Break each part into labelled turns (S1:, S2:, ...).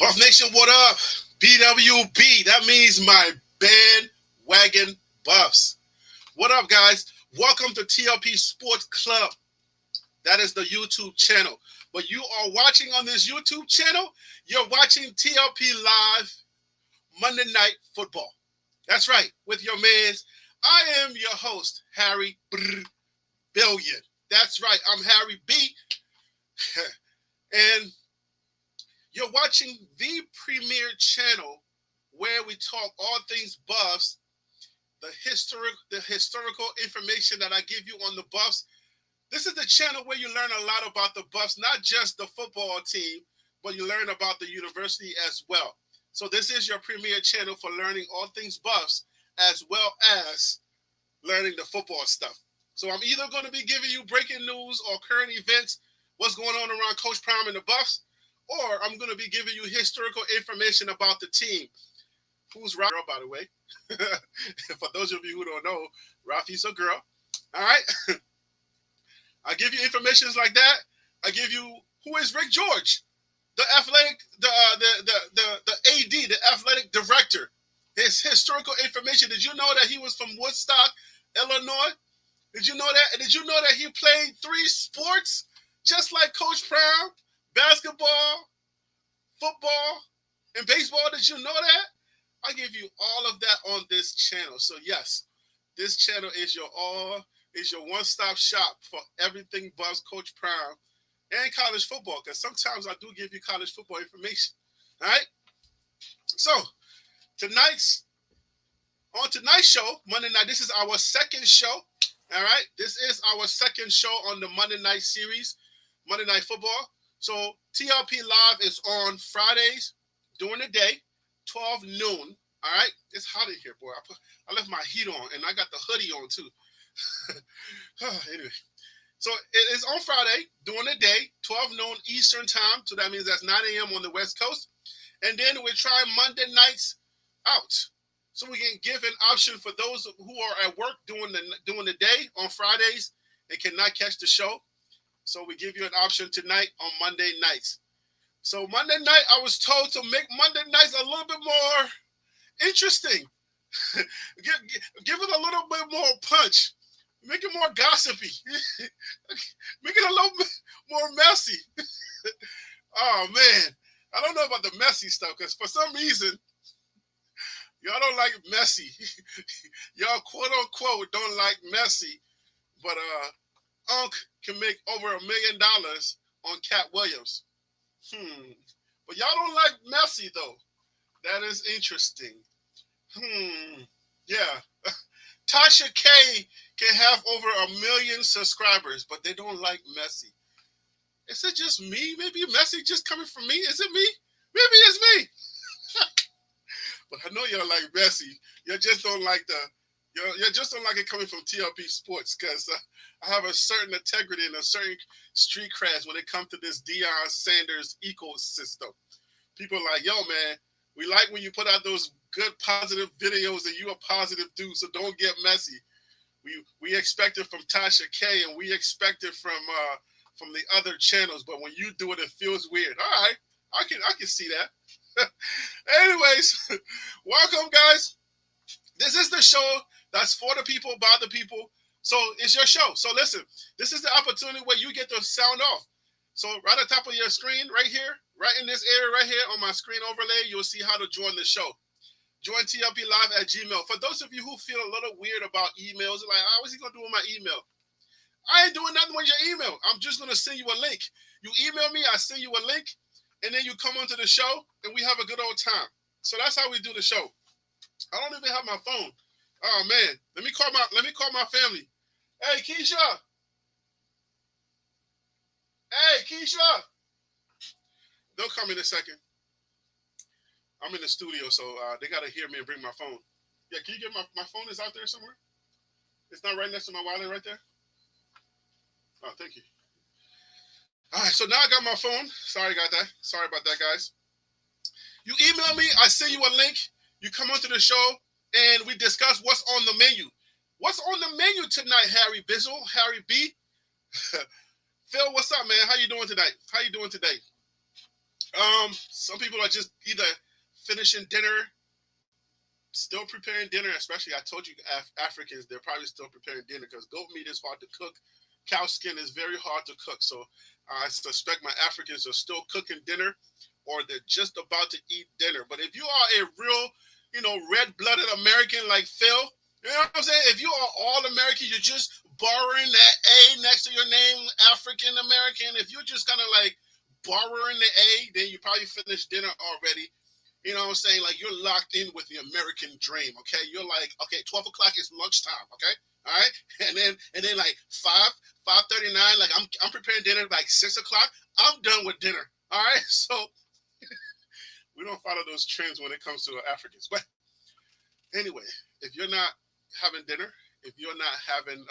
S1: Buff Nation, what up? BWB, that means my bandwagon buffs. What up, guys? Welcome to TLP Sports Club. That is the YouTube channel. But you are watching on this YouTube channel, you're watching TLP Live Monday Night Football. That's right, with your mans. I am your host, Harry Billion. That's right, I'm Harry B. And you're watching the premier channel where we talk all things buffs, the historical information that I give you on the buffs. This is the channel where you learn a lot about the buffs, not just the football team, but you learn about the university as well. So this is your premier channel for learning all things buffs as well as learning the football stuff. So I'm either going to be giving you breaking news or current events, what's going on around Coach Prime and the Buffs, or I'm going to be giving you historical information about the team. Who's Rafi, by the way? For those of you who don't know, Rafi's a girl. All right? I give you information like that. I give you who is Rick George, the athletic, the AD, the athletic director. His historical information. Did you know that he was from Woodstock, Illinois? Did you know that? Did you know that he played 3 sports just like Coach Brown? Basketball, football, and baseball. Did you know that? I give you all of that on this channel. So yes, this channel is your one-stop shop for everything Buffs, Coach Brown, and college football. Because sometimes I do give you college football information. All right. So tonight's show, Monday night. This is our second show. All right. This is our second show on the Monday night series, Monday Night Football. So TLP Live is on Fridays during the day, 12 noon. All right. It's hot in here, boy. I left my heat on and I got the hoodie on too. Anyway, so it is on Friday during the day, 12 noon Eastern time. So that means that's 9 a.m. on the West Coast. And then we're trying Monday nights out. So we can give an option for those who are at work during the day on Fridays and cannot catch the show. So we give you an option tonight on Monday nights. So Monday night, I was told to make Monday nights a little bit more interesting. Give it a little bit more punch. Make it more gossipy. Make it a little bit more messy. Oh, man. I don't know about the messy stuff because for some reason, y'all don't like messy. Y'all, quote unquote, don't like messy. But Unc can make over $1 million on Cat Williams. But y'all don't like messy, though. That is interesting. Yeah. Tasha K can have over 1 million subscribers, but they don't like messy. Is it just me? Maybe messy just coming from me? Is it me? Maybe it's me. But I know y'all like messy. You just don't like you just don't like it coming from TLP Sports because I have a certain integrity and a certain street cred when it comes to this Deion Sanders ecosystem. People are like, yo, man, we like when you put out those good positive videos and you a positive dude, so don't get messy. We expect it from Tasha K and we expect it from the other channels, but when you do it, it feels weird. All right, I can see that. Anyways, welcome, guys. This is the show that's for the people, by the people. So it's your show. So listen, this is the opportunity where you get to sound off. So right at the top of your screen, right here, right in this area right here on my screen overlay, you'll see how to join the show. Join TLP Live at Gmail. For those of you who feel a little weird about emails, like, what's he going to do with my email? I ain't doing nothing with your email. I'm just going to send you a link. You email me, I send you a link, and then you come onto the show, and we have a good old time. So that's how we do the show. I don't even have my phone. Oh, man. Let me call my family. Hey, Keisha. Hey, Keisha. They'll come in a second. I'm in the studio, so they got to hear me and bring my phone. Yeah, can you get my phone is out there somewhere? It's not right next to my wallet right there? Oh, thank you. All right, so now I got my phone. Sorry about that, guys. You email me, I send you a link. You come onto the show, and we discuss what's on the menu. What's on the menu tonight, Harry Bizzle, Harry B? Phil, what's up, man? How you doing tonight? How you doing today? Some people are just either finishing dinner, still preparing dinner. Especially, I told you, Africans, they're probably still preparing dinner because goat meat is hard to cook. Cow skin is very hard to cook. So I suspect my Africans are still cooking dinner, or they're just about to eat dinner. But if you are a real, red-blooded American like Phil, you know what I'm saying? If you are all American, you're just borrowing that A next to your name, African American. If you're just kind of like borrowing the A, then you probably finished dinner already. You know what I'm saying? Like, you're locked in with the American dream, okay? You're like, okay, 12 o'clock is lunchtime, okay? All right? And then like 5:39, like I'm preparing dinner like 6 o'clock. I'm done with dinner. All right? So we don't follow those trends when it comes to Africans. But anyway, if you're not having dinner, if you're not having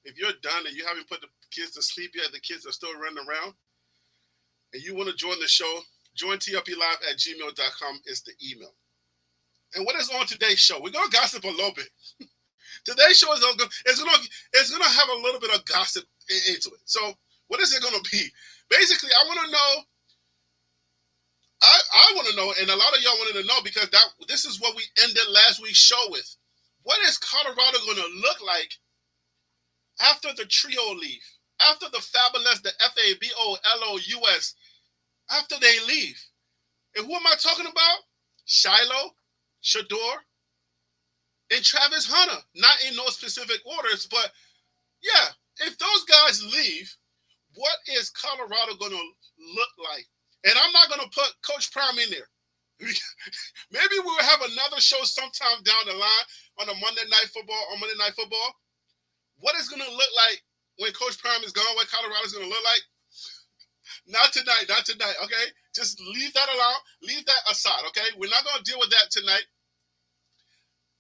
S1: if you're done and you haven't put the kids to sleep yet, the kids are still running around, and you want to join the show, join tuplive@gmail.com is the email. And what is on today's show? We're gonna gossip a little bit. Today's show is gonna have a little bit of gossip into it. So what is it gonna be? Basically, I want to know. I want to know, and a lot of y'all wanted to know because this is what we ended last week's show with. What is Colorado gonna look like after the trio leave? After the Fabulous, the Fabulous, after they leave? And who am I talking about? Shiloh, Shedeur, and Travis Hunter. Not in no specific orders, but yeah, if those guys leave, what is Colorado going to look like? And I'm not going to put Coach Prime in there. Maybe we'll have another show sometime down the line on a Monday Night Football. What is going to look like when Coach Prime is gone? What Colorado's going to look like? Not tonight, okay? Just leave that alone. Leave that aside, okay? We're not going to deal with that tonight.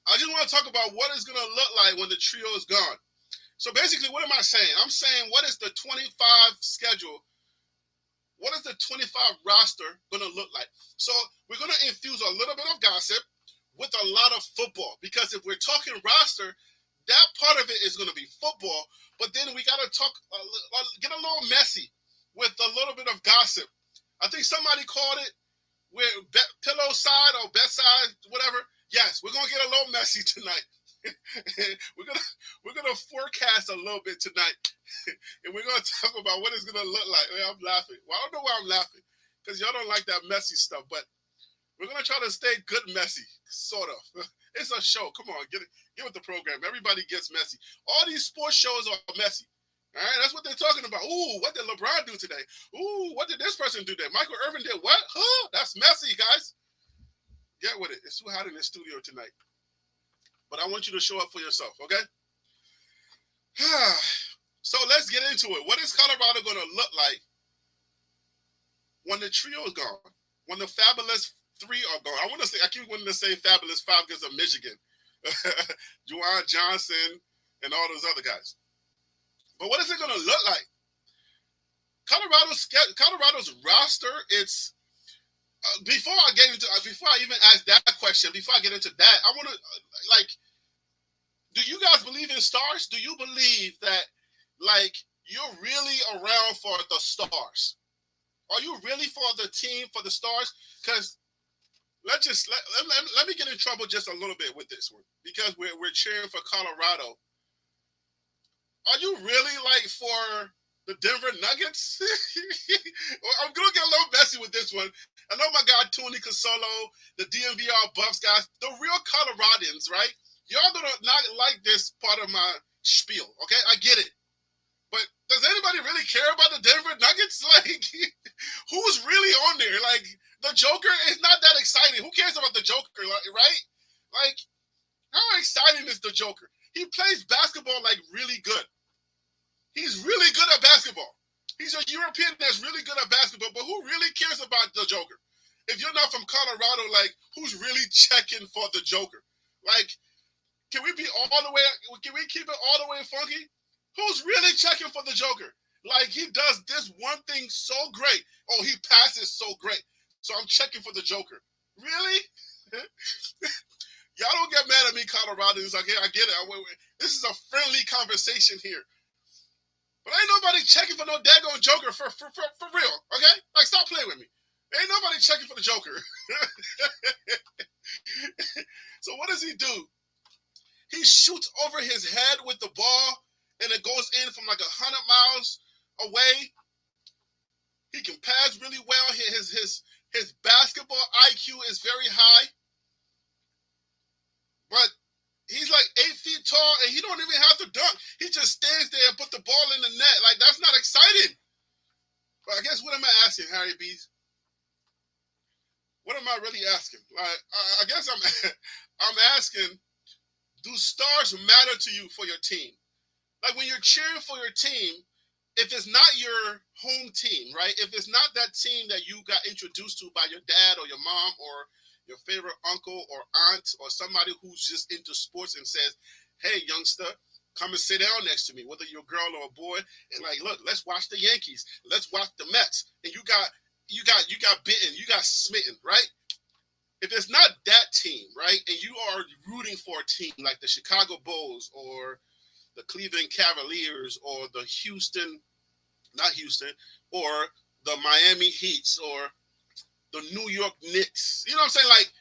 S1: I just want to talk about what it's going to look like when the trio is gone. So basically, what am I saying? I'm saying, what is the 25 schedule? What is the 25 roster going to look like? So we're going to infuse a little bit of gossip with a lot of football. Because if we're talking roster, that part of it is going to be football. But then we got to get a little messy with a little bit of gossip. I think somebody called it pillow side or bedside, whatever. Yes, we're gonna get a little messy tonight. we're gonna forecast a little bit tonight, and we're gonna talk about what it's gonna look like. I'm laughing. Well, I don't know why I'm laughing because y'all don't like that messy stuff, but we're gonna try to stay good messy, sort of. It's a show. Come on, get with the program. Everybody gets messy. All these sports shows are messy. All right, that's what they're talking about. Ooh, what did LeBron do today? Ooh, what did this person do today? Michael Irvin did what? Huh? That's messy, guys. Get with it. It's too hot in the studio tonight. But I want you to show up for yourself, okay? So let's get into it. What is Colorado going to look like when the trio is gone? When the Fabulous 3 are gone? I keep wanting to say Fabulous 5 because of Michigan. Juwan Johnson and all those other guys. But what is it going to look like? Colorado's roster, it's before I even ask that question, before I get into that, I want to do you guys believe in stars? Do you believe that you're really around for the stars? Are you really for the team, for the stars? Because let me get in trouble just a little bit with this one because we're cheering for Colorado. Are you really for the Denver Nuggets? I'm going to get a little messy with this one. I know my guy Tony Casolo, the DMVR Buffs guys, the real Coloradans, right? Y'all going to not like this part of my spiel, okay? I get it. But does anybody really care about the Denver Nuggets? Who's really on there? The Joker is not that exciting. Who cares about the Joker, right? How exciting is the Joker? He plays basketball really good. He's really good at basketball. He's a European that's really good at basketball, but who really cares about the Joker? If you're not from Colorado, who's really checking for the Joker? Can we keep it all the way funky? Who's really checking for the Joker? He does this one thing so great. Oh, he passes so great. So I'm checking for the Joker. Really? Y'all don't get mad at me, Coloradans. Okay, I get it. This is a friendly conversation here. But ain't nobody checking for no daggone Joker for real, okay? Stop playing with me. Ain't checking for the Joker. So what does he do? He shoots over his head with the ball, and it goes in from like 100 miles away. He can pass really well. His basketball IQ is very high. But he's like 8 feet tall, and he don't even have to dunk. He just stands there and put the ball in the net. Like, that's not exciting. But I guess what am I asking, Harry Bees? What am I really asking? Like, I guess I'm asking, do stars matter to you for your team? Like, when you're cheering for your team, if it's not your home team, right? If it's not that team that you got introduced to by your dad or your mom or your favorite uncle or aunt or somebody who's just into sports and says, hey, youngster, come and sit down next to me, whether you're a girl or a boy, and like, look, let's watch the Yankees. Let's watch the Mets. And you got bitten, you got smitten, right? If it's not that team, right, and you are rooting for a team like the Chicago Bulls or the Cleveland Cavaliers or the or the Miami Heats or the New York Knicks, you know what I'm saying? Like,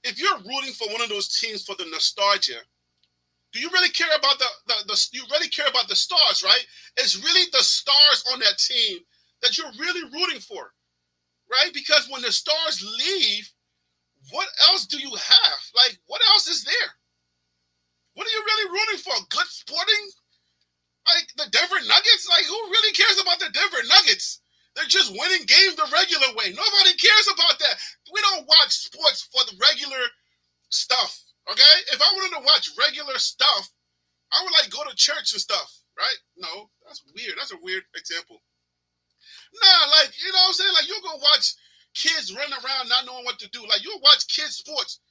S1: if you're rooting for one of those teams for the nostalgia, do you really care about you really care about the stars, right? It's really the stars on that team that you're really rooting for, right? Because when the stars leave, what else do you have? Like, what else is there? What are you really rooting for? Good sporting? Like the Denver Nuggets? Like, who really cares about the Denver Nuggets? They're just winning games the regular way. Nobody cares about that. We don't watch sports for the regular stuff, okay? If I wanted to watch regular stuff, I would, like, go to church and stuff, right? No, that's weird. That's a weird example. Nah, like, you know what I'm saying? Like, you'll go watch kids running around not knowing what to do. Like, you'll watch kids' sports.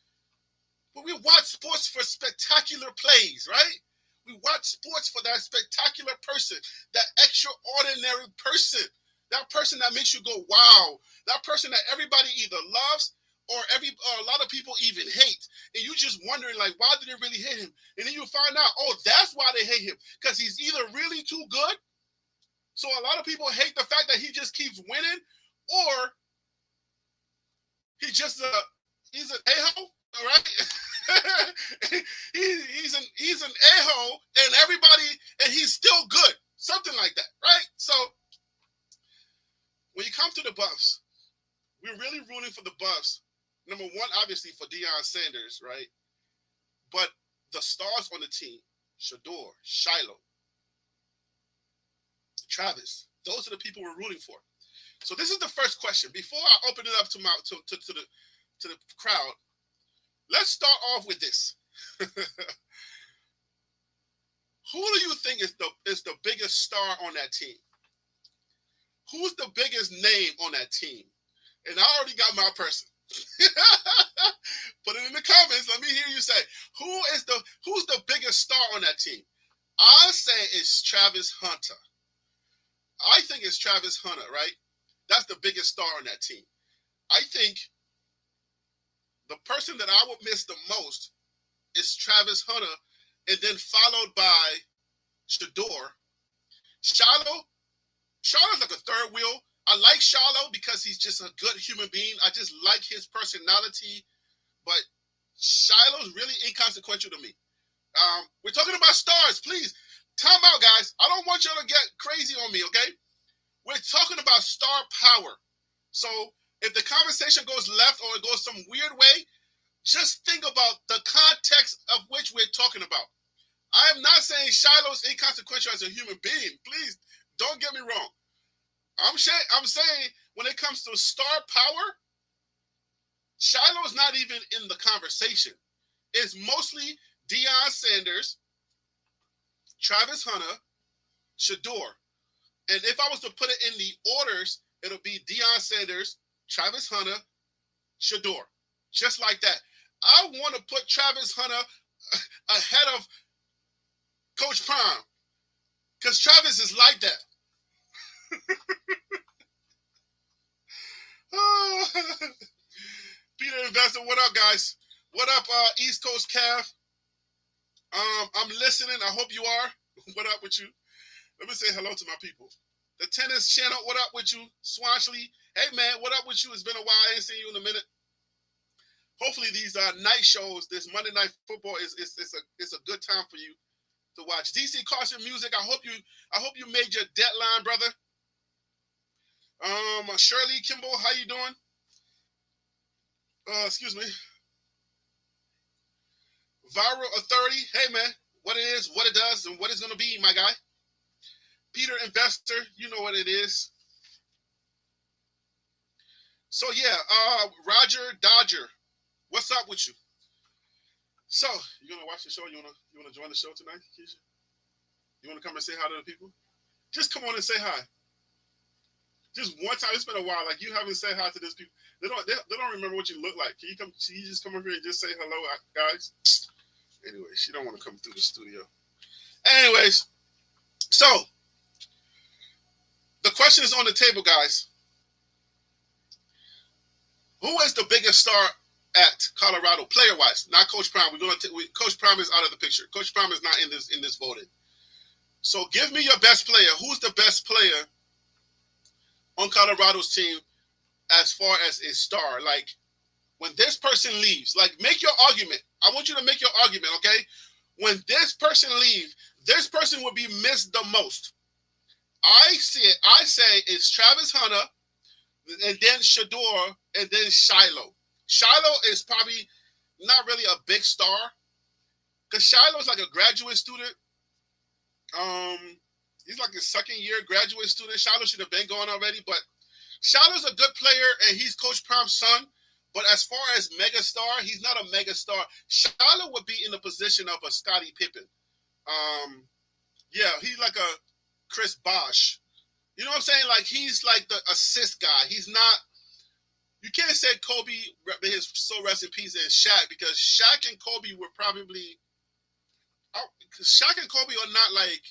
S1: But we watch sports for spectacular plays, right? We watch sports for that spectacular person, that extraordinary person, that person that makes you go, wow, that person that everybody either loves or a lot of people even hate. And you just wondering, like, why did they really hate him? And then you find out, oh, that's why they hate him, because he's either really too good. So a lot of people hate the fact that he just keeps winning, or he's an a-hole, all right? he's an a-hole, and he's still good, something like that, right? So when you come to the Buffs, we're really rooting for the Buffs. Number one, obviously, for Deion Sanders, right? But the stars on the team, Shedeur, Shiloh, Travis, those are the people we're rooting for. So this is the first question. Before I open it up to the crowd, let's start off with this. Who do you think is the biggest star on that team? Who's the biggest name on that team? And I already got my person. Put it in the comments. Let me hear you say, who's the biggest star on that team? I say it's Travis Hunter. I think it's Travis Hunter, right? That's the biggest star on that team. I think the person that I would miss the most is Travis Hunter, and then followed by Shedeur. Shiloh's like a third wheel. I like Shiloh because he's just a good human being. I just like his personality. But Shiloh's really inconsequential to me. We're talking about stars. Please, time out, guys. I don't want y'all to get crazy on me, okay? We're talking about star power. So if the conversation goes left or it goes some weird way, just think about the context of which we're talking about. I am not saying Shiloh's inconsequential as a human being. Please, don't get me wrong. I'm saying when it comes to star power, Shiloh's not even in the conversation. It's mostly Deion Sanders, Travis Hunter, Shedeur. And if I was to put it in the orders, it'll be Deion Sanders, Travis Hunter, Shedeur. Just like that. I want to put Travis Hunter ahead of Coach Prime, because Travis is like that. Oh. Peter Investor, what up, guys? What up, East Coast Cav? I'm listening. I hope you are. What up with you? Let me say hello to my people. The tennis channel, what up with you? Swanshley, hey man, what up with you? It's been a while. I ain't seen you in a minute. Hopefully these night shows, this Monday Night Football is a good time for you to watch. DC Carson Music, I hope you made your deadline, brother. Shirley Kimball, how you doing? Excuse me. Viral Authority, hey man, what it is, what it does, and what it's gonna be, my guy. Peter Investor, you know what it is. So yeah, Roger Dodger, what's up with you? So you gonna watch the show? You wanna join the show tonight, Keisha? You wanna come and say hi to the people? Just come on and say hi. Just one time. It's been a while. Like you haven't said hi to these people. They don't remember what you look like. Can you just come over here and just say hello, guys? Anyway, she don't want to come through the studio. Anyways, so the question is on the table, guys. Who is the biggest star at Colorado, player-wise? Not Coach Prime. Coach Prime is out of the picture. Coach Prime is not in this voting. So give me your best player. Who's the best player on Colorado's team as far as a star? Like when this person leaves, like make your argument. I want you to make your argument, okay? When this person leaves, this person will be missed the most. I say it's Travis Hunter, and then Shedeur, and then Shiloh. Shiloh is probably not really a big star because Shiloh is like a graduate student. He's like a second-year graduate student. Shiloh should have been going already, but Shiloh's a good player, and he's Coach Prime's son. But as far as mega star, he's not a mega star. Shiloh would be in the position of a Scottie Pippen. Yeah, he's like a Chris Bosh. You know what I'm saying? Like he's like the assist guy. He's not. You can't say Kobe, his soul rest in peace, and Shaq because Shaq and Kobe were probably. Shaq and Kobe are not like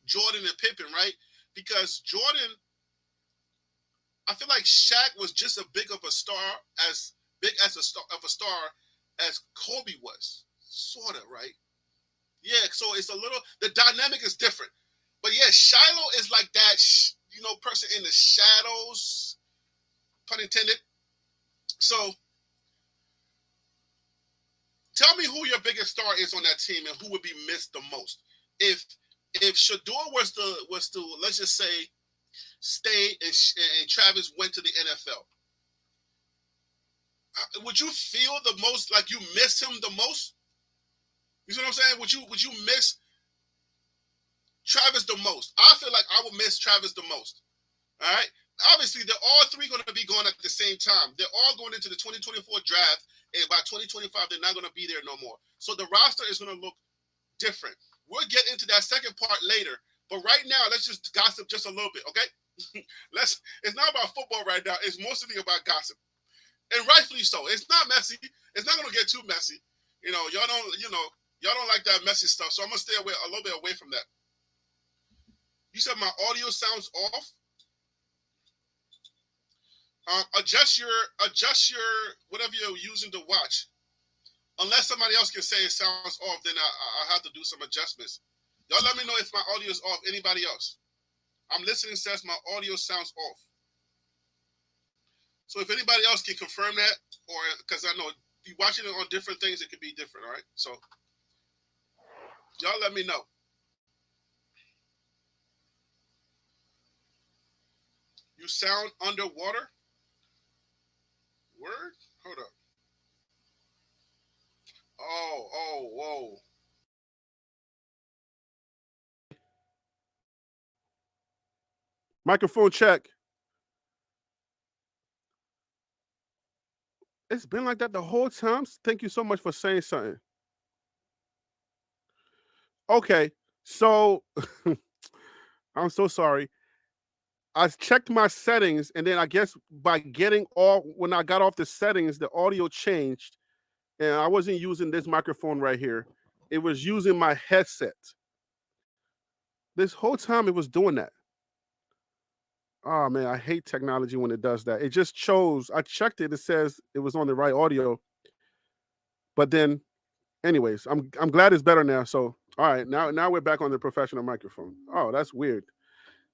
S1: Jordan and Pippen, right? Because Jordan, I feel like Shaq was just as big of a star as Kobe was, sort of, right? Yeah, so it's a little. The dynamic is different. But yeah, Shiloh is like that, person in the shadows, pun intended. So, tell me who your biggest star is on that team and who would be missed the most. If Shedeur was to let's just say stay and Travis went to the NFL, would you feel the most like you miss him the most? You see what I'm saying? Would you miss Travis the most? I feel like I would miss Travis the most. All right. Obviously, they're all three going to be going at the same time. They're all going into the 2024 draft, and by 2025, they're not going to be there no more. So the roster is going to look different. We'll get into that second part later. But right now, let's just gossip just a little bit, okay? It's not about football right now. It's mostly about gossip. And rightfully so. It's not messy. It's not going to get too messy. Y'all don't like that messy stuff. So I'm going to stay a little bit away from that. You said my audio sounds off. Adjust your whatever you're using to watch. Unless somebody else can say it sounds off, then I have to do some adjustments. Y'all let me know if my audio is off. Anybody else? I'm listening. Says my audio sounds off. So if anybody else can confirm that, or because I know you watching it on different things, it could be different. All right. So y'all let me know. You sound underwater? Word? Hold up. Oh, whoa. Microphone check. It's been like that the whole time. Thank you so much for saying something. Okay, so I'm so sorry. I checked my settings, and then I guess when I got off the settings, the audio changed, and I wasn't using this microphone right here. It was using my headset. This whole time it was doing that. Oh man, I hate technology when it does that. It just chose. I checked it. It says it was on the right audio, but then, anyways, I'm glad it's better now. So all right, now we're back on the professional microphone. Oh, that's weird.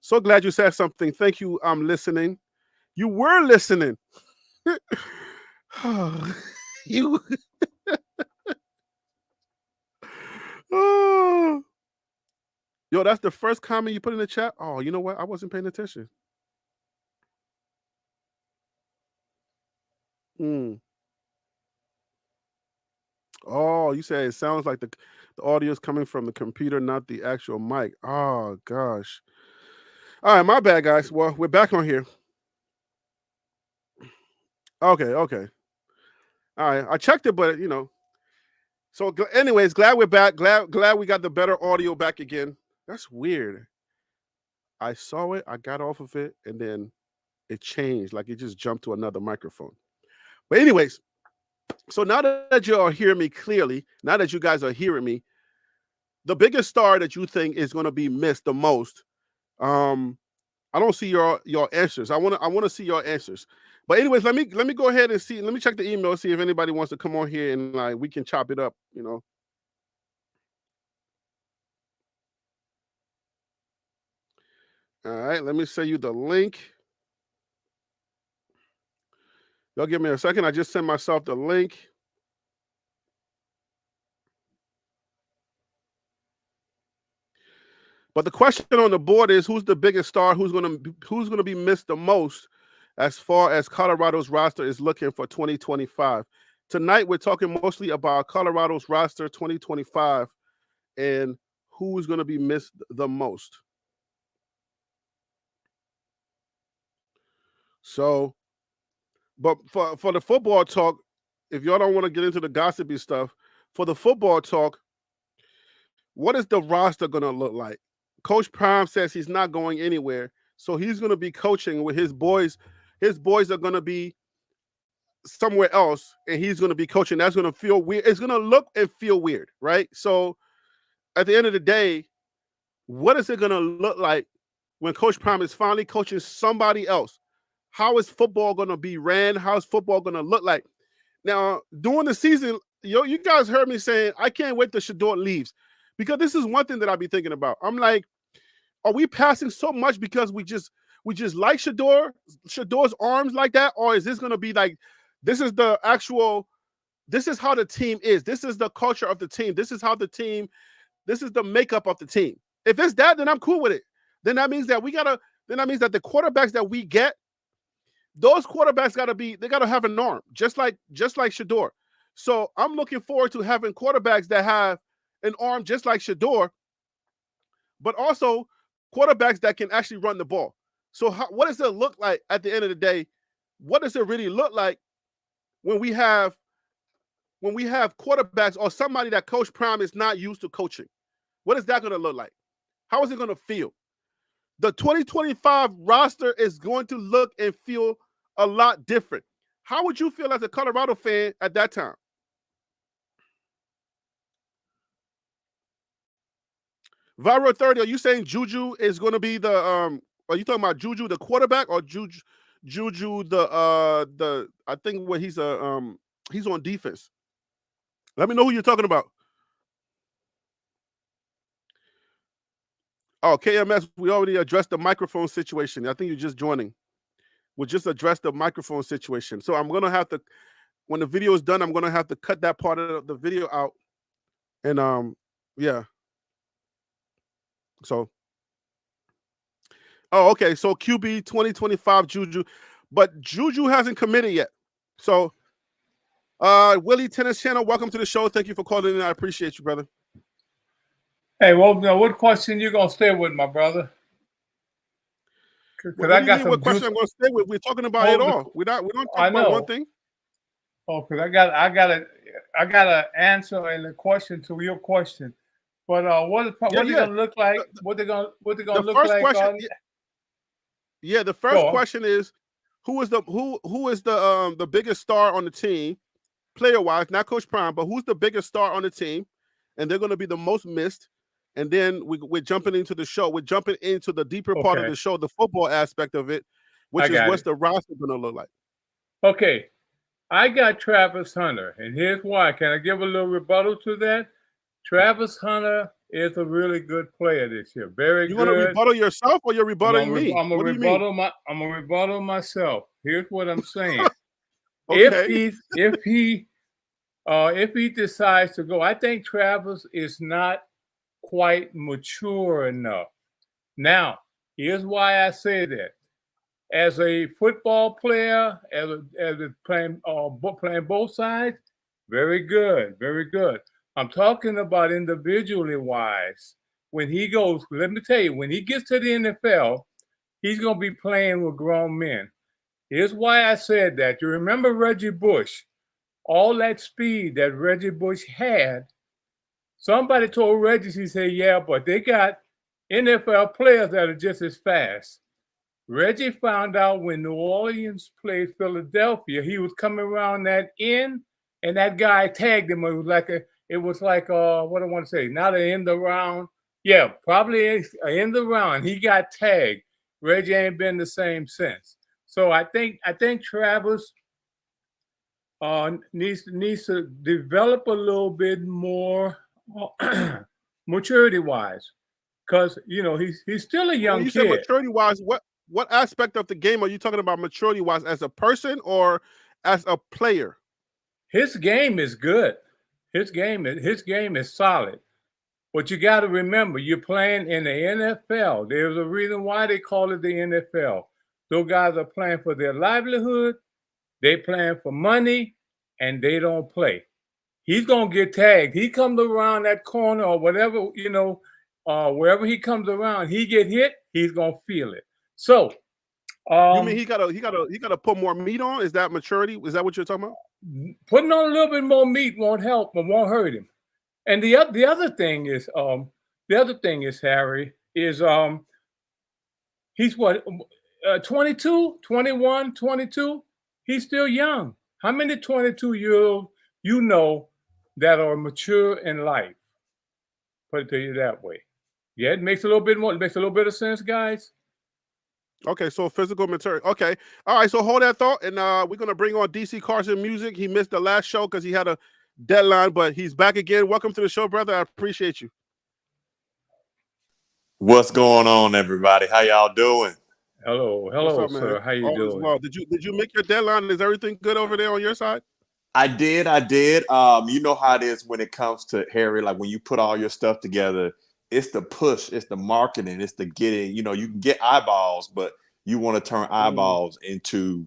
S2: So glad you said something. Thank you. I'm listening. You were listening. You. Oh. Yo, that's the first comment you put in the chat. Oh, you know what? I wasn't paying attention. Mm. Oh, you said it sounds like the audio is coming from the computer, not the actual mic. Oh gosh. All right, my bad, guys. Well, we're back on here. Okay. All right, I checked it, but you know. So, anyways, glad we're back. Glad we got the better audio back again. That's weird. I saw it, I got off of it, and then it changed. Like it just jumped to another microphone. But anyways, so now that you are hearing me clearly, now that you guys are hearing me, the biggest star that you think is going to be missed the most, I don't see your answers. I want to see your answers. But anyways, let me go ahead and see. Let me check the email, see if anybody wants to come on here and like we can chop it up. You know. All right, let me send you the link. Y'all give me a second. I just sent myself the link. But the question on the board is who's the biggest star? Who's gonna be missed the most as far as Colorado's roster is looking for 2025. Tonight we're talking mostly about Colorado's roster 2025 and who's gonna be missed the most. So, but for the football talk, if y'all don't want to get into the gossipy stuff, for the football talk, what is the roster gonna look like? Coach Prime says he's not going anywhere, so he's gonna be coaching with his boys. His boys are gonna be somewhere else, and he's gonna be coaching. That's gonna feel weird. It's gonna look and feel weird, right? So, at the end of the day, what is it gonna look like when Coach Prime is finally coaching somebody else? How is football gonna be ran? How's football gonna look like? Now, during the season, you guys heard me saying I can't wait till Shedeur leaves, because this is one thing that I'll be thinking about. I'm like, are we passing so much because we just like Shedor's arms like that, or is this gonna be like this is the actual? This is how the team is. This is the culture of the team. This is how the team. This is the makeup of the team. If it's that, then I'm cool with it. Then that means that Then that means that the quarterbacks that we get, those quarterbacks they gotta have an arm, just like Shedeur. So I'm looking forward to having quarterbacks that have an arm just like Shedeur, but also quarterbacks that can actually run the ball. So what does it look like at the end of the day? What does it really look like when we have quarterbacks or somebody that Coach Prime is not used to coaching? What is that going to look like? How is it going to feel? The 2025 roster is going to look and feel a lot different. How would you feel as a Colorado fan at that time? Viral 30, are you saying Juju is going to be the are you talking about Juju the quarterback or Juju the I think what he's on defense. Let me know who you're talking about. Oh, KMS, we already addressed the microphone situation. I think you're just joining. We'll just address the microphone situation. So I'm going to have to, when the video is done, I'm going to have to cut that part of the video out. And yeah. So, oh, okay. So QB 2025 Juju, but Juju hasn't committed yet. So, Willie Tennis Channel, welcome to the show. Thank you for calling in. I appreciate you, brother.
S3: Hey, well, what question you gonna stay with, my brother?
S2: What do you mean? What question I'm gonna stay with? We're talking about it all. We don't talk about one thing.
S3: Oh, because I got an answer and a question to your question. But what are they gonna look like? What they gonna look like?
S2: Question, the first question is who is the biggest star on the team, player wise, not Coach Prime, but who's the biggest star on the team, and they're going to be the most missed. And then we're jumping into the show. We're jumping into the deeper part of the show, the football aspect of it, which is what's the roster going to look like.
S3: Okay, I got Travis Hunter, and here's why. Can I give a little rebuttal to that? Travis Hunter is a really good player this year. Very
S2: You want to
S3: good.
S2: rebuttal yourself or you're rebutting me?
S3: I'm
S2: What do you mean?
S3: I'm a rebuttal myself. Here's what I'm saying.
S2: Okay.
S3: If he decides to go, I think Travis is not quite mature enough. Now, here's why I say that. As a football player, as a playing both sides, very good, very good. I'm talking about individually wise. When he goes, let me tell you, when he gets to the NFL, he's going to be playing with grown men. Here's why I said that. You remember Reggie Bush? All that speed that Reggie Bush had. Somebody told Reggie, he said, yeah, but they got NFL players that are just as fast. Reggie found out when New Orleans played Philadelphia, he was coming around that end, and that guy tagged him. It was like what I want to say, not an end around. Yeah, probably an end around. He got tagged. Reggie ain't been the same since. So I think Travis needs to develop a little bit more maturity wise, because he's still a young
S2: When you
S3: kid.
S2: say maturity wise, what aspect of the game are you talking about maturity wise, as a person or as a player?
S3: His game is good. His game is solid. But you got to remember, you're playing in the NFL. There's a reason why they call it the NFL. Those guys are playing for their livelihood. They playing for money, and they don't play. He's gonna get tagged. He comes around that corner or whatever, wherever he comes around, he get hit. He's gonna feel it. So,
S2: you mean he gotta put more meat on? Is that maturity? Is that what you're talking about?
S3: Putting on a little bit more meat won't help, but won't hurt him. And the other thing is, Harry, is he's what, 22, 21, 22? He's still young. How many 22-year-olds you know that are mature in life? Put it to you that way. Yeah, it makes a little bit of sense, guys.
S2: Okay, so physical maturity. Okay, all right. So hold that thought, and we're gonna bring on DC Carson Music. He missed the last show because he had a deadline, but he's back again. Welcome to the show, brother. I appreciate you.
S4: What's going on, everybody? How y'all doing?
S3: Hello, up, sir. Man? How you doing?
S2: Well, did you make your deadline? Is everything good over there on your side?
S4: I did. You know how it is when it comes to Harry. Like when you put all your stuff together, it's the push, it's the marketing, it's the getting. You can get eyeballs, but you want to turn eyeballs into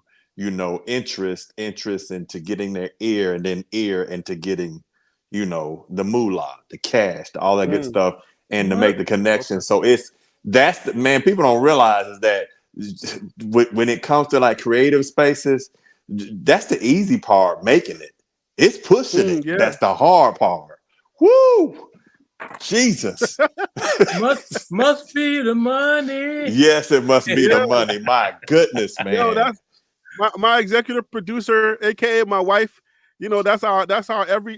S4: interest into getting their ear, and then ear into getting the moolah, the cash, all that good stuff, and to make the connection. Okay. So man. People don't realize is that when it comes to like creative spaces, that's the easy part, making it. It's pushing it. Yeah. That's the hard part. Woo! Jesus.
S3: must be the money.
S4: Yes, it must be the money. My goodness, man.
S2: That's my executive producer, aka my wife. That's our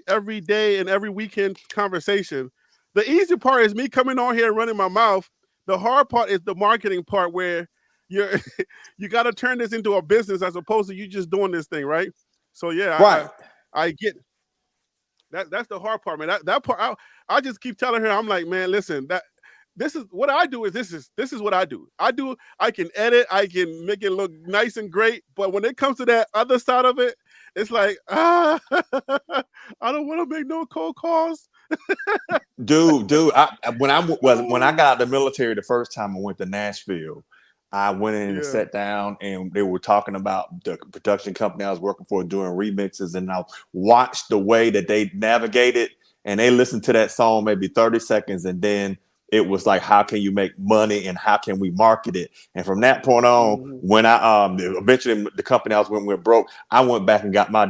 S2: every day and every weekend conversation. The easy part is me coming on here and running my mouth. The hard part is the marketing part, where you got to turn this into a business as opposed to you just doing this thing, right? So yeah,
S4: right.
S2: I get that. That's the hard part, man. That part, I just keep telling her, I'm like, man, listen, this is what I do. This is what I do. I can edit, I can make it look nice and great, but when it comes to that other side of it, it's like, I don't want to make no cold calls.
S4: dude. When I got out of the military the first time I went to Nashville, I went in and sat down, and they were talking about the production company I was working for doing remixes, and I watched the way that they navigated, and they listened to that song maybe 30 seconds, and then it was like, how can you make money and how can we market it? And from that point on, when I eventually the company I was with went broke, I went back and got my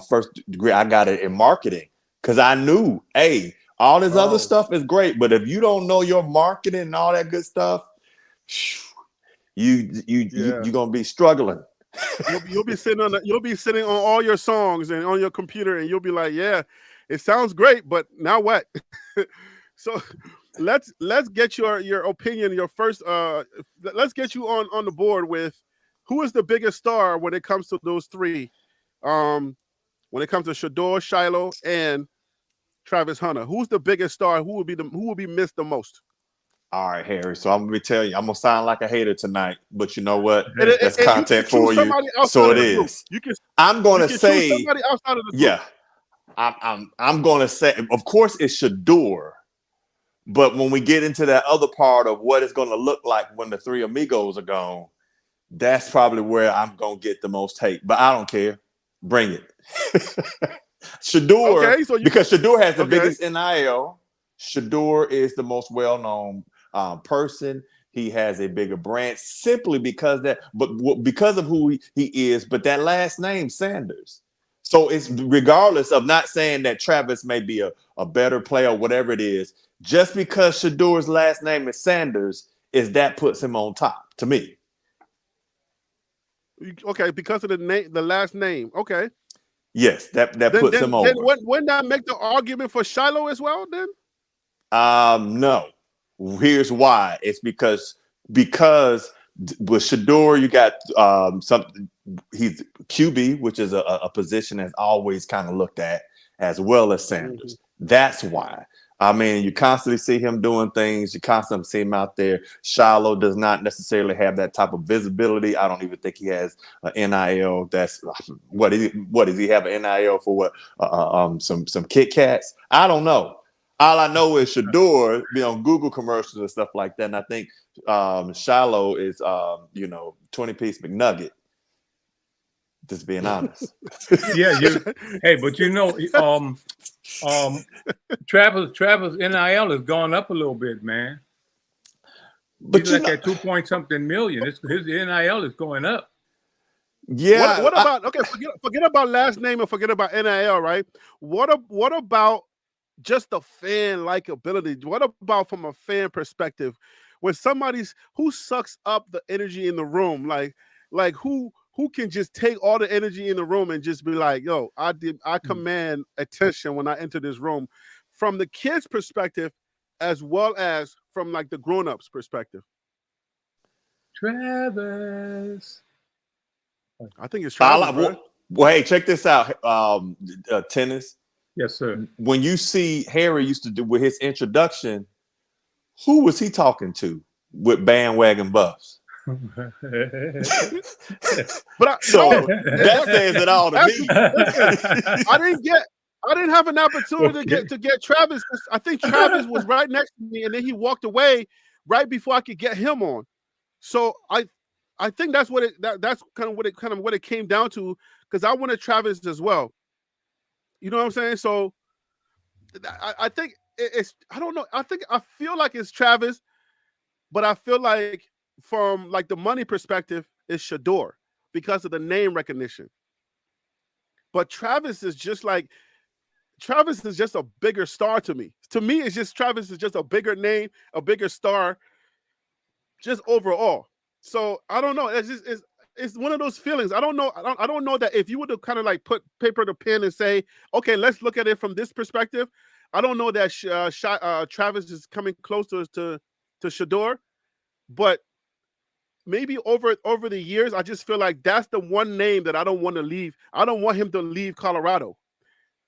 S4: first degree. I got it in marketing because I knew, hey, all this other stuff is great, but if you don't know your marketing and all that good stuff, you're gonna be struggling.
S2: You'll be sitting on all your songs and on your computer, and you'll be like, yeah, it sounds great, but now what? So let's get your opinion, your first let's get you on the board with who is the biggest star when it comes to those three. When it comes to Shedeur, Shiloh, and Travis Hunter? Who's the biggest star? Who will be missed the most?
S4: All right, Harry. So I'm gonna tell you, I'm gonna sound like a hater tonight, but you know what?
S2: And
S4: That's
S2: you
S4: content
S2: can
S4: for
S2: choose
S4: you.
S2: somebody
S4: So
S2: outside
S4: it
S2: of the group.
S4: is.
S2: You can
S4: I'm gonna
S2: choose
S4: say,
S2: somebody outside of the group.
S4: yeah. I'm gonna say, of course, it's Shador. But when we get into that other part of what it's gonna look like when the three amigos are gone, that's probably where I'm gonna get the most hate. But I don't care. Bring it. Shador,
S2: Okay, so
S4: because Shador has the
S2: okay.
S4: biggest NIL. Shador is the most well-known person. He has a bigger brand simply because because of who he is. But that last name, Sanders. So it's regardless of not saying that Travis may be a better player or whatever it is, just because Shador's last name is Sanders, that puts him on top to me.
S2: Okay, because of the last name. Okay.
S4: Yes, that puts him over.
S2: Then wouldn't that make the argument for Shiloh as well? Then
S4: no. Here's why. It's because with Shador, you got he's QB, which is a position that's always kind of looked at, as well as Sanders. Mm-hmm. That's why. I mean, you constantly see him doing things. You constantly see him out there. Shiloh does not necessarily have that type of visibility. I don't even think he has an NIL. That's what does he have an NIL for? What some Kit Kats? I don't know. All I know is Shador be on Google commercials and stuff like that. And I think Shiloh is 20-piece McNugget. Just being honest.
S3: Yeah, hey, but Travis NIL has gone up a little bit, man. But he's like at 2-point-something million. His NIL is going up.
S2: Yeah. What about forget about last name and forget about NIL, right? What about just the fan likability? What about from a fan perspective, when who sucks up the energy in the room, like who can just take all the energy in the room and just be like, yo, I command attention when I enter this room, from the kids' perspective as well as from like the grown-ups' perspective?
S3: Travis.
S2: I think it's Travis.
S4: Well, hey, check this out. Tennis.
S3: Yes, sir.
S4: When you see Harry used to do with his introduction, who was he talking to with bandwagon buffs?
S2: But
S4: that says it all to me.
S2: I didn't have an opportunity to get Travis. I think Travis was right next to me, and then he walked away right before I could get him on. So I think that's that's kind of what it came down to, because I wanted Travis as well. You know what I'm saying? So I think I don't know. I feel like it's Travis, but I feel like from like the money perspective, it's Shador because of the name recognition. But Travis is just a bigger star to me. To me, it's just Travis is just a bigger name, a bigger star, just overall. So I don't know. It's one of those feelings. I don't know. I don't know that if you were to kind of like put paper to pen and say, okay, let's look at it from this perspective. I don't know that Travis is coming close to Shador, but maybe over the years, I just feel like that's the one name that I don't want to leave. I don't want him to leave Colorado.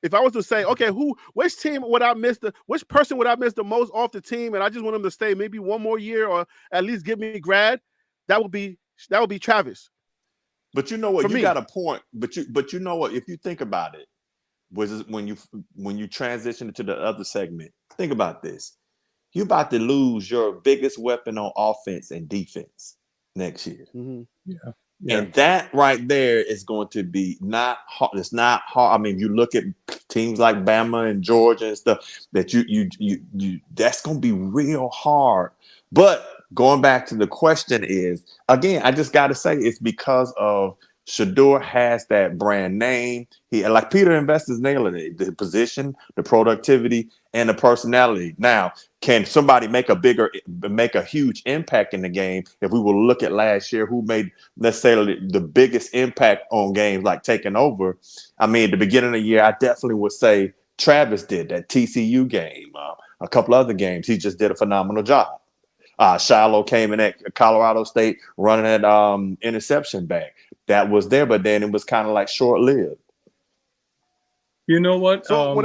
S2: If I was to say, okay, which person would I miss the most off the team, and I just want him to stay maybe one more year or at least give me grad, that would be Travis.
S4: But you know what? You got a point. But you know what? If you think about it, when you transition to the other segment, think about this. You're about to lose your biggest weapon on offense and defense next year.
S2: Mm-hmm.
S3: Yeah.
S4: And that right there is going to be not hard. It's not hard. I mean, you look at teams like Bama and Georgia and stuff that you that's going to be real hard. But going back to the question is, again, I just got to say it's because of Shador has that brand name. Like Peter Investors nailed it. The position, the productivity, and the personality. Now, can somebody make a huge impact in the game? If we will look at last year, who made necessarily the biggest impact on games like taking over? I mean, at the beginning of the year, I definitely would say Travis did that TCU game, a couple other games. He just did a phenomenal job. Shiloh came in at Colorado State running that interception back. That was there, but then it was kind of like short-lived.
S3: You know what?
S2: So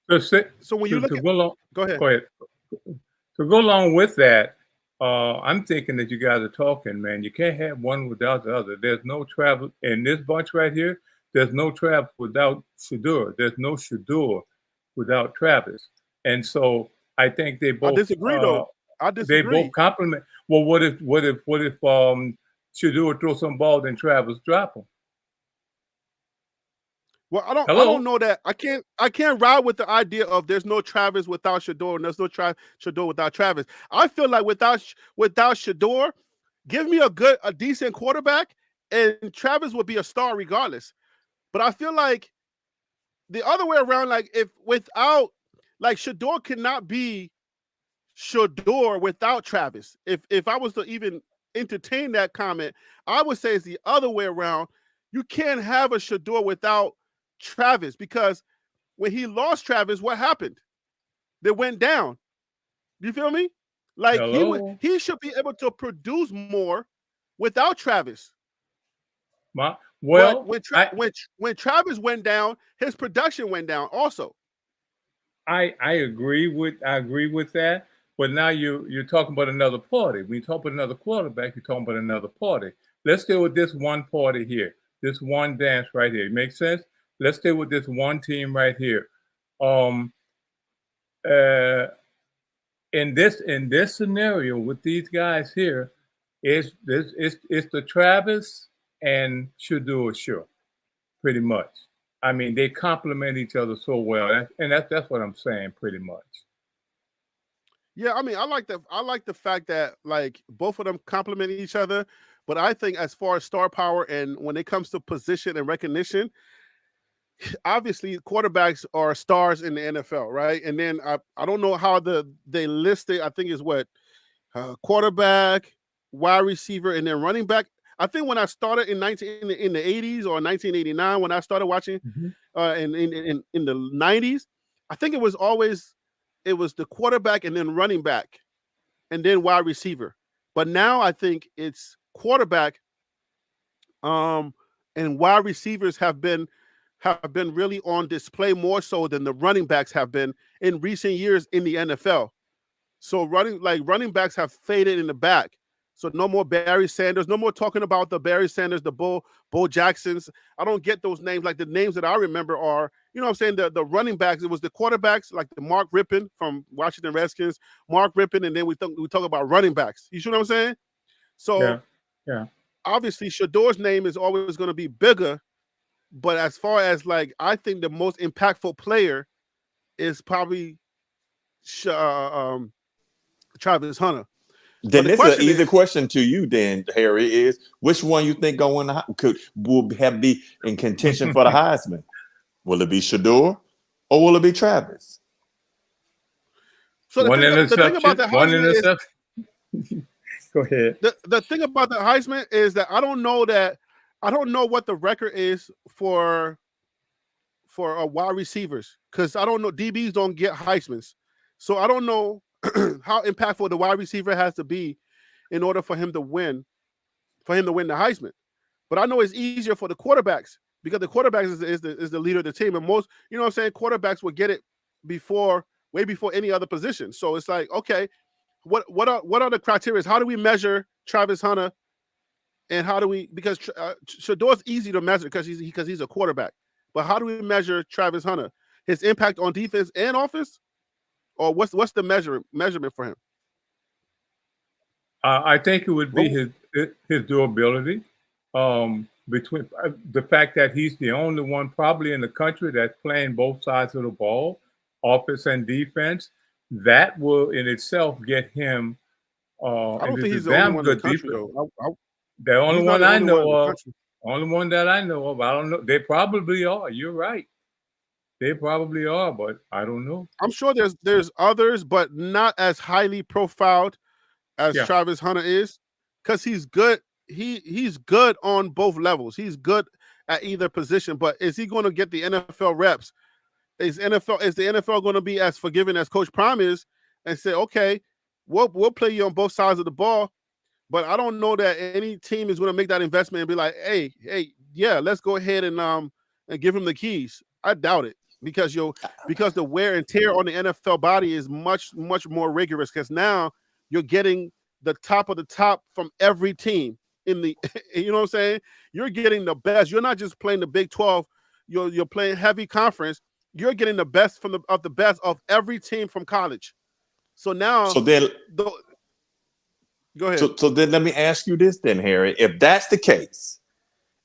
S2: So when you look
S3: To
S2: at,
S3: go along,
S2: go ahead.
S3: go ahead. To go along with that, I'm thinking that you guys are talking, man. You can't have one without the other. There's no travel in this bunch right here. There's no travel without Shador. There's no Shador without Travis. And so I think
S2: I disagree though. I
S3: they both
S2: disagree.
S3: complement. Well, what if Shador throw some ball, then Travis drop them?
S2: Well, I
S3: Hello?
S2: don't know that. I can't ride with the idea of there's no Travis without Shador and there's no Shador without Travis. I feel like without Shador, give me a decent quarterback and Travis would be a star regardless. But I feel like the other way around, like if without, like Shador cannot be Shador without Travis. If I was to even entertain that comment, I would say it's the other way around. You can't have a Shador without Travis because when he lost Travis, what happened? They went down. You feel me? Like
S3: Hello?
S2: he should be able to produce more without Travis.
S3: Well,
S2: But when Travis went down, his production went down also.
S3: I agree with that. But now you're talking about another party. When you talk about another quarterback, you're talking about another party. Let's deal with this one party here, this one dance right here. Make sense? Let's stay with this one team right here. In this scenario with these guys here, it's the Travis and Shador show, pretty much. I mean, they complement each other so well, and that's what I'm saying, pretty much.
S2: Yeah, I mean, I like the fact that like both of them complement each other, but I think as far as star power and when it comes to position and recognition, obviously quarterbacks are stars in the NFL, right? And then I don't know how they list it. I think is what quarterback, wide receiver, and then running back. I think when I started in the 80s or 1989, when I started watching in the 90s, I think it was the quarterback and then running back and then wide receiver. But now I think it's quarterback and wide receivers have been really on display more so than the running backs have been in recent years in the NFL. So running backs have faded in the back. So no more Barry Sanders, no more talking about the Barry Sanders, the Bo Jacksons. I don't get those names. Like the names that I remember are, you know what I'm saying, the running backs. It was the quarterbacks like the Mark Rippon from Washington Redskins, Mark Rippon, and then we talk about running backs. You see what I'm saying? So
S3: yeah.
S2: Obviously Shador's name is always going to be bigger, but as far as like, I think the most impactful player is probably Travis Hunter.
S4: Then this is an easy question to you, then, Harry, is which one you think will be in contention for the Heisman? Will it be Shador or will it be Travis?
S2: So the thing about the Heisman is,
S3: go ahead.
S2: The thing about the Heisman is that I don't know what the record is for wide receivers because I don't know, DBs don't get Heismans, so I don't know how impactful the wide receiver has to be in order for him to win the Heisman. But I know it's easier for the quarterbacks because the quarterbacks is the leader of the team, and most, you know what I'm saying, quarterbacks will get it way before any other position. So it's like, okay, what are the criteria? How do we measure Travis Hunter, and how do we, because Shador's easy to measure because he's a quarterback, but how do we measure Travis Hunter, his impact on defense and offense? Or what's the measurement for him?
S3: I think it would be his durability. Between the fact that he's the only one probably in the country that's playing both sides of the ball, offense and defense, that will in itself get him.
S2: I don't think he's the only one in the country, though.
S3: The only one I know of. Only one that I know of. I don't know. They probably are. You're right. They probably are, but I don't know.
S2: I'm sure there's others, but not as highly profiled as Travis Hunter is, because he's good. He's good on both levels. He's good at either position, but is he going to get the NFL reps? Is the NFL going to be as forgiving as Coach Prime is and say, okay, we'll play you on both sides of the ball? But I don't know that any team is going to make that investment and be like, hey, yeah, let's go ahead and give him the keys. I doubt it. because the wear and tear on the NFL body is much more rigorous, because now you're getting the top of the top from every team in the you know what I'm saying? You're getting the best. You're not just playing the Big 12. You're playing heavy conference. You're getting the best of the best of every team from college. So now, go ahead.
S4: So then let me ask you this then, Harry. If that's the case,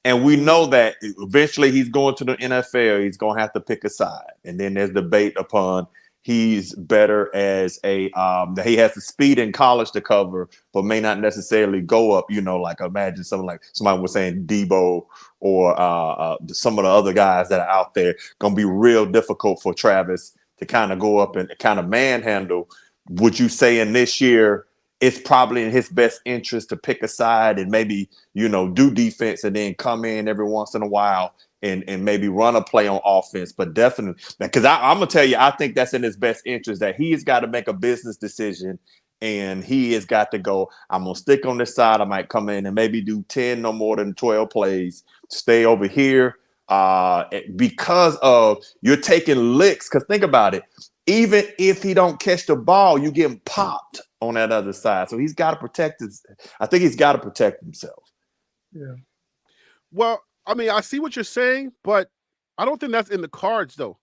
S4: and we know that eventually he's going to the NFL, he's going to have to pick a side. And then there's debate upon he's better as a that he has the speed in college to cover, but may not necessarily go up, like imagine something like somebody was saying Debo or some of the other guys that are out there, going to be real difficult for Travis to kind of go up and kind of manhandle. Would you say in this year, it's probably in his best interest to pick a side and maybe, do defense and then come in every once in a while and maybe run a play on offense? But definitely, because I'm going to tell you, I think that's in his best interest, that he's got to make a business decision and he has got to go, I'm going to stick on this side. I might come in and maybe do 10, no more than 12 plays, stay over here because of you're taking licks. Because think about it. Even if he don't catch the ball, you get him popped on that other side. So he's got to protect I think he's got to protect himself.
S3: Yeah.
S2: Well, I mean, I see what you're saying, but I don't think that's in the cards, though.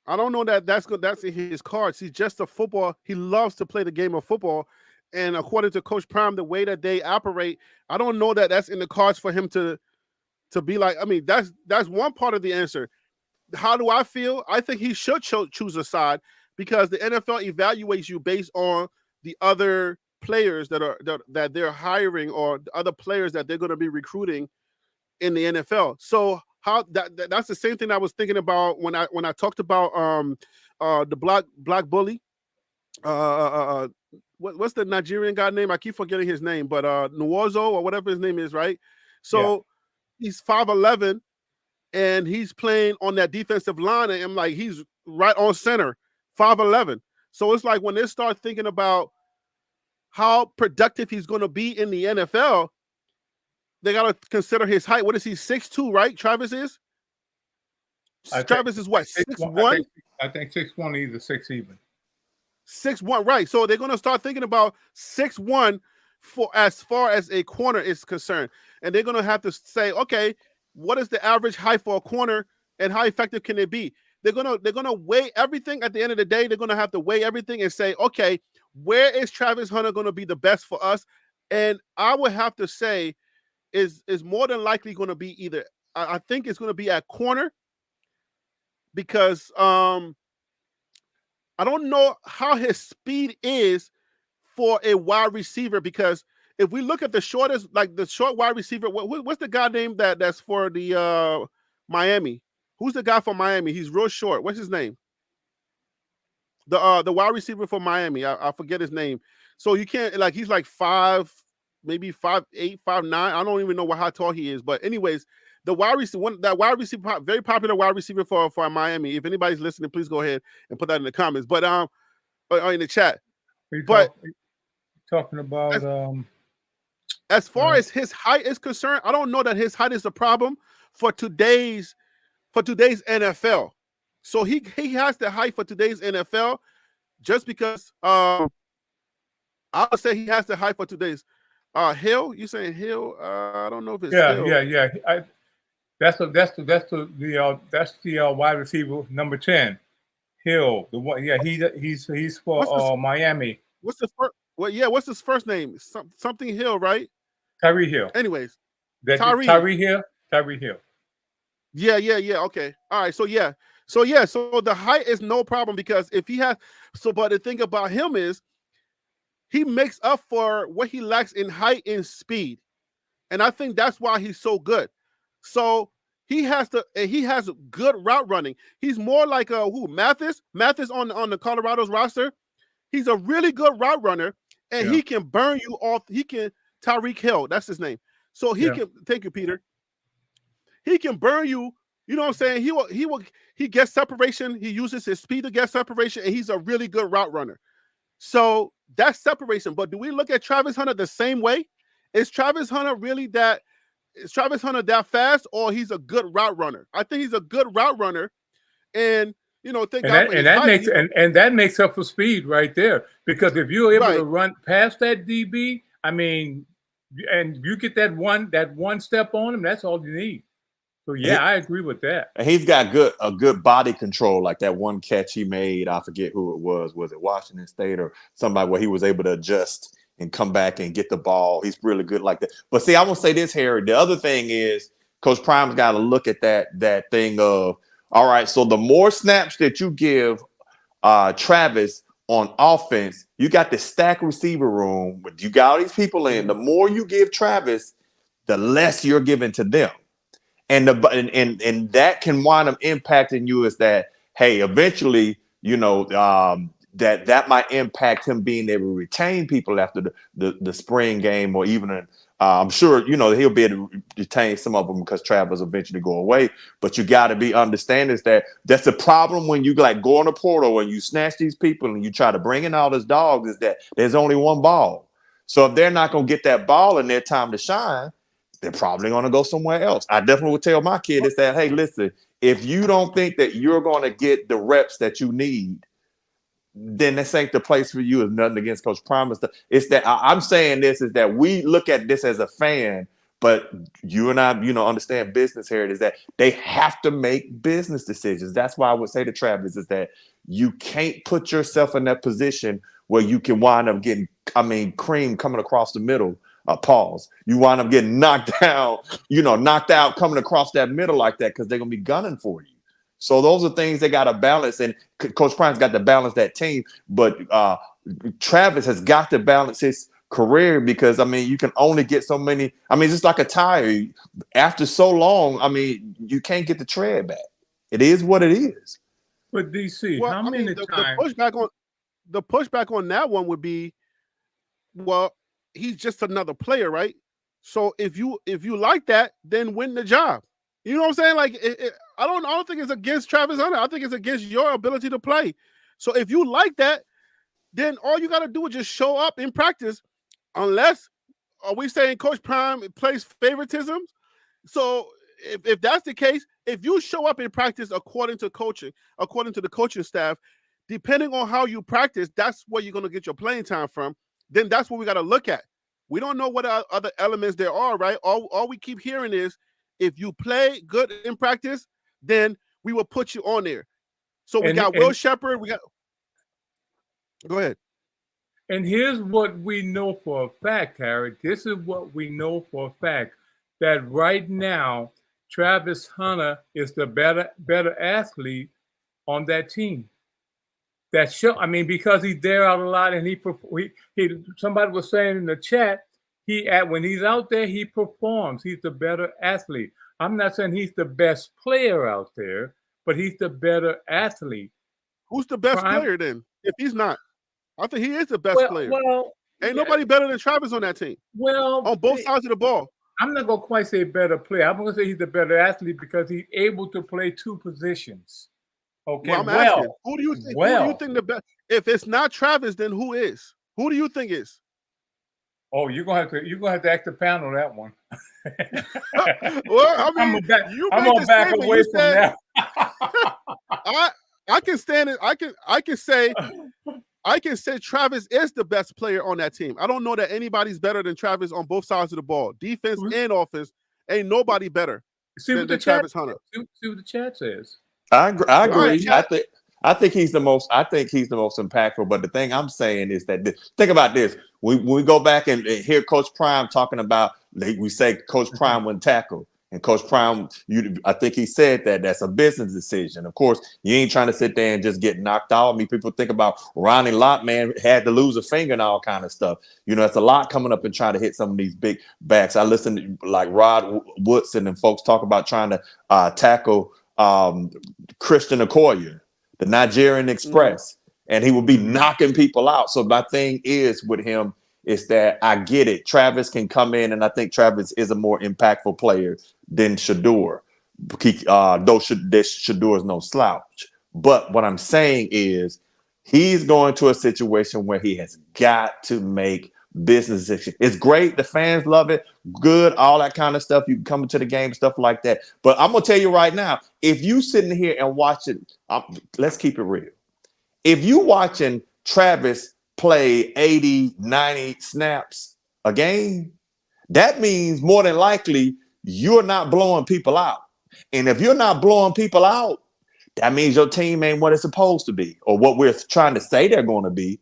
S2: I don't know that that's in his cards. He's just a football. He loves to play the game of football. And according to Coach Prime, the way that they operate, I don't know that that's in the cards for him to be like, I mean, that's one part of the answer. How do I feel? I think he should choose a side, because the NFL evaluates you based on the other players that they're hiring, or the other players that they're going to be recruiting in the NFL. So how that's the same thing I was thinking about when I talked about the black bully. What's the Nigerian guy name? I keep forgetting his name, but Nwozo or whatever his name is, right? So he's 5'11", and he's playing on that defensive line, and I'm like, he's right on center, 5'11". So it's like when they start thinking about how productive he's going to be in the NFL, they got to consider his height. What is he, 6'2", right? Travis is? Travis is what, 6'1"?
S3: I think 6'1", either 6 even.
S2: 6'1", right. So they're going to start thinking about 6'1" for as far as a corner is concerned. And they're going to have to say, okay, what is the average height for a corner and how effective can it be? They're gonna weigh everything. At the end of the day, they're gonna have to weigh everything and say, okay, where is Travis Hunter gonna be the best for us? And I would have to say is more than likely gonna be either. I think it's gonna be at corner, because I don't know how his speed is for a wide receiver, because if we look at the shortest, like the short wide receiver, what's the guy name that's for the Miami? Who's the guy for Miami? He's real short. What's his name? The wide receiver for Miami. I forget his name. So you can't, like, he's like 5, maybe 5'8", 5'9". I don't even know how tall he is. But anyways, the wide receiver, very popular wide receiver for Miami. If anybody's listening, please go ahead and put that in the comments. But or in the chat.
S3: Talking about
S2: as far as his height is concerned, I don't know that his height is a problem for today's NFL. So he has the height for today's NFL, just because I would say he has the height for today's Hill. You saying Hill? I don't know if it's Hill.
S3: Yeah. That's the wide receiver number 10, Hill. The one, he's for Miami.
S2: What's the first? Well, yeah, what's his first name? Something Hill, right?
S3: Tyree Hill.
S2: Anyways,
S3: Tyree Hill.
S2: Yeah. Okay. All right. So the height is no problem, because if he has, but the thing about him is he makes up for what he lacks in height and speed. And I think that's why he's so good. So he has good route running. He's more like Mathis on the Colorado's roster. He's a really good route runner, and he can burn you off. Tyreek Hill, that's his name. So he can, thank you, Peter. He can burn you. You know what I'm saying? He gets separation. He uses his speed to get separation, and he's a really good route runner. So that's separation. But do we look at Travis Hunter the same way? Is Travis Hunter that fast, or he's a good route runner? I think he's a good route runner, and thank
S3: And
S2: God for his height.
S3: that makes up for speed right there. Because if you're able to
S2: Right.
S3: run past that DB, I mean, and you get that one step on him, that's all you need. So yeah, I agree with that.
S4: And he's got a good body control, like that one catch he made. I forget who it was. Was it Washington State or somebody where he was able to adjust and come back and get the ball? He's really good like that. But see, I want to say this, Harry. The other thing is Coach Prime's got to look at that thing of, all right, so the more snaps that you give Travis on offense, you got the stack receiver room. You got all these people in. The more you give Travis, the less you're giving to them. And that can wind up impacting you is that, hey, eventually, that might impact him being able to retain people after the spring game, or even I'm sure, he'll be able to retain some of them because Travis eventually go away. But you got to be understanding that's the problem when you like go on a portal and you snatch these people and you try to bring in all these dogs, is that there's only one ball. So if they're not going to get that ball in their time to shine, they're probably going to go somewhere else. I definitely would tell my kid is that, hey, listen, if you don't think that you're going to get the reps that you need, then this ain't the place for you. Is nothing against Coach Prime. It's that I'm saying this is that we look at this as a fan, but you and I, understand business here. Is that they have to make business decisions. That's why I would say to Travis is that you can't put yourself in that position where you can wind up getting, cream coming across the middle. Pause. You wind up getting knocked down, knocked out coming across that middle like that because they're going to be gunning for you. So those are things they got to balance, and Coach Prime's got to balance that team. But Travis has got to balance his career because, you can only get so many. It's just like a tire. After so long, you can't get the tread back. It is what it is.
S3: But DC,
S2: Well,
S3: how many times?
S2: The pushback on that one would be, well, he's just another player, right? So if you like that, then win the job. You know what I'm saying? Like, I don't think it's against Travis Hunter. I think it's against your ability to play. So if you like that, then all you got to do is just show up in practice. Unless, are we saying Coach Prime plays favoritism? So if that's the case, if you show up in practice according to the coaching staff, depending on how you practice, that's where you're going to get your playing time from. Then that's what we got to look at. We don't know what other elements there are, right? All we keep hearing is, if you play good in practice, then we will put you on there. So we got Will Shepherd. Go ahead.
S3: And here's what we know for a fact, Harry. This is what we know for a fact, that right now, Travis Hunter is the better athlete on that team. Because he's there out a lot, and he somebody was saying in the chat, when he's out there, he performs. He's the better athlete. I'm not saying he's the best player out there, but he's the better athlete.
S2: Who's the best player then? If he's not, I think he is the best player.
S3: Well,
S2: ain't nobody better than Travis on that team.
S3: Well,
S2: on both sides of the ball.
S3: I'm not gonna quite say better player. I'm gonna say he's the better athlete because he's able to play two positions. Okay.
S2: Well, I'm asking, who do you think the best? If it's not Travis, then who is? Who do you think is?
S3: Oh, you're gonna have to ask the panel that one.
S2: Well,
S3: I'm gonna back away from that.
S2: I can stand it. I can say Travis is the best player on that team. I don't know that anybody's better than Travis on both sides of the ball, defense and offense. Ain't nobody better than Travis Hunter.
S3: See what the chat says.
S4: I agree. Right, I think he's the most impactful. But the thing I'm saying is that think about this. When we go back and hear Coach Prime talking about, we say Coach Prime wouldn't tackle. And Coach Prime, I think he said that's a business decision. Of course, you ain't trying to sit there and just get knocked out. People think about Ronnie Lott, man, had to lose a finger and all kind of stuff. It's a lot coming up and trying to hit some of these big backs. I listen to like Rod Woodson and folks talk about trying to tackle Christian Okoye, the Nigerian Express, and he will be knocking people out. So my thing is with him is that I get it. Travis can come in, and I think Travis is a more impactful player than Shedeur. Though Shedeur is no slouch. But what I'm saying is he's going to a situation where he has got to make business. It's great. The fans love it. Good, all that kind of stuff. You can come into the game, stuff like that. But I'm going to tell you right now, if you sitting here and watching, let's keep it real. If you watching Travis play 80, 90 snaps a game, that means more than likely you're not blowing people out. And if you're not blowing people out, that means your team ain't what it's supposed to be, or what we're trying to say they're going to be.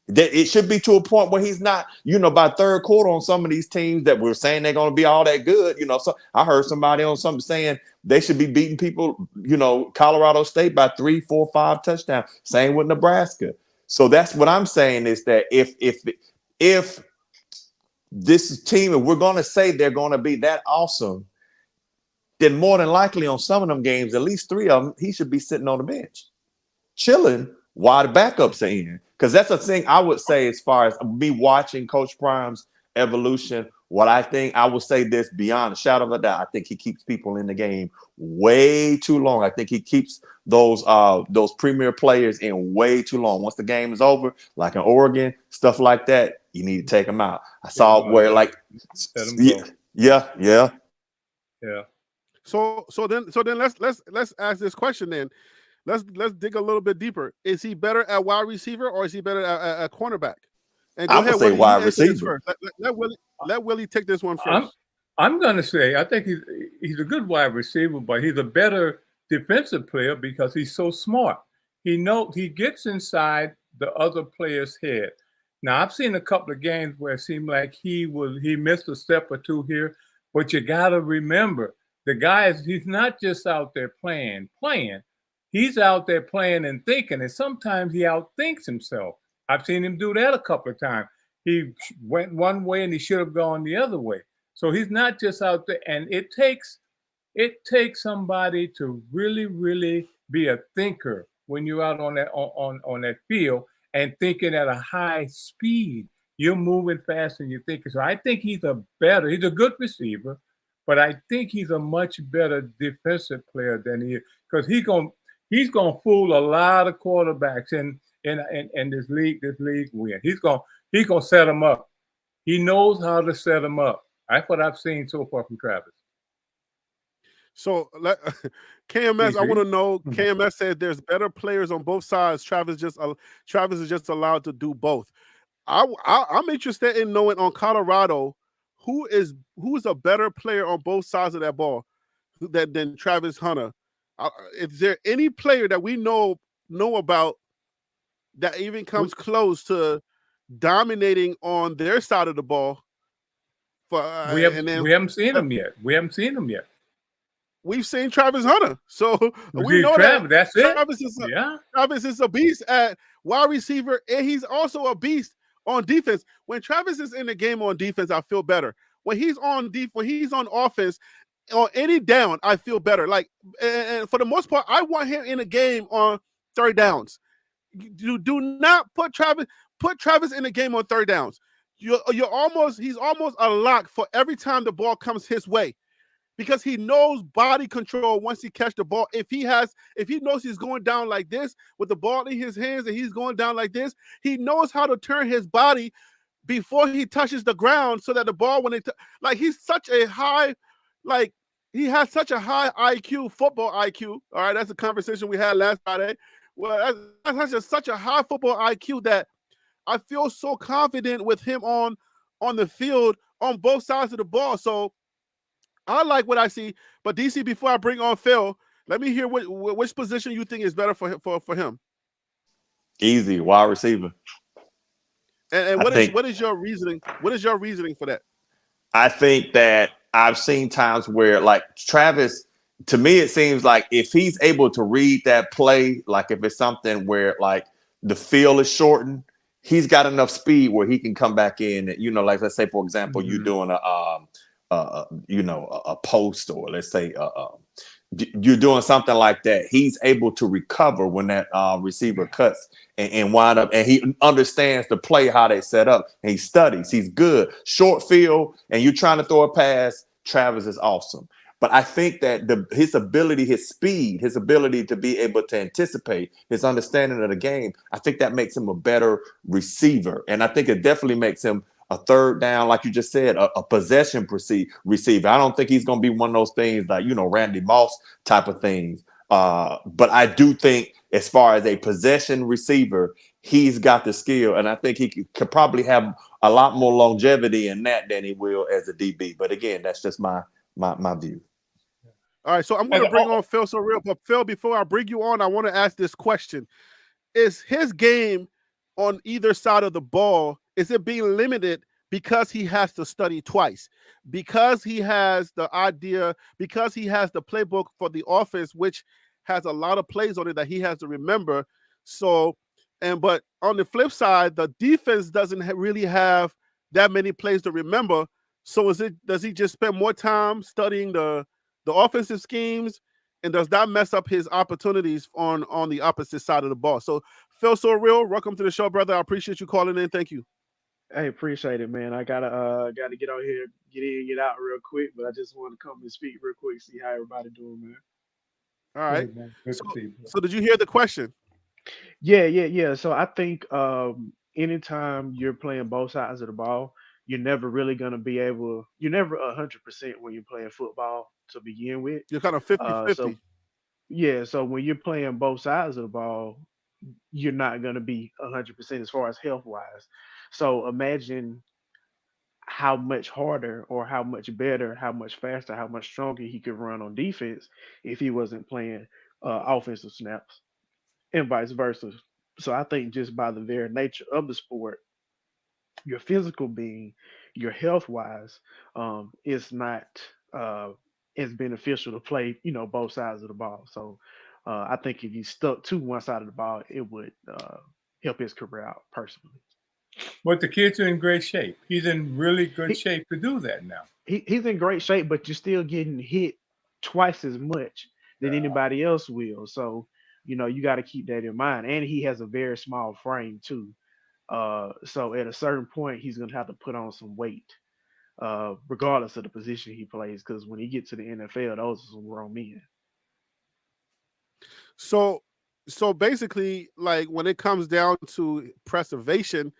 S4: That it should be to a point where he's not, by third quarter on some of these teams that we're saying they're going to be all that good. So I heard somebody on something saying they should be beating people, Colorado State by 3, 4, 5 touchdowns. Same with Nebraska. So that's what I'm saying is that if this team, if we're going to say they're going to be that awesome, then more than likely on some of them games, at least 3 of them, he should be sitting on the bench, chilling while the backups are in. Because that's the thing I would say as far as me watching Coach Prime's evolution. What I think, I will say this beyond a shadow of a doubt, I think he keeps people in the game way too long. I think he keeps those premier players in way too long. Once the game is over, like in Oregon, stuff like that, you need to take them out. I saw where yeah.
S2: So then let's ask this question then. Let's dig a little bit deeper. Is he better at wide receiver or is he better at cornerback? And go
S4: I
S2: ahead,
S4: would say
S2: Willie,
S4: wide receiver.
S2: Let Willie take this one first.
S3: I'm going to say I think he's a good wide receiver, but he's a better defensive player because he's so smart. He gets inside the other player's head. Now I've seen a couple of games where it seemed like he missed a step or two here, but you got to remember the guy he's not just out there playing. He's out there playing and thinking, and sometimes he outthinks himself. I've seen him do that a couple of times. He went one way and he should have gone the other way. So he's not just out there. And it takes somebody to really, really be a thinker when you're out on that field and thinking at a high speed. You're moving fast and you're thinking. So I think he's a good receiver, but I think he's a much better defensive player than he is, because he's gonna fool a lot of quarterbacks in this league win. He's gonna set them up. He knows how to set them up. That's what I've seen so far from Travis.
S2: So KMS, I want to know. KMS said there's better players on both sides. Travis is just allowed to do both. I'm interested in knowing on Colorado who is a better player on both sides of that ball than Travis Hunter. Is there any player that we know about that even comes close to dominating on their side of the ball?
S3: We haven't seen him yet. We've seen
S2: Travis Hunter, so we know
S3: Travis,
S2: that
S3: Travis
S2: Travis is a beast at wide receiver, and he's also a beast on defense. When Travis is in the game on defense, I feel better. When he's on offense, on any down, I feel better. Like, and for the most part, I want him in a game on third downs. You do not put Travis in the game on third downs. He's almost a lock for every time the ball comes his way, because he knows body control once he catch the ball. If he knows he's going down like this with the ball in his hands and he's going down like this, he knows how to turn his body before he touches the ground so that the ball, he's such a high, he has such a high IQ, football IQ. All right, that's a conversation we had last Friday. Well, that's such a high football IQ that I feel so confident with him on the field on both sides of the ball. So I like what I see. But DC, before I bring on Phil, let me hear which position you think is better for him.
S4: Easy, wide receiver.
S2: And what is your reasoning? What is your reasoning for that?
S4: I think that I've seen times where, like, Travis, to me, it seems like if he's able to read that play, like if it's something where like the field is shortened, he's got enough speed where he can come back in. Like let's say, for example, you're doing a post, or let's say you're doing something like that. He's able to recover when that receiver cuts and wind up, and he understands the play, how they set up, and he studies. He's good. Short field, and you're trying to throw a pass, Travis is awesome. But I think that his ability, his speed, his ability to be able to anticipate, his understanding of the game, I think that makes him a better receiver. And I think it definitely makes him a third down, like you just said, a possession receiver. I don't think he's going to be one of those things like, Randy Moss type of things. But I do think as far as a possession receiver, he's got the skill, and I think he could probably have a lot more longevity in that than he will as a DB. But again, that's just my view.
S2: All right, so I'm going to bring on Phil Surreal. But Phil, before I bring you on, I want to ask this question. Is his game on either side of the ball, is it being limited because he has to study twice? Because he has the idea, because he has the playbook for the offense, which has a lot of plays on it that he has to remember. So, but on the flip side, the defense doesn't really have that many plays to remember. So does he just spend more time studying the offensive schemes, and does that mess up his opportunities on the opposite side of the ball? So Phil Surreal, welcome to the show, brother. I appreciate you calling in. Thank you.
S5: Hey, appreciate it, man. I gotta get out here, get in, get out real quick, but I just want to come and speak real quick, see how everybody doing, man.
S2: All right.
S3: Good to see you, bro.
S2: So did you hear the question?
S5: Yeah. So I think anytime you're playing both sides of the ball, you're never really gonna be able. You're never 100% when you're playing football to begin with.
S2: You're kind of 50-50.
S5: So yeah, so when you're playing both sides of the ball, you're not gonna be 100% as far as health wise. So imagine how much harder or how much better, how much faster, how much stronger he could run on defense if he wasn't playing offensive snaps and vice versa. So I think just by the very nature of the sport, your physical being, your health wise, is not uh, as beneficial to play, both sides of the ball. So I think if he stuck to one side of the ball, it would help his career out personally.
S3: But the kids are in great shape. He's in really good
S5: He,
S3: shape to do that now.
S5: he's in great shape, but you're still getting hit twice as much than anybody else will. So, you got to keep that in mind. And he has a very small frame too. So at a certain point, he's gonna have to put on some weight, regardless of the position he plays. Because when he gets to the NFL, those are some grown men.
S2: So basically, like when it comes down to preservation,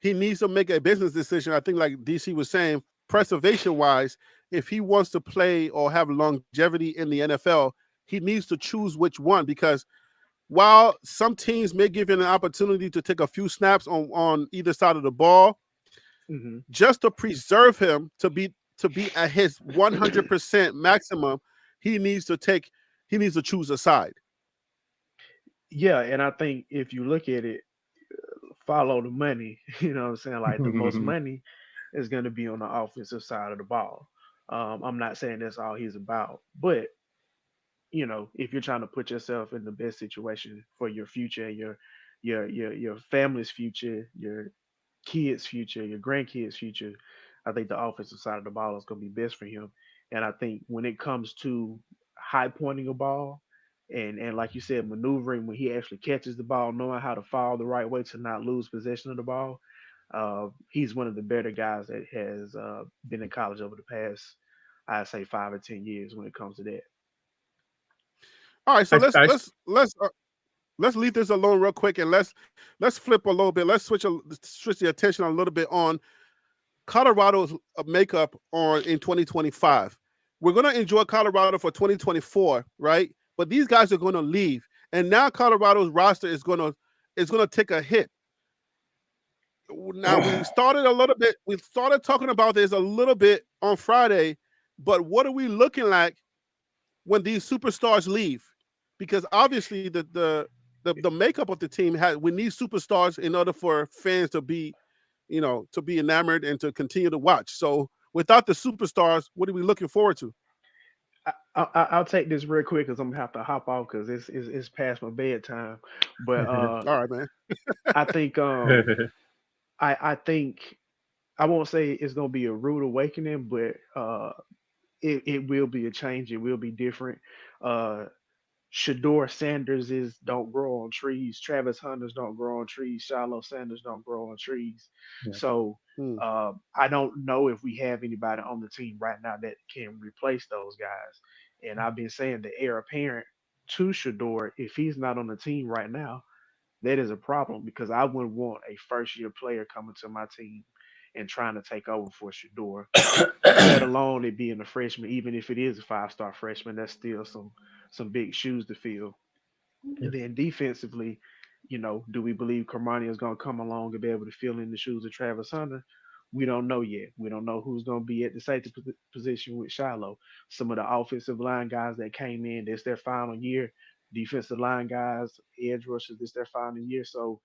S2: he needs to make a business decision. I think, like DC was saying, preservation wise, if he wants to play or have longevity in the NFL, he needs to choose which one, because while some teams may give him an opportunity to take a few snaps on either side of the ball, just to preserve him to be at his 100% maximum, he needs to choose a side.
S5: Yeah, and I think if you look at it, follow the money. You know what I'm saying? Like the most money is going to be on the offensive side of the ball. I'm not saying that's all he's about, but if you're trying to put yourself in the best situation for your future and your family's future, your kids' future, your grandkids' future, I think the offensive side of the ball is going to be best for him. And I think when it comes to high pointing a ball and like you said, maneuvering when he actually catches the ball, knowing how to fall the right way to not lose possession of the ball, he's one of the better guys that has been in college over the past, I'd say 5 or 10 years when it comes to that.
S2: All right, so
S3: I, I,
S2: let's leave this alone real quick, and let's flip a little bit. Let's switch the attention a little bit on Colorado's makeup in 2025. We're going to enjoy Colorado for 2024, right? But these guys are going to leave, and now Colorado's roster is going to take a hit. Now we started talking about this a little bit on Friday, but what are we looking like when these superstars leave? Because obviously the makeup of the team we need superstars in order for fans to be enamored and to continue to watch. So without the superstars, what are we looking forward to?
S5: I'll take this real quick because I'm gonna have to hop off because it's past my bedtime. But
S2: All right, man.
S5: I think I think I won't say it's gonna be a rude awakening, but it will be a change. It will be different. Uh, Shador Sanders is don't grow on trees. Travis Hunters don't grow on trees. Shiloh Sanders don't grow on trees.
S3: yeah.
S5: So I don't know if we have anybody on the team right now that can replace those guys. And I've been saying the heir apparent to Shador, if he's not on the team right now, that is a problem because I wouldn't want a first year player coming to my team and trying to take over for Shador, let alone it being a freshman. Even if it is a 5-star freshman, that's still some big shoes to fill. And then defensively, do we believe Cormani is going to come along and be able to fill in the shoes of Travis Hunter? We don't know yet. We don't know who's going to be at the safety position with Shiloh. Some of the offensive line guys that came in, this their final year. Defensive line guys, edge rushers, this their final year. So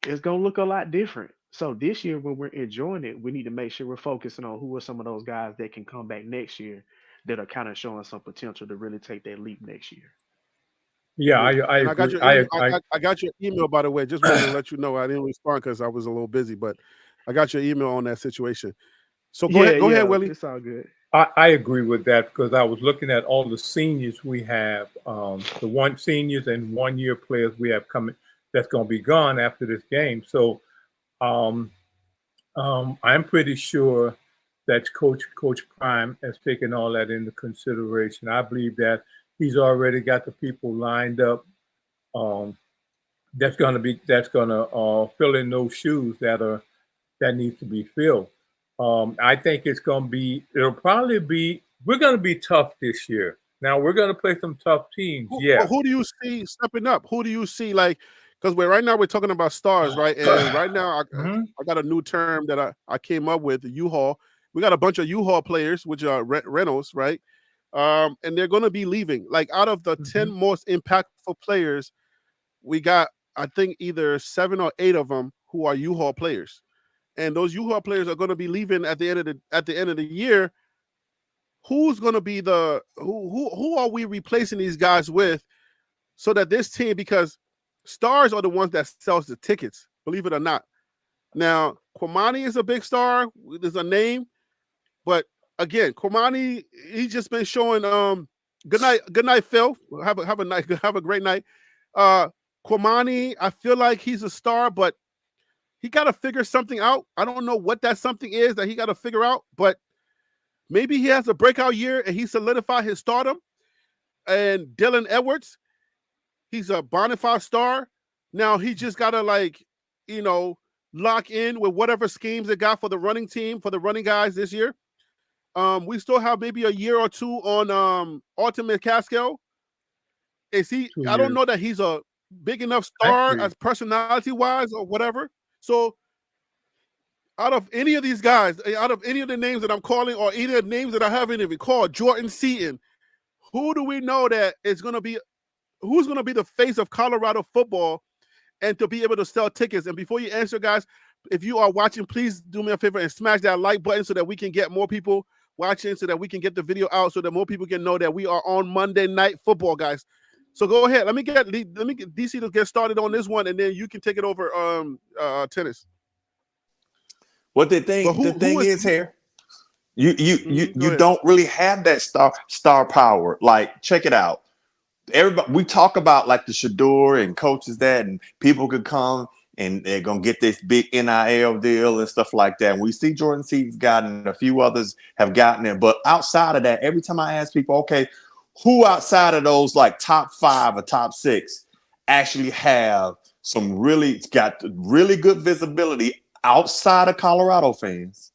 S5: it's going to look a lot different. So this year, when we're enjoying it, we need to make sure we're focusing on who are some of those guys that can come back next year that are kind of showing some potential to really take that leap next year.
S3: Yeah, I
S2: And
S3: agree.
S2: I got your email, by the way. Just wanted to let you know I didn't respond because I was a little busy, but I got your email on that situation. So go ahead, Willie.
S5: It's all good.
S3: I agree with that because I was looking at all the seniors we have, the one seniors and 1 year players we have coming that's going to be gone after this game. So I'm pretty sure that Coach Prime has taken all that into consideration. I believe that he's already got the people lined up that's going to fill in those shoes that needs to be filled. I think we're going to be tough this year. Now we're going to play some tough teams.
S2: Who do you see stepping up? Who do you see because right now we're talking about stars, right? And right now I got a new term that I came up with, the U-Haul. We got a bunch of U-Haul players, which are rentals, right? And they're going to be leaving. Like out of the 10 most impactful players, we got, I think, either 7 or 8 of them who are U-Haul players. And those U-Haul players are going to be leaving at the end of the year. Who's going to be who are we replacing these guys with so that this team, because stars are the ones that sells the tickets, believe it or not. Now, Kwamani is a big star. There's a name, but again, Kwamani, he's just been showing good night, Phil. Have a great night. Kwamani, I feel like he's a star, but he got to figure something out. I don't know what that something is that he got to figure out, but maybe he has a breakout year and he solidified his stardom. And Dylan Edwards, he's a bona fide star. Now he just got to lock in with whatever schemes they got for the running team, for the running guys this year. We still have maybe a year or two on Ultimate Caskel. Is he? I don't know that he's a big enough star as personality-wise or whatever. So out of any of these guys, out of any of the names that I'm calling or any of the names that I haven't even called, Jordan Seaton, who do we know that is going to be, who's going to be the face of Colorado football and to be able to sell tickets? And before you answer, guys, if you are watching, please do me a favor and smash that like button so that we can get more people watching, so that we can get the video out, so that more people can know that we are on Monday Night Football, guys. So go ahead. Let me get DC to get started on this one, and then you can take it over, Tennis.
S4: What the thing is here, you don't really have that star power. Like, check it out. Everybody, we talk about like the Shador and coaches and people could come and they're gonna get this big NIL deal and stuff like that. And we see Jordan Seaton's gotten, a few others have gotten it, but outside of that, every time I ask people, okay, who outside of those like top 5 or top 6 actually have got really good visibility outside of Colorado fans,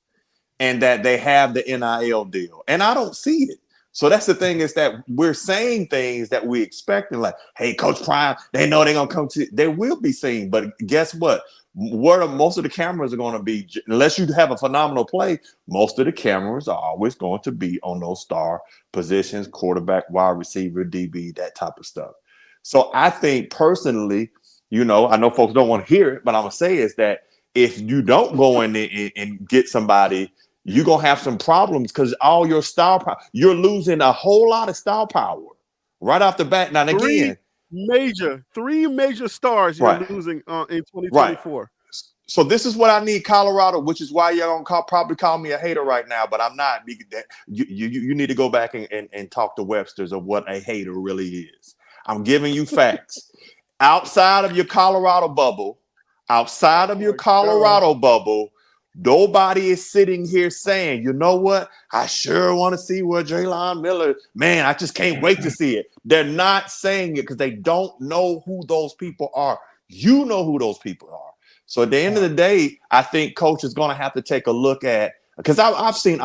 S4: and that they have the NIL deal? And I don't see it. So that's the thing, is that we're saying things that we expecting, like, hey, Coach Prime, they know they're gonna come to, they will be seen. But guess what? Where most of the cameras are going to be, unless you have a phenomenal play, most of the cameras are always going to be on those star positions, quarterback, wide receiver, DB, that type of stuff. So I think personally, I know folks don't want to hear it, but I'm going to say is that if you don't go in and get somebody, you're going to have some problems, because all your star power, you're losing a whole lot of star power right off the bat. Now, again,
S2: three major stars you're losing in 2024. Right.
S4: So this is what I need Colorado, which is why y'all gonna probably call me a hater right now, but I'm not. You need to go back and talk to Webster's of what a hater really is. I'm giving you facts. Outside of your Colorado bubble, nobody is sitting here saying, you know what? I sure want to see where Jaylon Miller, man, I just can't wait to see it. They're not saying it because they don't know who those people are. You know who those people are. So at the end of the day, I think coach is going to have to take a look at, because I've seen,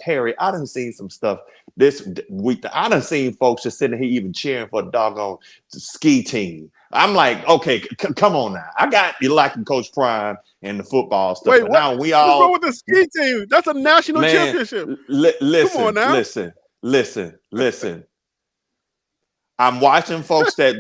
S4: Harry, I done seen some stuff this week. I done seen folks just sitting here even cheering for the doggone ski team. I'm like, okay, come on now. I got you liking Coach Prime and the football stuff.
S2: Wait,
S4: but
S2: what?
S4: now we
S2: What's
S4: all
S2: wrong with the ski team? That's a national championship.
S4: Listen,
S2: Come on now.
S4: listen. I'm watching folks that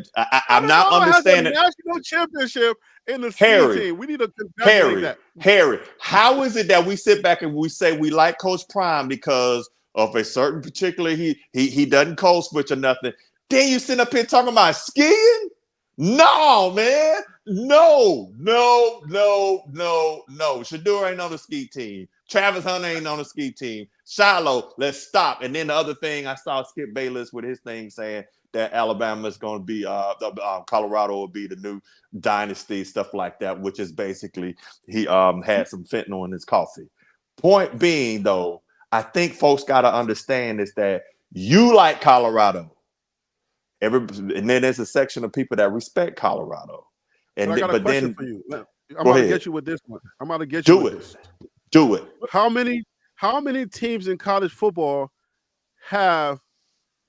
S4: I'm not
S2: Colorado
S4: understanding.
S2: has a national championship in the ski team. We need to congratulate that.
S4: Harry, how is it that we sit back and we say we like Coach Prime because of a certain particular he doesn't code switch or nothing? Then you sit up here talking about skiing? No, man. No. Shador ain't on the ski team. Travis Hunter ain't on the ski team. Shiloh, let's stop. And then the other thing, I saw Skip Bayless with his thing saying that Alabama is going to be, Colorado will be the new dynasty, stuff like that, which is basically he had some fentanyl in his coffee. Point being, though, I think folks got to understand is that you like Colorado. And then there's a section of people that respect Colorado. And
S2: I got a
S4: but
S2: question
S4: then
S2: for you. I'm about to get you with this one. I'm about to get you with this.
S4: Do it.
S2: How many teams in college football have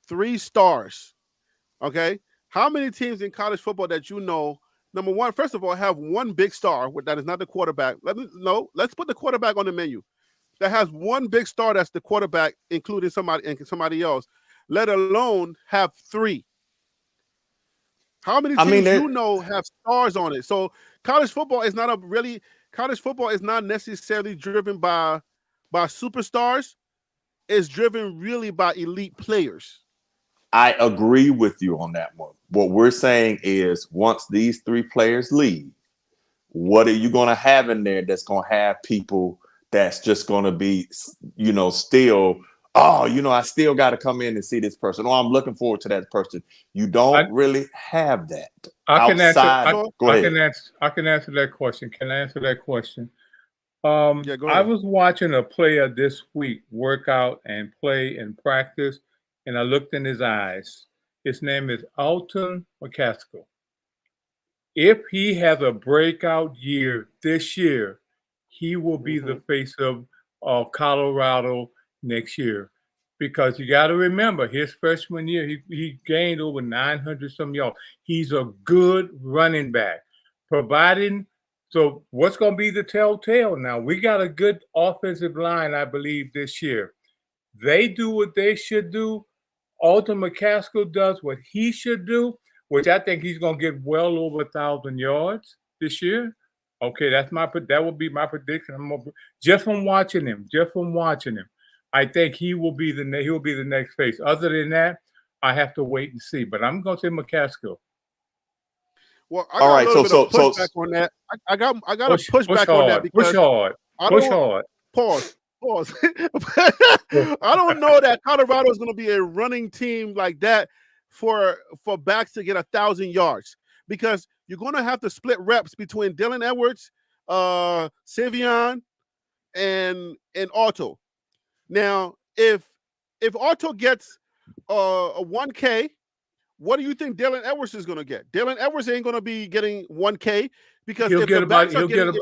S2: 3 stars? Okay. How many teams in college football that you know, number one, first of all, have one big star that is not the quarterback? Let's put the quarterback on the menu. That has one big star that's the quarterback, including somebody else, let alone have 3. How many teams you know have stars on it? So college football is not necessarily driven by superstars. It's driven really by elite players.
S4: I agree with you on that one. What we're saying is once these 3 players leave, what are you going to have in there that's going to have people that's just going to be, still, I still got to come in and see this person. Oh, I'm looking forward to that person. You don't really have that.
S3: I can answer that question. Can I answer that question? Go ahead. I was watching a player this week work out and play and practice, and I looked in his eyes. His name is Alton McCaskill. If he has a breakout year this year, he will be the face of Colorado next year. Because you got to remember, his freshman year, he gained over 900 some yards. He's a good running back. So what's going to be the telltale now? We got a good offensive line, I believe, this year. They do what they should do. Alton McCaskill does what he should do, which I think he's going to get well over 1,000 yards this year. Okay, that will be my prediction. Just from watching him. I think he will be the next face. Other than that, I have to wait and see. But I'm going to say McCaskill.
S2: Well, I got a little bit of pushback on that. I got a pushback on that because
S3: push hard.
S2: Pause. I don't know that Colorado is going to be a running team like that for backs to get 1,000 yards because you're going to have to split reps between Dylan Edwards, Savion, and Otto. Now, if Otto gets a 1K, what do you think Dylan Edwards is going to get? Dylan Edwards ain't going to be getting 1K because
S3: he'll get about 800.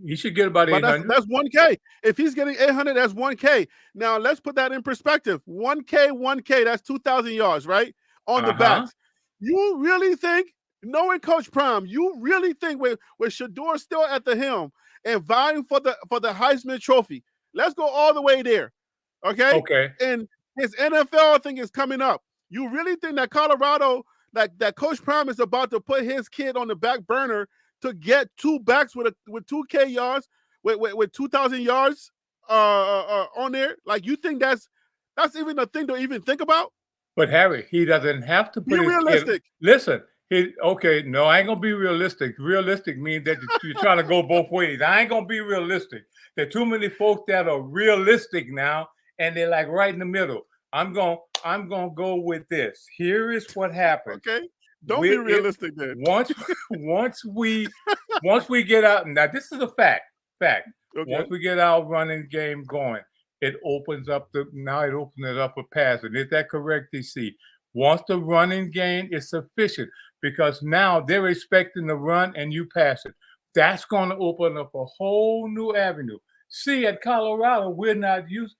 S3: He should get about 800.
S2: That's 1K. If he's getting 800, that's 1K. Now let's put that in perspective. 1K, that's 2,000 yards, right? On the backs. You really think, knowing Coach Prime, you really think with Shador still at the helm and vying for the Heisman Trophy, let's go all the way there. Okay?
S3: Okay.
S2: And his NFL thing is coming up. You really think that Colorado, that Coach Prime is about to put his kid on the back burner to get 2 backs with 2K yards, with 2,000 yards on there? Like, you think that's even a thing to even think about?
S3: But Harry, he doesn't have to
S2: be realistic.
S3: Listen, no, I ain't gonna be realistic. Realistic means that you're trying to go both ways. I ain't gonna be realistic. There are too many folks that are realistic now, and they're like right in the middle. I'm gonna go with this. Here is what happened.
S2: Okay. Don't be realistic then.
S3: Once we get out, now this is a fact. Okay. Once we get our running game going, it opens up a pass. And is that correct, DC? Once the running game is sufficient, because now they're expecting to run and you pass it. That's going to open up a whole new avenue. See, at Colorado, we're not used.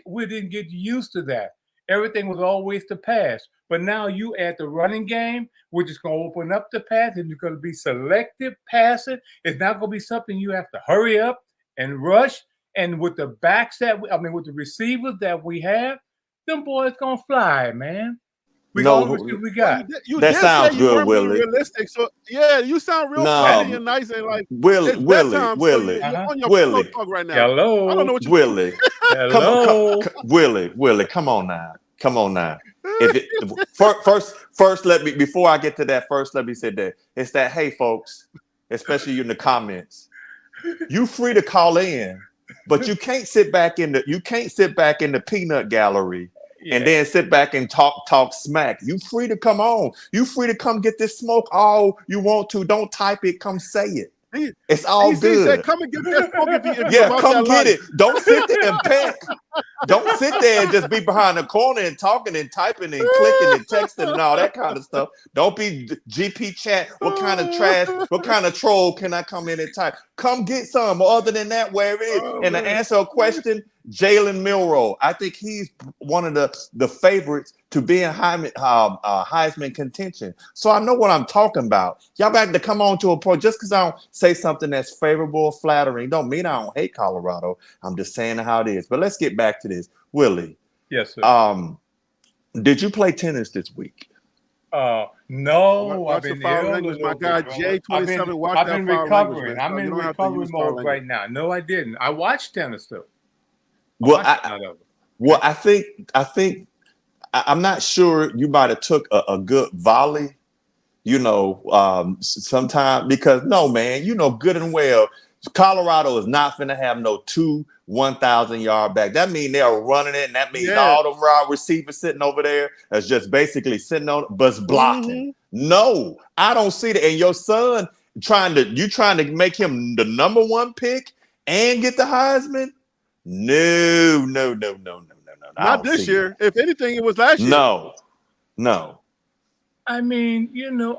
S3: We didn't get used to that. Everything was always the pass. But now you add the running game, which is going to open up the pass, and it's going to be selective passing. It's not going to be something you have to hurry up and rush. And with the backs with the receivers that we have, them boys going to fly, man. We got.
S2: You
S4: that
S2: did
S4: sounds
S2: say you
S4: good,
S2: weren't being
S4: Willie.
S2: realistic. So yeah, you sound real funny and nice and like
S4: Willie,
S2: it's bedtime, so you're on your pillow talk right now.
S3: Hello.
S2: I don't know what you
S4: Willie.
S3: Hello.
S4: Willie, come on now. First, let me, before I get to that, let me say that it's that, hey folks, especially you in the comments, you free to call in, but you can't sit back in the peanut gallery and then sit back and talk smack. You free to come on. You free to come get this smoke all you want to. Don't type it, come say it. It's all good.
S2: Said, come and get that smoke if
S4: yeah, come get it. Don't sit there and peck. Don't sit there and just be behind the corner and talking and typing and clicking and texting and all that kind of stuff. Don't be GP chat. What kind of trash, what kind of troll can I come in and type? Come get some. Other than that, where it is. And to answer a question, Jalen Milroe. I think he's one of the favorites to be in Heisman contention. So I know what I'm talking about. Y'all got to come on to a point. Just because I don't say something that's favorable or flattering, don't mean I don't hate Colorado. I'm just saying how it is. But let's get back to this. Willie.
S3: Yes, sir.
S4: Did you play tennis this week?
S3: No, I've been
S2: my guy J27.
S3: I've been recovering. I'm in recovery mode right now. No, I didn't. I watched tennis though.
S4: I think I'm not sure you might have took a good volley, sometime, because no, man, good and well, Colorado is not finna have no 2 1,000-yard back. That means they're running it, and that means all the wide receivers sitting over there is just basically sitting on but blocking. Mm-hmm. No, I don't see that. And your son trying to make him the number 1 pick and get the Heisman? No.
S2: Not this year. If anything, it was last year.
S4: No.
S3: I mean,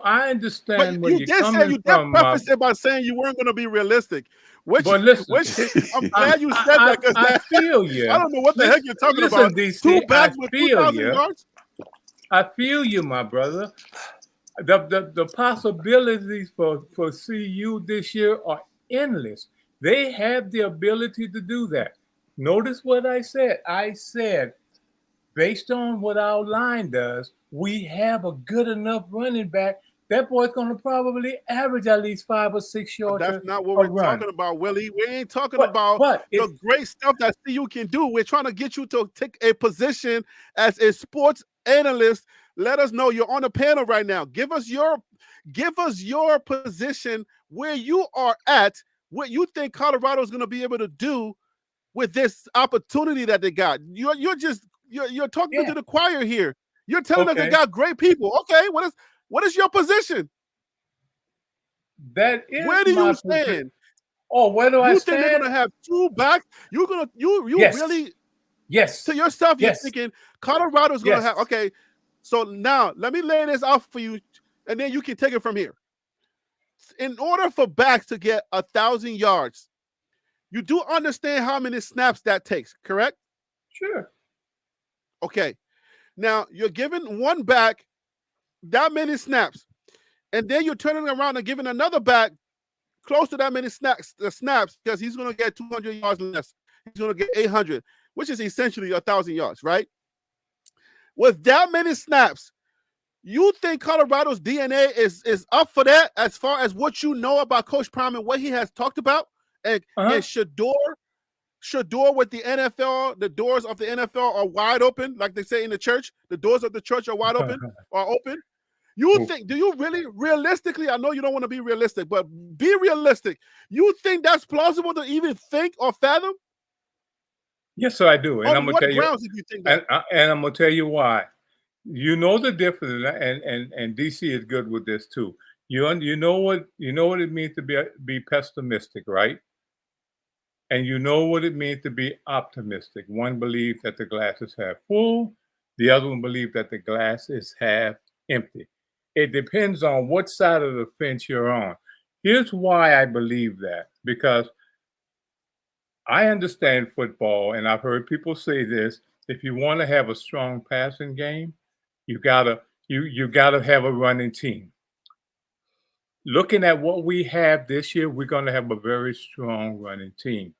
S3: I understand where you're coming from.
S2: You did preface it by saying you weren't going to be realistic. But listen, I'm glad you said that, because
S3: I feel you.
S2: I don't know what the heck you're talking about.
S3: DC,
S2: 2 backs with 2,000 yards?
S3: I feel you, my brother. The possibilities for CU this year are endless. They have the ability to do that. Notice what I said. I said, based on what our line does, we have a good enough running back. That boy's going to probably average at least 5 or 6 yards.
S2: That's not what we're talking about, Willie. We ain't talking about the great stuff that CU can do. We're trying to get you to take a position as a sports analyst. Let us know you're on the panel right now. Give us your position where you are at, what you think Colorado is going to be able to do with this opportunity that they got. You're talking to the choir here. You're telling us they got great people. Okay, what is your position?
S3: That is
S2: where do you stand?
S3: Position. Oh, where do I stand?
S2: You think they're gonna have 2 backs? You really to yourself, you're thinking Colorado's gonna have okay. So now let me lay this out for you, and then you can take it from here. In order for backs to get 1,000 yards, you do understand how many snaps that takes, correct?
S3: Sure.
S2: Okay. Now you're giving one back that many snaps, and then you're turning around and giving another back close to that many snaps because he's going to get 200 yards less. He's going to get 800, which is essentially 1,000 yards, right? With that many snaps, you think Colorado's DNA is up for that as far as what you know about Coach Prime and what he has talked about? And Shador with the NFL, the doors of the NFL are wide open, like they say in the church. The doors of the church are wide open, are open. You think, do you really, realistically, I know you don't want to be realistic, but be realistic. You think that's plausible to even think or fathom?
S3: Yes, sir, I do. And
S2: on
S3: I'm going
S2: what
S3: to tell
S2: grounds
S3: you,
S2: did you think that?
S3: and I'm going to tell you why. You know the difference, and DC is good with this too. You know what it means to be pessimistic, right? And you know what it means to be optimistic. One believes that the glass is half full, the other one believes that the glass is half empty. It depends on what side of the fence you're on. Here's why I believe that, because I understand football, and I've heard people say this. If you want to have a strong passing game, you gotta have a running team. Looking at what we have this year, we're going to have a very strong running team.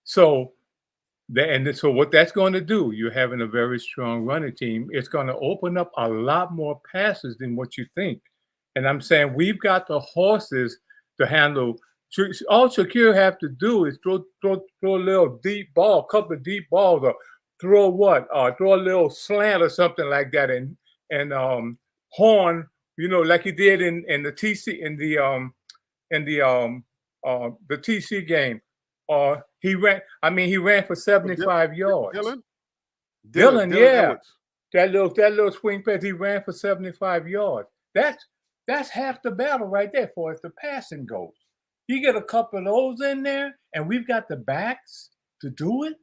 S3: So so what that's going to do, you're having a very strong running team. It's going to open up a lot more passes than what you think. And I'm saying we've got the horses to handle. All Shakir have to do is throw a little deep ball, a couple of deep balls, or throw throw a little slant or something like that, and Horn, like he did in the TC the TC game. He ran for 75 yards. Dylan, yeah.
S2: Edwards.
S3: That little swing pass, he ran for 75 yards. That's half the battle right there for as the passing goes. You get a couple of those in there, and we've got the backs to do it.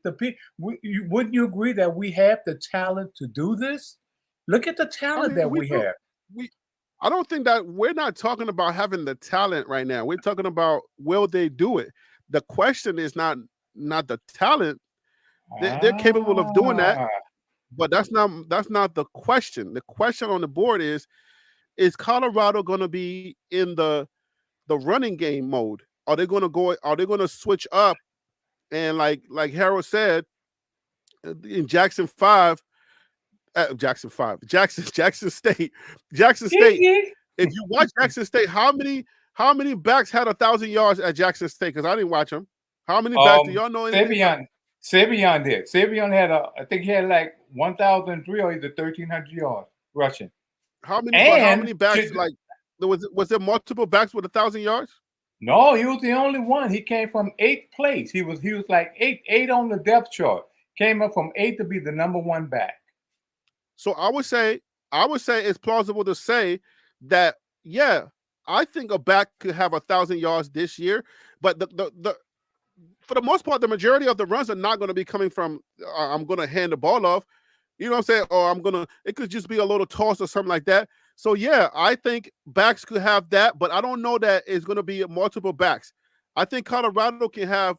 S3: Wouldn't you agree that we have the talent to do this? Look at the talent that we have.
S2: I don't think that we're not talking about having the talent right now. We're talking about will they do it? The question is not the talent. They're capable of doing that, but that's not the question. The question on the board is Colorado going to be in the running game mode? Are they going to switch up? And like Harold said, in Jackson State, if you watch Jackson State, how many backs had 1,000 yards at Jackson State? Because I didn't watch them. How many backs do y'all know?
S3: Savion did. Savion had I think he had like 1,003 or either 1,300 yards rushing.
S2: How many backs? Was there multiple backs with 1,000 yards?
S3: No, he was the only one. He came from 8th place. He was like eight on the depth chart. Came up from 8 to be the number 1 back.
S2: So I would say it's plausible to say that, yeah, I think a back could have 1,000 yards this year, but the for the most part, the majority of the runs are not going to be coming from I'm going to hand the ball off. You know what I'm saying? Or it could just be a little toss or something like that. So yeah, I think backs could have that, but I don't know that it's going to be multiple backs. I think Colorado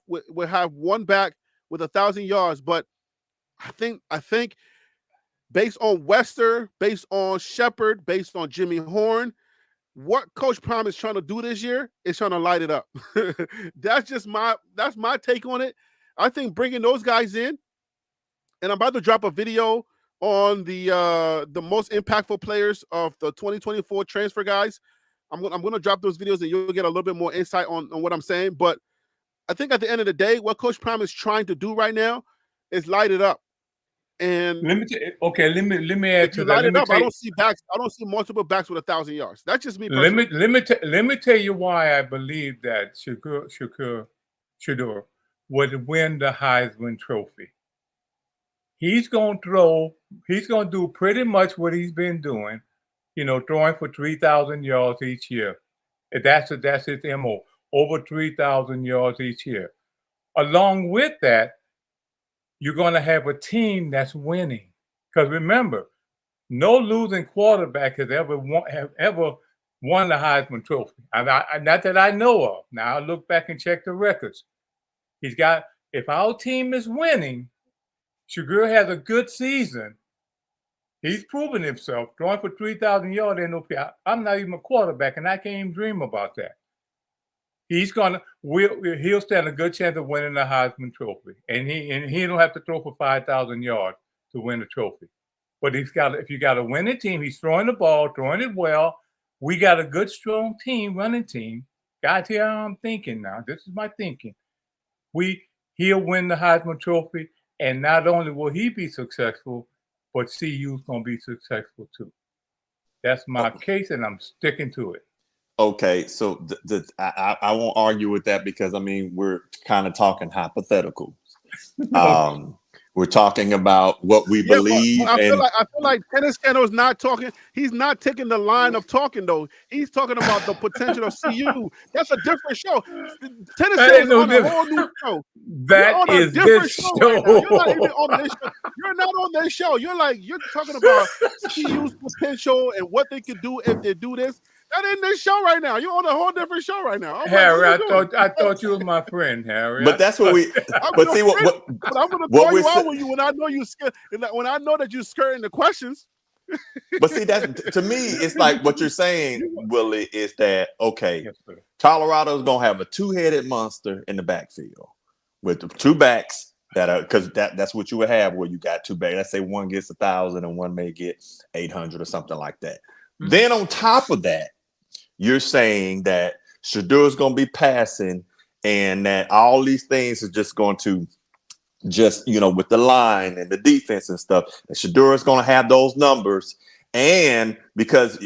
S2: will have one back with 1,000 yards, but I think based on Wester, based on Shepard, based on Jimmy Horn, what Coach Prime is trying to do this year is trying to light it up. That's my take on it. I think bringing those guys in, and I'm about to drop a video on the most impactful players of the 2024 transfer guys. I'm going to drop those videos and you'll get a little bit more insight on what I'm saying. But I think at the end of the day, what Coach Prime is trying to do right now is light it up. And
S3: let me add to that.
S2: Light it up. I don't see backs. I don't see multiple backs with 1,000 yards. That's just me personally.
S3: Let me tell you why I believe that Shedeur would win the Heisman Trophy. He's going to do pretty much what he's been doing, throwing for 3,000 yards each year. That's his MO, over 3,000 yards each year. Along with that, you're going to have a team that's winning. Because remember, no losing quarterback has ever won the Heisman Trophy. Not that I know of. Now I look back and check the records. If our team is winning, Shedeur has a good season. He's proven himself, throwing for 3,000 yards. I'm not even a quarterback, and I can't even dream about that. He'll stand a good chance of winning the Heisman Trophy, and he don't have to throw for 5,000 yards to win the trophy. But if you got a winning team, he's throwing the ball, throwing it well. We got a good, strong team, running team. Guys, here I'm thinking now. This is my thinking. He'll win the Heisman Trophy, and not only will he be successful, but CU's gonna be successful too. That's my case, and I'm sticking to it.
S4: Okay, so I won't argue with that because we're kind of talking hypothetical. We're talking about what we
S2: Yeah,
S4: believe.
S2: but I
S4: And
S2: feel like Tennis Channel's not talking. He's not taking the line of talking though. He's talking about the potential of CU. That's a different show. Tennis
S3: That
S2: Channel
S3: ain't
S2: is
S3: no
S2: on a
S3: different.
S2: whole new show. You're
S3: That
S2: on a
S3: is
S2: different
S3: this
S2: show right now. You're not even
S3: show.
S2: on this show. You're not on this show. You're talking about CU's potential and what they could do if they do this. That ain't this show right now. You're on a whole different show right now. I'm like,
S3: Harry,
S2: what are you doing?
S3: I thought you were my friend, Harry.
S4: but that's what we.
S2: I'm
S4: But
S2: your
S4: see
S2: friend,
S4: what
S2: but I'm gonna
S4: what
S2: call
S4: we're
S2: you out
S4: sa-
S2: when you when I know you when I know that you're skirting the questions.
S4: But see, that to me, it's like what you're saying, Willie, is that okay?
S3: Yes, sir.
S4: Colorado's gonna have a two-headed monster in the backfield with the two backs that are because that's what you would have where you got two backs. Let's say one gets 1,000 and one may get 800 or something like that.
S3: Mhm.
S4: Then on top of that, you're saying that Shedeur is going to be passing and that all these things are just going to just, with the line and the defense and stuff, that Shedeur is going to have those numbers. And because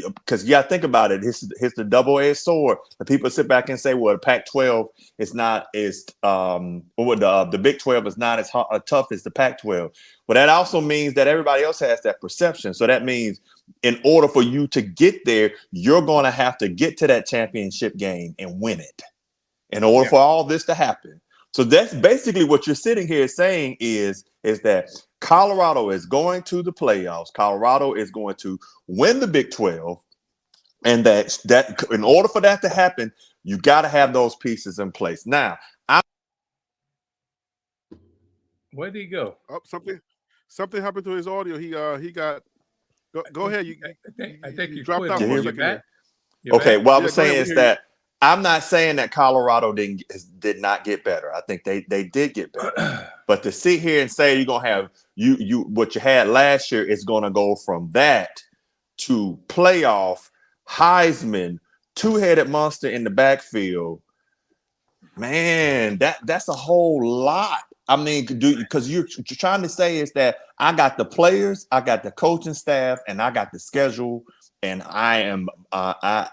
S4: yeah, think about it, it's the double-edged sword. The people sit back and say, well, the Pac-12 is not as the Big 12 is not as tough as the Pac-12. But that also means that everybody else has that perception. So that means in order for you to get there, you're going to have to get to that championship game and win it in order for all this to happen. So that's basically what you're sitting here saying is that Colorado is going to the playoffs. Colorado is going to win the Big 12. And that in order for that to happen, you got to have those pieces in place. Now,
S3: Where'd he go?
S2: Oh, something happened to his audio. He got go ahead.
S3: I think you
S2: dropped
S3: quit
S2: out
S3: on
S2: for a
S3: me.
S2: second
S3: You're
S2: there.
S3: back? You're
S4: okay,
S3: back?
S4: what I
S2: Yeah,
S4: was
S2: go ahead,
S4: saying
S2: we
S4: is
S2: hear
S4: that I'm not saying that Colorado did not get better. I think they did get better. But to sit here and say you're gonna have you what you had last year is gonna go from that to playoff Heisman, two-headed monster in the backfield, man, that's a whole lot. I mean, because you're trying to say is that I got the players, I got the coaching staff, and I got the schedule, and I am I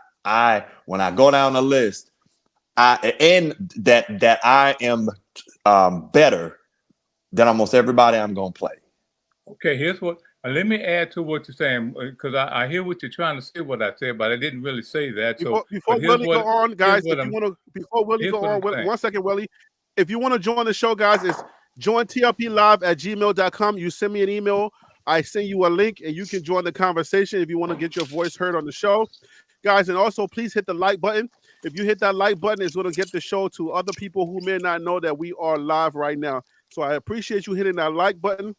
S4: when I go down the list, I am better than almost everybody I'm gonna play.
S3: Okay, here's what. Let me add to what you're saying because I hear what you're trying to say. What I said, but I didn't really say that. So
S2: Before Willie go on, guys, if you want to, before Willie go on, 1 second, Willie, if you want to join the show, guys, it's jointlplive@gmail.com. You send me an email, I send you a link, and you can join the conversation if you want to get your voice heard on the show, guys. And also, please hit the like button. If you hit that like button, it's going to get the show to other people who may not know that we are live right now. So I appreciate you hitting that like button.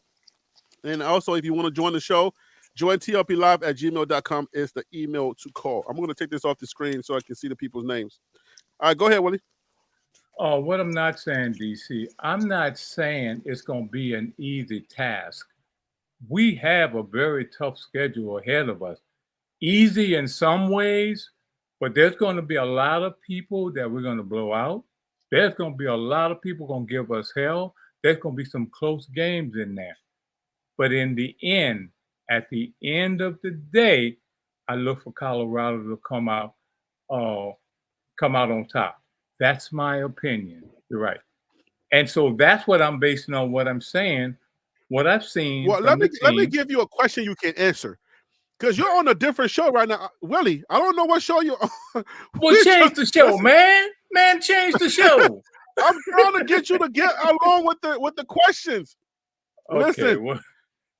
S2: And also, if you want to join the show, jointlplive@gmail.com is the email to call. I'm going to take this off the screen so I can see the people's names. All right, go ahead, Willie.
S3: What I'm not saying, DC, I'm not saying it's going to be an easy task. We have a very tough schedule ahead of us. Easy in some ways, but there's going to be a lot of people that we're going to blow out. There's going to be a lot of people going to give us hell. There's going to be some close games in there. But in the end, at the end of the day, I look for Colorado to come out on top. That's my opinion. You're right. And so that's what I'm basing on what I'm saying, what I've seen.
S2: Well, let me give you a question you can answer. Because you're on a different show right now. Willie, I don't know what show you're on.
S3: Well, change the show, man. Man, change the show.
S2: I'm trying to get you to get along with the questions.
S3: Okay,
S2: Listen,
S3: well,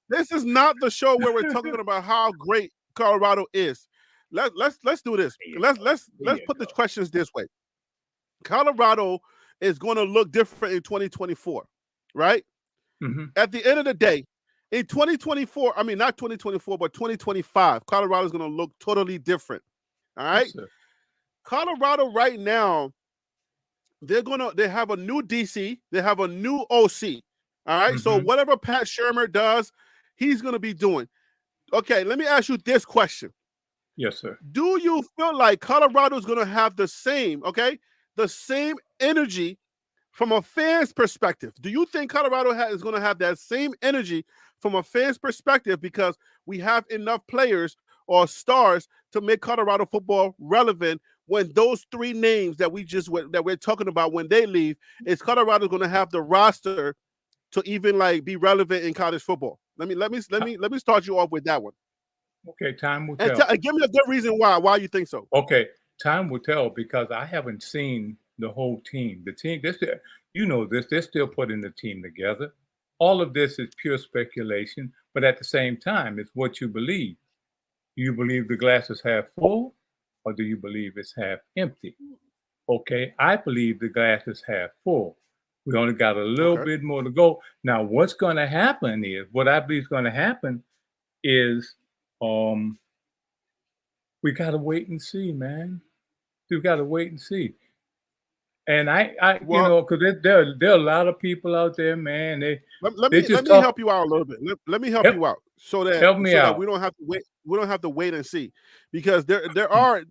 S2: this is not the show where we're talking about how great Colorado is. Let's do this. Let's put the questions this way. Colorado is going to look different in 2024, right?
S3: Mm-hmm.
S2: At the end of the day, in 2024, I mean not 2024, but 2025, Colorado is going to look totally different. All right.
S3: Yes, sir.
S2: Colorado right now, they have a new DC, they have a new OC. All right. Mm-hmm. So whatever Pat Shurmur does, he's going to be doing. Okay, let me ask you this question.
S3: Yes, sir.
S2: Do you feel like Colorado is going to have the same energy from a fan's perspective? Do you think Colorado is going to have that same energy from a fan's perspective because we have enough players or stars to make Colorado football relevant when those three names that we're talking about when they leave? Is Colorado going to have the roster to even like be relevant in college football? Let me start you off with that one.
S3: Okay, time will
S2: And
S3: tell.
S2: give me a good reason why you think so.
S3: Okay, time will tell because I haven't seen the whole team. The team, you know this, they're still putting the team together. All of this is pure speculation, but at the same time, it's what you believe. Do you believe the glass is half full or do you believe it's half empty? Okay, I believe the glass is half full. We only got a little
S2: Okay.
S3: bit more to go. Now, what's going to happen is, what I believe is going to happen is we got to wait and see, man. We got to wait and see. And I you
S2: Well,
S3: know, because there are a lot of people out there, man.
S2: let
S3: They
S2: me
S3: just
S2: help
S3: talk.
S2: you out a little bit. Let me help
S3: Help,
S2: you out so
S3: help me
S2: that
S3: out.
S2: we don't have to wait. We don't have to wait and see, because there are.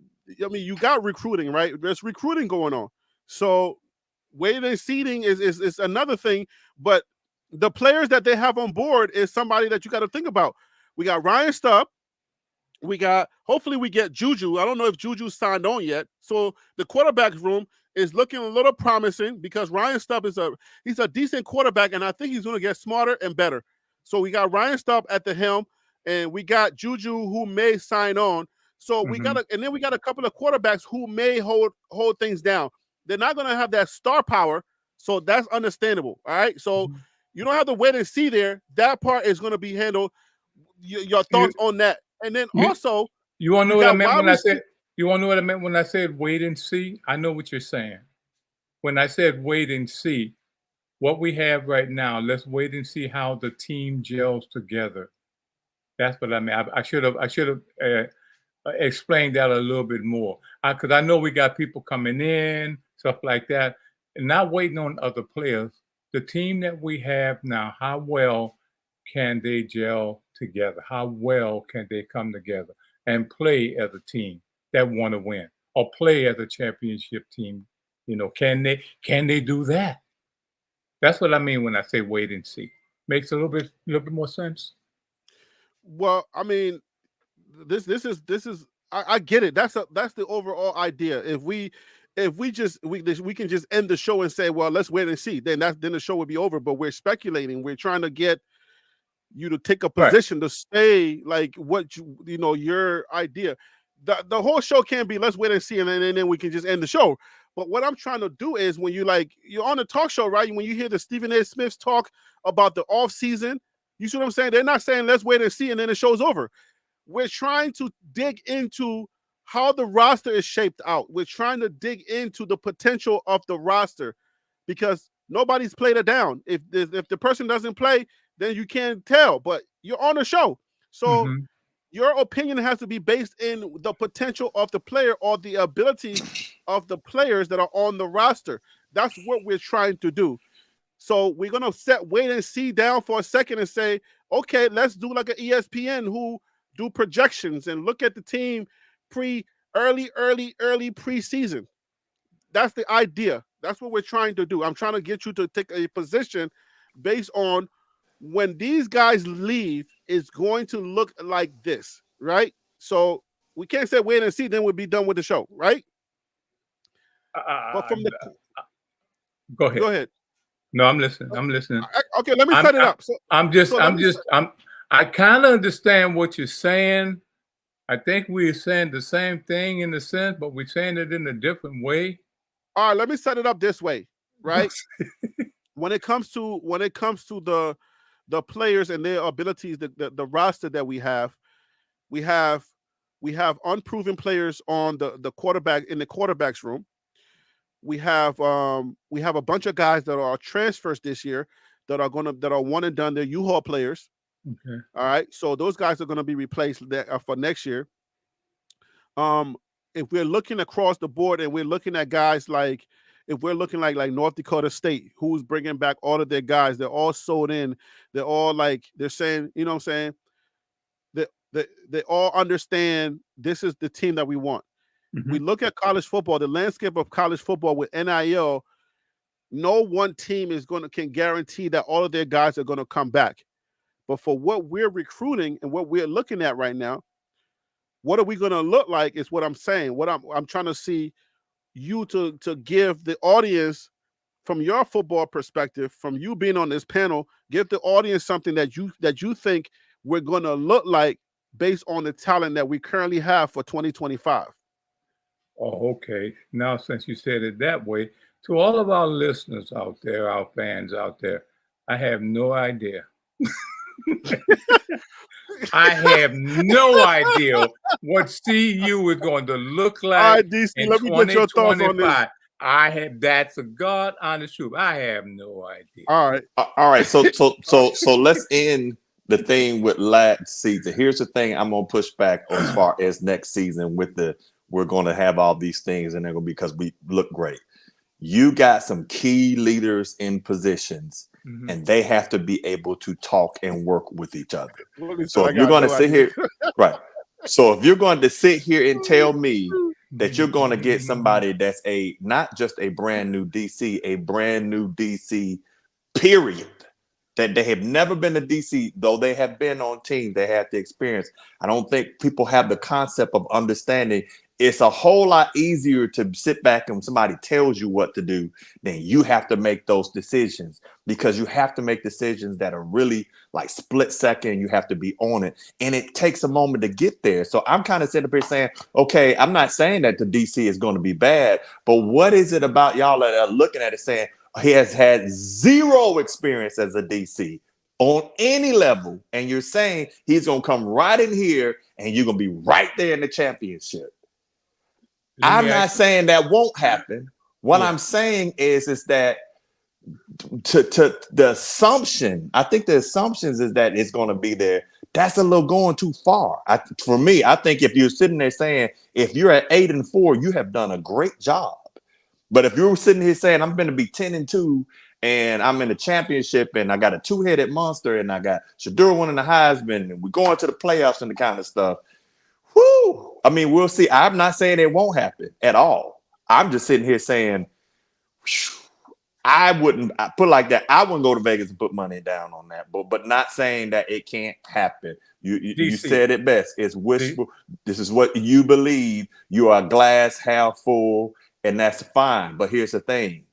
S2: I mean, you got recruiting, right? There's recruiting going on. So waiting and seeding is another thing. But the players that they have on board is somebody that you got to think about. We got Ryan Stubb. Hopefully we get Juju. I don't know if Juju signed on yet. So the quarterback room is looking a little promising because Ryan Stubb he's a decent quarterback, and I think he's going to get smarter and better. So we got Ryan Stubb at the helm, and we got Juju who may sign on. So and then we got a couple of quarterbacks who may hold things down. They're not going to have that star power, so that's understandable. All right, so you don't have to wait and see there. That part is going to be handled. Your thoughts on that? And then
S3: You,
S2: also,
S3: you want to know
S2: you
S3: what I
S2: got
S3: meant
S2: wide
S3: when I
S2: receiver.
S3: said? You want to know what I meant when I said wait and see? I know what you're saying. When I said wait and see, what we have right now, let's wait and see how the team gels together. That's what I mean. I should have explained that a little bit more, because I know we got people coming in, stuff like that, and not waiting on other players. The team that we have now, how well can they gel together? How well can they come together and play as a team that want to win, or play as a championship team? You know, can they do that? That's what I mean when I say wait and see. Makes a little bit more sense.
S2: Well, I mean, this is I get it. That's the overall idea. If we can just end the show and say, well, let's wait and see. Then the show would be over. But we're speculating. We're trying to get you to take a
S3: Right.
S2: position to say like what your idea. The whole show can't be let's wait and see, and then we can just end the show. But what I'm trying to do is when you're on a talk show, right? When you hear the Stephen A. Smiths talk about the off season, you see what I'm saying? They're not saying let's wait and see and then the show's over. We're trying to dig into how the roster is shaped out. We're trying to dig into the potential of the roster because nobody's played it down. If the person doesn't play, then you can't tell. But you're on a show, so your opinion has to be based in the potential of the player or the abilities of the players that are on the roster. That's what we're trying to do. So we're gonna wait and see down for a second and say, okay, let's do like an ESPN who do projections and look at the team early preseason. That's the idea. That's what we're trying to do. I'm trying to get you to take a position based on when these guys leave, it's going to look like this, right? So we can't say wait and see, then we'll be done with the show, right? But from the
S3: go ahead.
S2: Go ahead.
S3: No, I'm listening.
S2: Okay, let me set it up.
S3: I kind of understand what you're saying. I think we're saying the same thing in a sense, but we're saying it in a different way.
S2: All right, let me set it up this way, right? when it comes to the players and their abilities, the roster that we have unproven players on the quarterback in the quarterbacks room. We have a bunch of guys that are transfers this year that are one and done. They're U-Haul players.
S3: Okay.
S2: All right, so those guys are going to be replaced for next year. If we're looking across the board and we're looking at guys like, if we're looking like North Dakota State, who's bringing back all of their guys, they're all sold in. They're all they're saying, you know what I'm saying? They all understand this is the team that we want. We look at college football, the landscape of college football with NIL. No one team can guarantee that all of their guys are going to come back. But for what we're recruiting and what we're looking at right now, what are we going to look like is what I'm saying. What I'm trying to see you to give the audience from your football perspective, from you being on this panel, give the audience something that you think we're going to look like based on the talent that we currently have for 2025.
S3: Oh, okay. Now, since you said it that way, to all of our listeners out there, our fans out there, I have no idea. I have no idea what CU is going to look like
S2: All right, DC,
S3: in
S2: let me get your thoughts on this.
S3: 2025. That's a God honest truth. I have no idea.
S2: All right.
S4: All right. So let's end the thing with last season. Here's the thing I'm gonna push back as far as next season with we're gonna have all these things and they're gonna be because we look great. You got some key leaders in positions, and they have to be able to talk and work with each other. So if you're going to sit here, right? So if you're going to sit here and tell me that you're going to get somebody that's not just a brand new DC, a brand new DC, period, that they have never been to DC, though they have been on teams, they have the experience. I don't think people have the concept of understanding. It's a whole lot easier to sit back and somebody tells you what to do than you have to make those decisions, because you have to make decisions that are really like split second. You have to be on it, and it takes a moment to get there. So I'm kind of sitting up here saying, okay, I'm not saying that the DC is going to be bad, but what is it about y'all that are looking at it saying he has had zero experience as a DC on any level, and you're saying he's going to come right in here and you're going to be right there in the championship? I'm not saying that won't happen. What I'm saying is that to the assumption, I think the assumptions is that it's going to be there. That's a little going too far. For me, I think if you're sitting there saying, if you're at 8-4, you have done a great job. But if you're sitting here saying, I'm going to be 10-2 and I'm in the championship and I got a two-headed monster and I got Shedeur winning the Heisman and we're going to the playoffs and the kind of stuff, whoo! I mean, we'll see. I'm not saying it won't happen at all. I'm just sitting here saying, I wouldn't put it like that. I wouldn't go to Vegas and put money down on that, but not saying that it can't happen. You said it best. It's wishful. This is what you believe. You are glass half full, and that's fine. But here's the thing: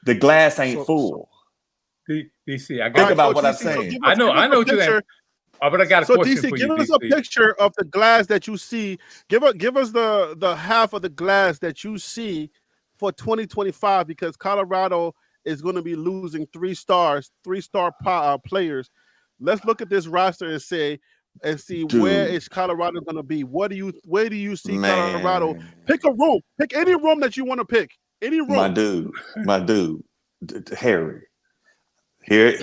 S4: the glass ain't full.
S3: DC, I got
S4: think about what I'm saying.
S3: I know what you're saying. But I got a question
S2: DC,
S3: for you.
S2: Give us a picture of the glass that you see. Give us the half of the glass that you see for 2025, because Colorado is going to be losing three-star players. Let's look at this roster and see where is Colorado going to be. Where do you see Colorado? Pick a room. Pick any room that you want to pick. Any room.
S4: My dude, Harry. Here,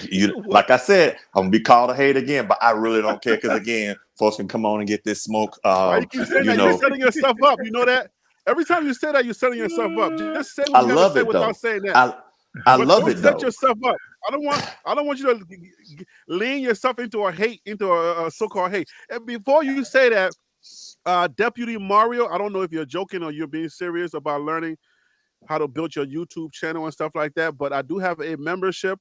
S4: like I said, I'm gonna be called a hate again, but I really don't care, because again, folks can come on and get this smoke.
S2: You keep saying that, you're setting yourself up. You know that. Every time you say that, you're setting yourself up. Just say what you gotta say without saying that.
S4: I love it though.
S2: Set yourself up. I don't want you to lean yourself into a so-called hate. And before you say that, Deputy Mario, I don't know if you're joking or you're being serious about learning how to build your YouTube channel and stuff like that, but I do have a membership.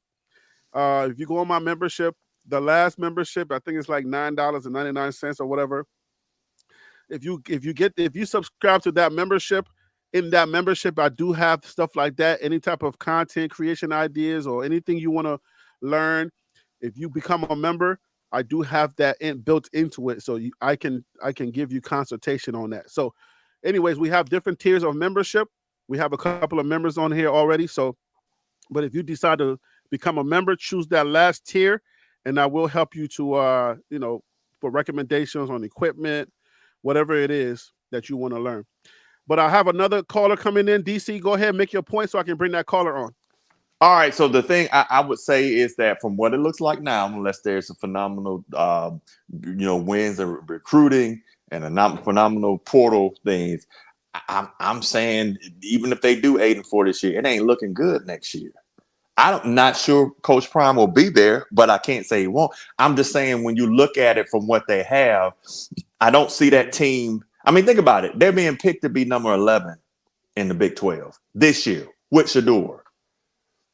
S2: If you go on my membership, the last membership, I think it's like $9.99 or whatever. If you subscribe to that membership, in that membership, I do have stuff like that. Any type of content creation ideas or anything you want to learn, if you become a member, I do have that built into it, so I can give you consultation on that. So, anyways, we have different tiers of membership. We have a couple of members on here already. So, but if you decide to become a member, choose that last tier, and I will help you to, for recommendations on equipment, whatever it is that you want to learn. But I have another caller coming in. DC, go ahead, make your point so I can bring that caller on.
S4: All right. So the thing I would say is that from what it looks like now, unless there's a phenomenal, wins and recruiting and a phenomenal portal things, I'm saying even if they do 8-4 this year, it ain't looking good next year. I'm not sure Coach Prime will be there, but I can't say he won't. I'm just saying when you look at it from what they have, I don't see that team. I mean, think about it. They're being picked to be number 11 in the Big 12 this year with Shedeur.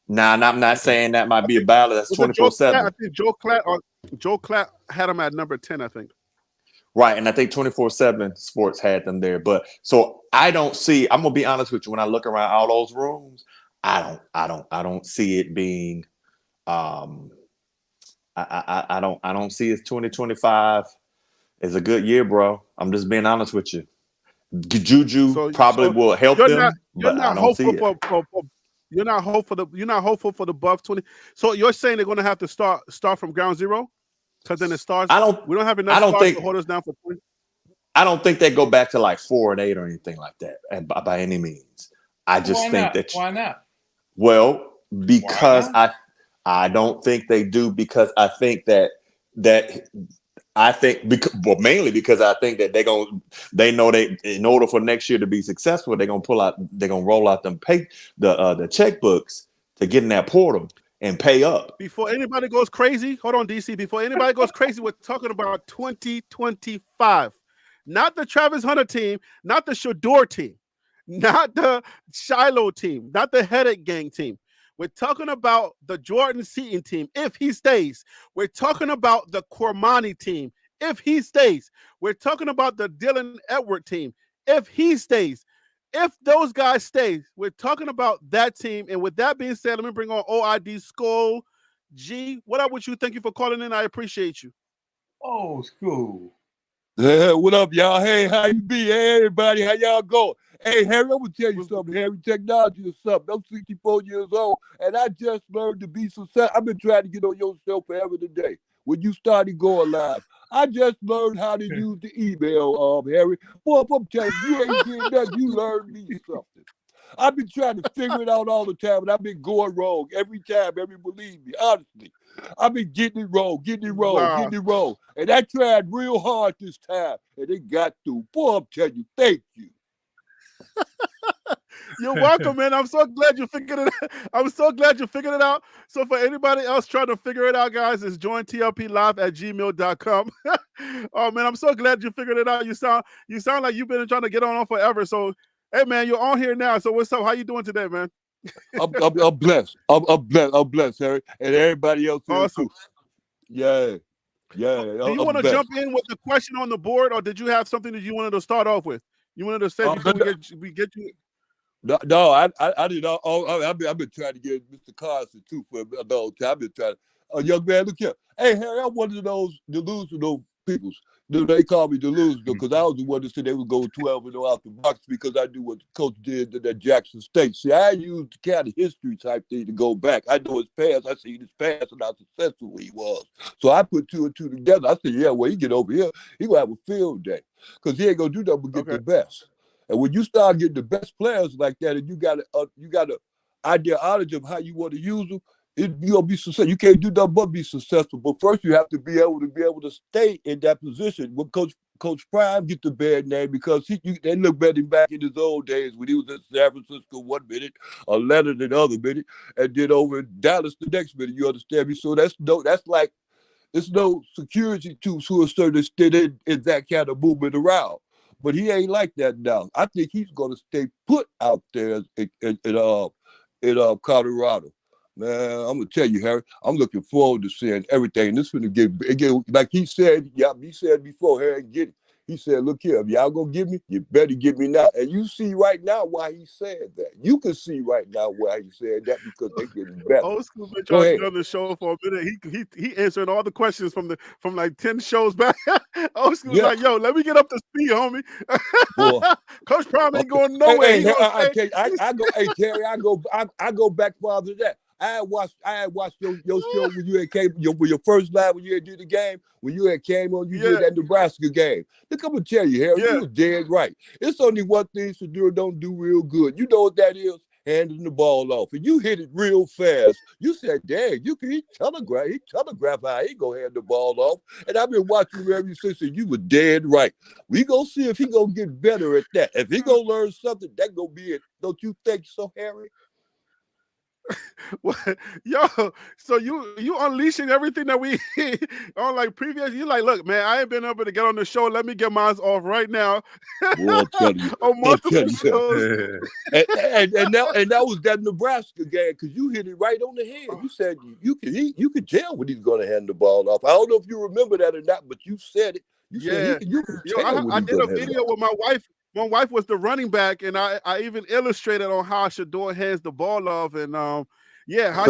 S4: Now, and I'm not saying that might be a battle. That's 24/7.
S2: I think Joe Klatt had them at number 10, I think.
S4: Right, and I think 24/7 Sports had them there. But so I don't see. I'm gonna be honest with you. When I look around all those rooms, I don't see it being. I don't see it's 2025 is a good year, bro. I'm just being honest with you. Juju probably will help them, but I don't see it.
S2: You're not hopeful for the Buffs 20. So you're saying they're going to have to start from ground zero, because then it starts. We don't have enough stars to hold us down for 20.
S4: I don't think they go back to like 4-8 or anything like that, and by any means. I just think that.
S3: Why not?
S4: Well, because I don't think they do, because I think mainly because I think that they know in order for next year to be successful, they're gonna roll out the checkbooks to get in that portal and pay up.
S2: Before anybody goes crazy, hold on, DC. Before anybody goes crazy, we're talking about 2025, not the Travis Hunter team, not the Shador team, not the Shiloh team, not the Headache Gang team. We're talking about the Jordan Seaton team, if he stays. We're talking about the Cormani team, if he stays. We're talking about the Dylan Edward team, if he stays. If those guys stay, we're talking about that team. And with that being said, let me bring on OID Skull. G, what up with you? Thank you for calling in. I appreciate you.
S3: Old school.
S6: Yeah, what up, y'all? Hey, how you be? Hey, everybody, how y'all going? Hey, Harry, I'm gonna tell you something. Harry, technology is something. I'm 64 years old, and I just learned to be successful. I've been trying to get on your show forever today. When you started going live, I just learned how to use the email, Harry. Boy, if I'm telling you, you ain't getting nothing. You learned me something. I've been trying to figure it out all the time, and I've been going wrong every time. Believe me, honestly. I've been getting it wrong. And I tried real hard this time, and it got through. Boy, I'm telling you, thank you.
S2: You're welcome, man. I'm so glad you figured it out. So for anybody else trying to figure it out, guys, it's jointlplive@gmail.com. Oh, man, I'm so glad you figured it out. You sound like you've been trying to get on forever. So, hey, man, you're on here now. So what's up? How you doing today, man?
S6: I'm blessed. I'm blessed, Harry, and everybody else here
S2: awesome.
S6: Too. Yeah.
S2: Do you want to jump in with the question on the board, or did you have something that you wanted to start off with? You wanted to say before we get you.
S6: No, I did. I've been trying to get Mr. Carson too for a long time. I've been trying. Young man, look here. Hey, Harry, I'm one of those delusional people. They call me delusional because I was the one that said they would go 12-0 out the box because I do what the coach did at Jackson State. See, I used the kind of history type thing to go back. I know his past. I see his past and how successful he was. So I put 2 and 2 together. I said, yeah, well, he get over here, he gonna have a field day because he ain't gonna do nothing but get the best. And when you start getting the best players like that, and you got an ideology of how you want to use them, you'll be successful. You can't do nothing but be successful. But first, you have to be able to stay in that position. When Coach Prime get the bad name because they look better back in his old days when he was in San Francisco 1 minute, Atlanta the other minute, and then over in Dallas the next minute. You understand me? So it's no security to a certain extent in that kind of movement around. But he ain't like that now. I think he's gonna stay put out there in Colorado. Man, I'm gonna tell you, Harry, I'm looking forward to seeing everything. This is gonna get like he said before, Harry, get it. He said, look here, if y'all gonna give me, you better give me now. And you see right now why he said that. You can see right now why he said that because they getting better.
S2: Old school been trying to get on the show for a minute. He answered all the questions from like 10 shows back. Old school like, yo, let me get up to speed, homie. Coach Prime ain't going nowhere.
S6: Hey, I tell you, I go back farther than that. I had watched your show when you had came your first live when you had did the game when you had came on did that Nebraska game. Look, I'm gonna tell you, Harry, you were dead right. It's only one thing Shador don't do real good. You know what that is? Handing the ball off, and you hit it real fast. You said, "Dang, he telegraphed how he gonna hand the ball off." And I've been watching him ever since, and you were dead right. We gonna see if he gonna get better at that. If he gonna learn something, that gonna be it. Don't you think so, Harry?
S2: Yo, so you unleashing everything that we on like previous. You like, look, man, I ain't been able to get on the show. Let me get mine off right now.
S6: Well, I'll tell you.
S2: On multiple shows.
S6: and that was that Nebraska game because you hit it right on the head. You said you could tell when he's going to hand the ball off. I don't know if you remember that or not, but you said it. You said you could tell
S2: I did a video with my wife. my wife was the running back, and I even illustrated on how Shedeur hands the ball off, and how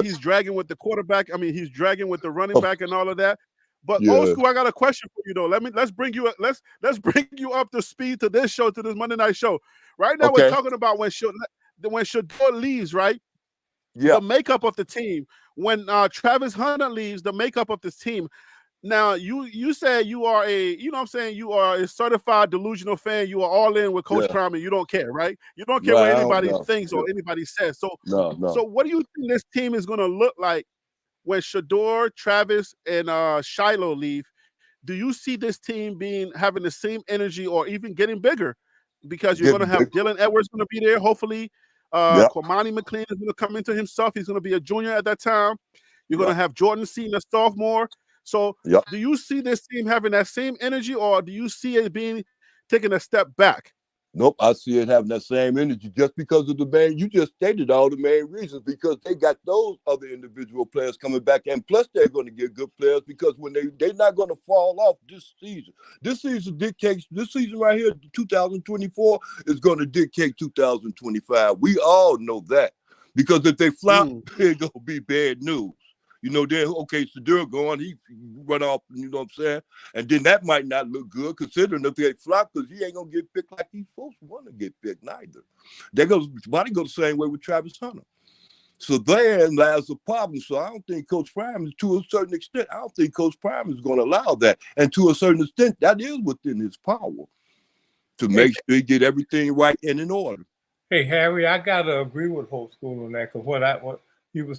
S2: he's dragging with the quarterback. I mean, he's dragging with the running back and all of that. But old school, I got a question for you though. Let's bring you let's bring you up to speed to this Monday night show. Right now, we're talking about when Shedeur leaves, right?
S6: Yeah.
S2: The makeup of the team. When Travis Hunter leaves, the makeup of this team. Now, you said you are you are a certified delusional fan. You are all in with Coach Prime, and you don't care, right? You don't care what anybody thinks or anybody says. So, so what do you think this team is going to look like when Shedeur, Travis, and Shiloh leave? Do you see this team having the same energy or even getting bigger? Because you're going to have Dylan Edwards going to be there, hopefully. Cormani McLean is going to come into himself. He's going to be a junior at that time. You're going to have Jordan Seaton, a sophomore. So do you see this team having that same energy, or do you see it taking a step back?
S6: Nope, I see it having that same energy just because of the main. You just stated all the main reasons, because they got those other individual players coming back, and plus they're going to get good players because when they're not going to fall off this season. This season dictates. This season right here, 2024, is going to dictate 2025. We all know that, because if they flop, it's going to be bad news. You know, then, okay, Shedeur going, he run off, you know what I'm saying? And then that might not look good, considering if they flop, because he ain't going to get picked like he's supposed to want to get picked neither. Body go the same way with Travis Hunter. So therein lies the problem. So I don't think Coach Prime, to a certain extent, I don't think Coach Prime is going to allow that. And to a certain extent, that is within his power to make sure he get everything right and in order.
S3: Hey, Harry, I got to agree with Whole School on that, because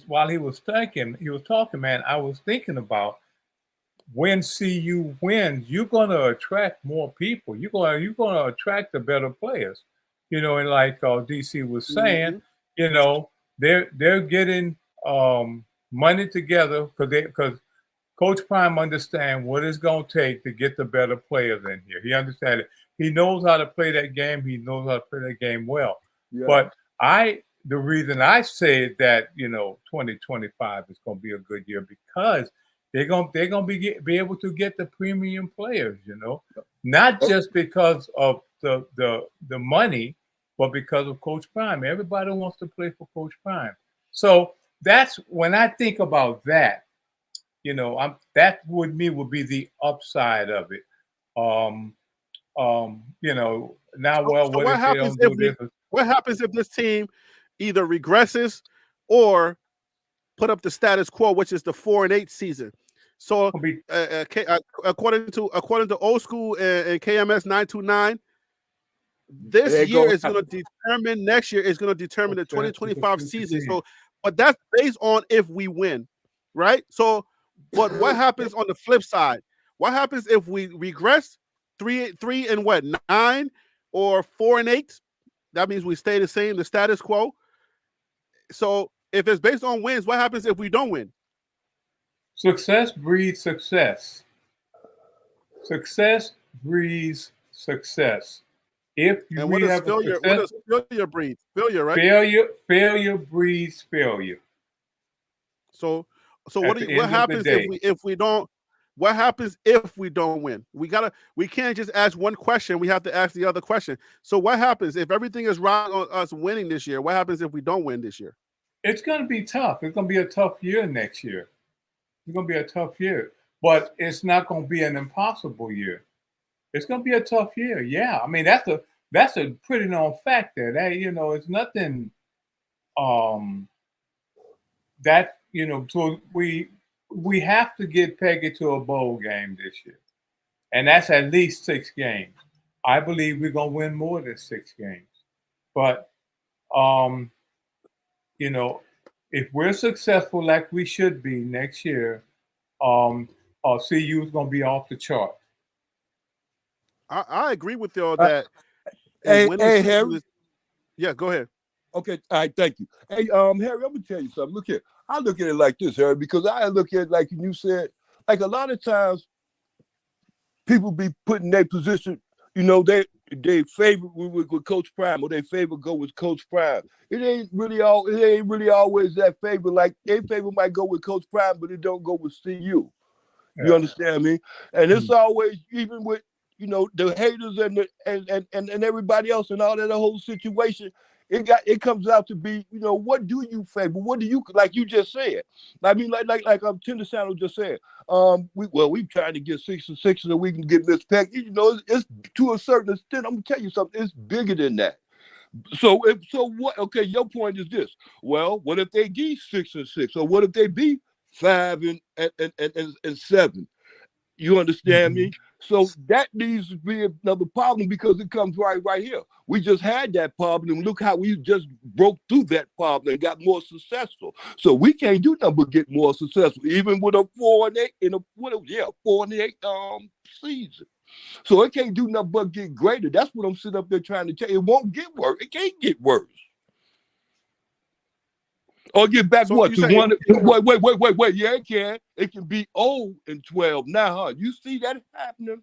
S3: while he was talking, man, I was thinking about when CU wins, you're gonna attract more people. You're gonna attract the better players. You know, and like DC was saying, you know, they're getting money together because Coach Prime understands what it's gonna take to get the better players in here. He understands it. He knows how to play that game. He knows how to play that game well. Yeah. But the reason I say that, you know, 2025 is going to be a good year, because they're going to be able to get the premium players, you know, not just because of the money, but because of Coach Prime. Everybody wants to play for Coach Prime. So that's when I think about that, you know, that would be the upside of it. You know, now, what
S2: happens if this team either regresses or put up the status quo, which is the 4-8 season? So according to Old School and KMS 929, this year is going to determine next year is going to determine the 2025 season. So, but that's based on if we win, right? So, but what happens on the flip side? What happens if we regress 3 and what 9 or 4-8? That means we stay the same, the status quo. So if it's based on wins, what happens if we don't win?
S3: Success breeds success. Success breeds success. If you
S2: what does failure breed? Failure, right?
S3: Failure breeds failure.
S2: So what happens if we don't? What happens if we don't win? We can't just ask one question. We have to ask the other question. So what happens if everything is right on us winning this year? What happens if we don't win this year?
S3: It's going to be tough. It's going to be a tough year next year. It's going to be a tough year, but it's not going to be an impossible year. It's going to be a tough year. Yeah. I mean, that's a pretty known fact there. That, you know, it's nothing that, you know, so we have to get Peggy to a bowl game this year. And that's at least 6 games. I believe we're going to win more than 6 games. But, you know, if we're successful like we should be next year, CU is going to be off the chart.
S2: I agree with you on that.
S6: Hey, Harry.
S2: Yeah, go ahead.
S6: Okay, all right, thank you. Hey, Harry, I'm going to tell you something. Look here. I look at it like this, Harry, because I look at it like you said, like a lot of times people be put in their position, you know, they favor with Coach Prime, or they favor go with Coach Prime. It ain't really always that favor. Like their favor might go with Coach Prime, but it don't go with CU. You understand me? And it's always, even with the haters and everybody else and all that whole situation, it comes out to be, what do you favor? What do you, like you just said? I mean, like Tendasano just said, we trying to get 6 and 6 so we can get Miss Peck. It's to a certain extent. I'm gonna tell you something. It's bigger than that. So what? Okay, your point is this. Well, what if they be 6 and 6, or what if they be 5 and 7? You understand me? So that needs to be another problem, because it comes right here. We just had that problem, and look how we just broke through that problem and got more successful. So we can't do nothing but get more successful, even with a 4 and 8 in a 4 and 8 season. So it can't do nothing but get greater. That's what I'm sitting up there trying to tell you. It won't get worse. It can't get worse. Or get back
S2: So
S6: what
S2: you
S6: to
S2: say-
S6: one? Wait. Yeah, it can. It can be 0 and 12 now, huh? You see that happening?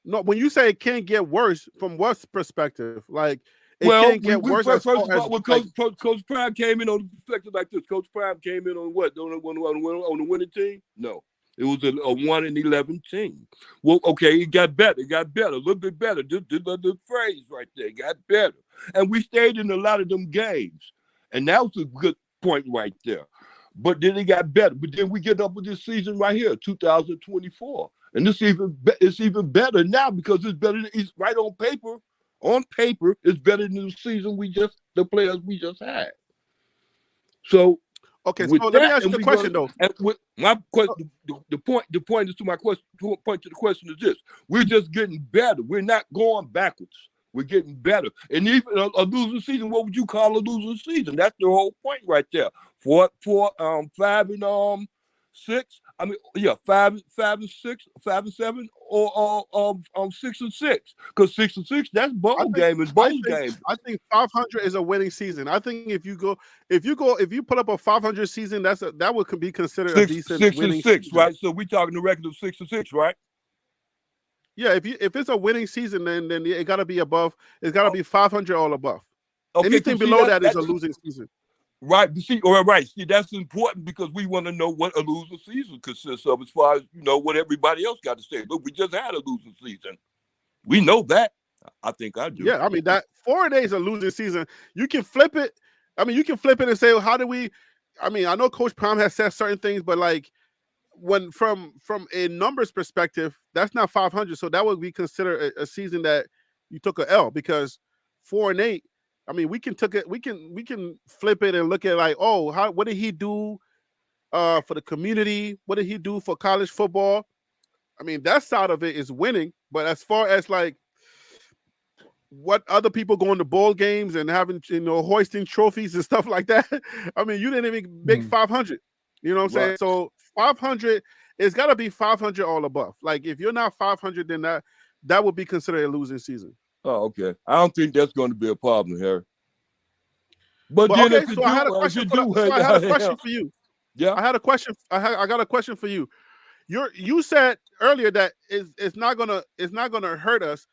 S2: No, when you say it can't get worse, from what perspective? Like, it
S6: Well,
S2: can't get worse.
S6: first
S2: as
S6: of
S2: far
S6: all, when
S2: as,
S6: Coach Prime came in on the perspective like this. Coach Prime came in on what? On the winning team? No. It was a 1-11 team. Well, okay, it got better. It got better, a little bit better. The phrase right there, it got better. And we stayed in a lot of them games. And that was a good point right there. But then it got better. But then we get up with this season right here, 2024. And it's even better now, because it's better. It's right on paper. On paper, it's better than the season the players we just had. So
S2: okay,
S6: with
S2: so let me
S6: that,
S2: ask you
S6: and
S2: the
S6: we
S2: question
S6: gonna-
S2: though.
S6: and with my question, the point is to my question. Point to the question is this: we're just getting better. We're not going backwards. We're getting better. And even a losing season, what would you call a losing season? That's the whole point right there. 5 and 6. I mean, yeah, 5 and 6, 5 and 7, or 6 and 6. Because 6 and 6, that's bowl game and bowl game.
S2: I think 500 is a winning season. I think if you put up a 500 season, that would be considered a decent
S6: 6
S2: winning
S6: and 6,
S2: season.
S6: right? So we're talking the record of 6 and 6, right?
S2: Yeah, if it's a winning season, then it got to be above. It's got to be 500 all above.
S6: Okay,
S2: Anything
S6: so see,
S2: below that is a losing season.
S6: Right. See, right. See, that's important, because we want to know what a losing season consists of, as far as what everybody else got to say. Look, we just had a losing season. We know that. I think I do.
S2: Yeah, I mean that 4 days a losing season. You can flip it. I mean, you can flip it and say, well, how do we? I mean, I know Coach Prime has said certain things, but like when from a numbers perspective, that's not 500. So that would be considered a season that you took a L, because 4 and 8. I mean, we can flip it and look at like, oh, what did he do for the community? What did he do for college football? I mean, that side of it is winning, but as far as like what other people going to bowl games and having hoisting trophies and stuff like that, I mean, you didn't even make 500. You know what I'm saying? So 500, it's got to be 500 all above. Like if you're not 500, then that would be considered a losing season.
S6: Oh, okay. I don't think that's going to be a problem, Harry. But then
S2: okay, so I had a question for you.
S6: Yeah,
S2: I had a question. I got a question for you. You said earlier that it's not gonna hurt us.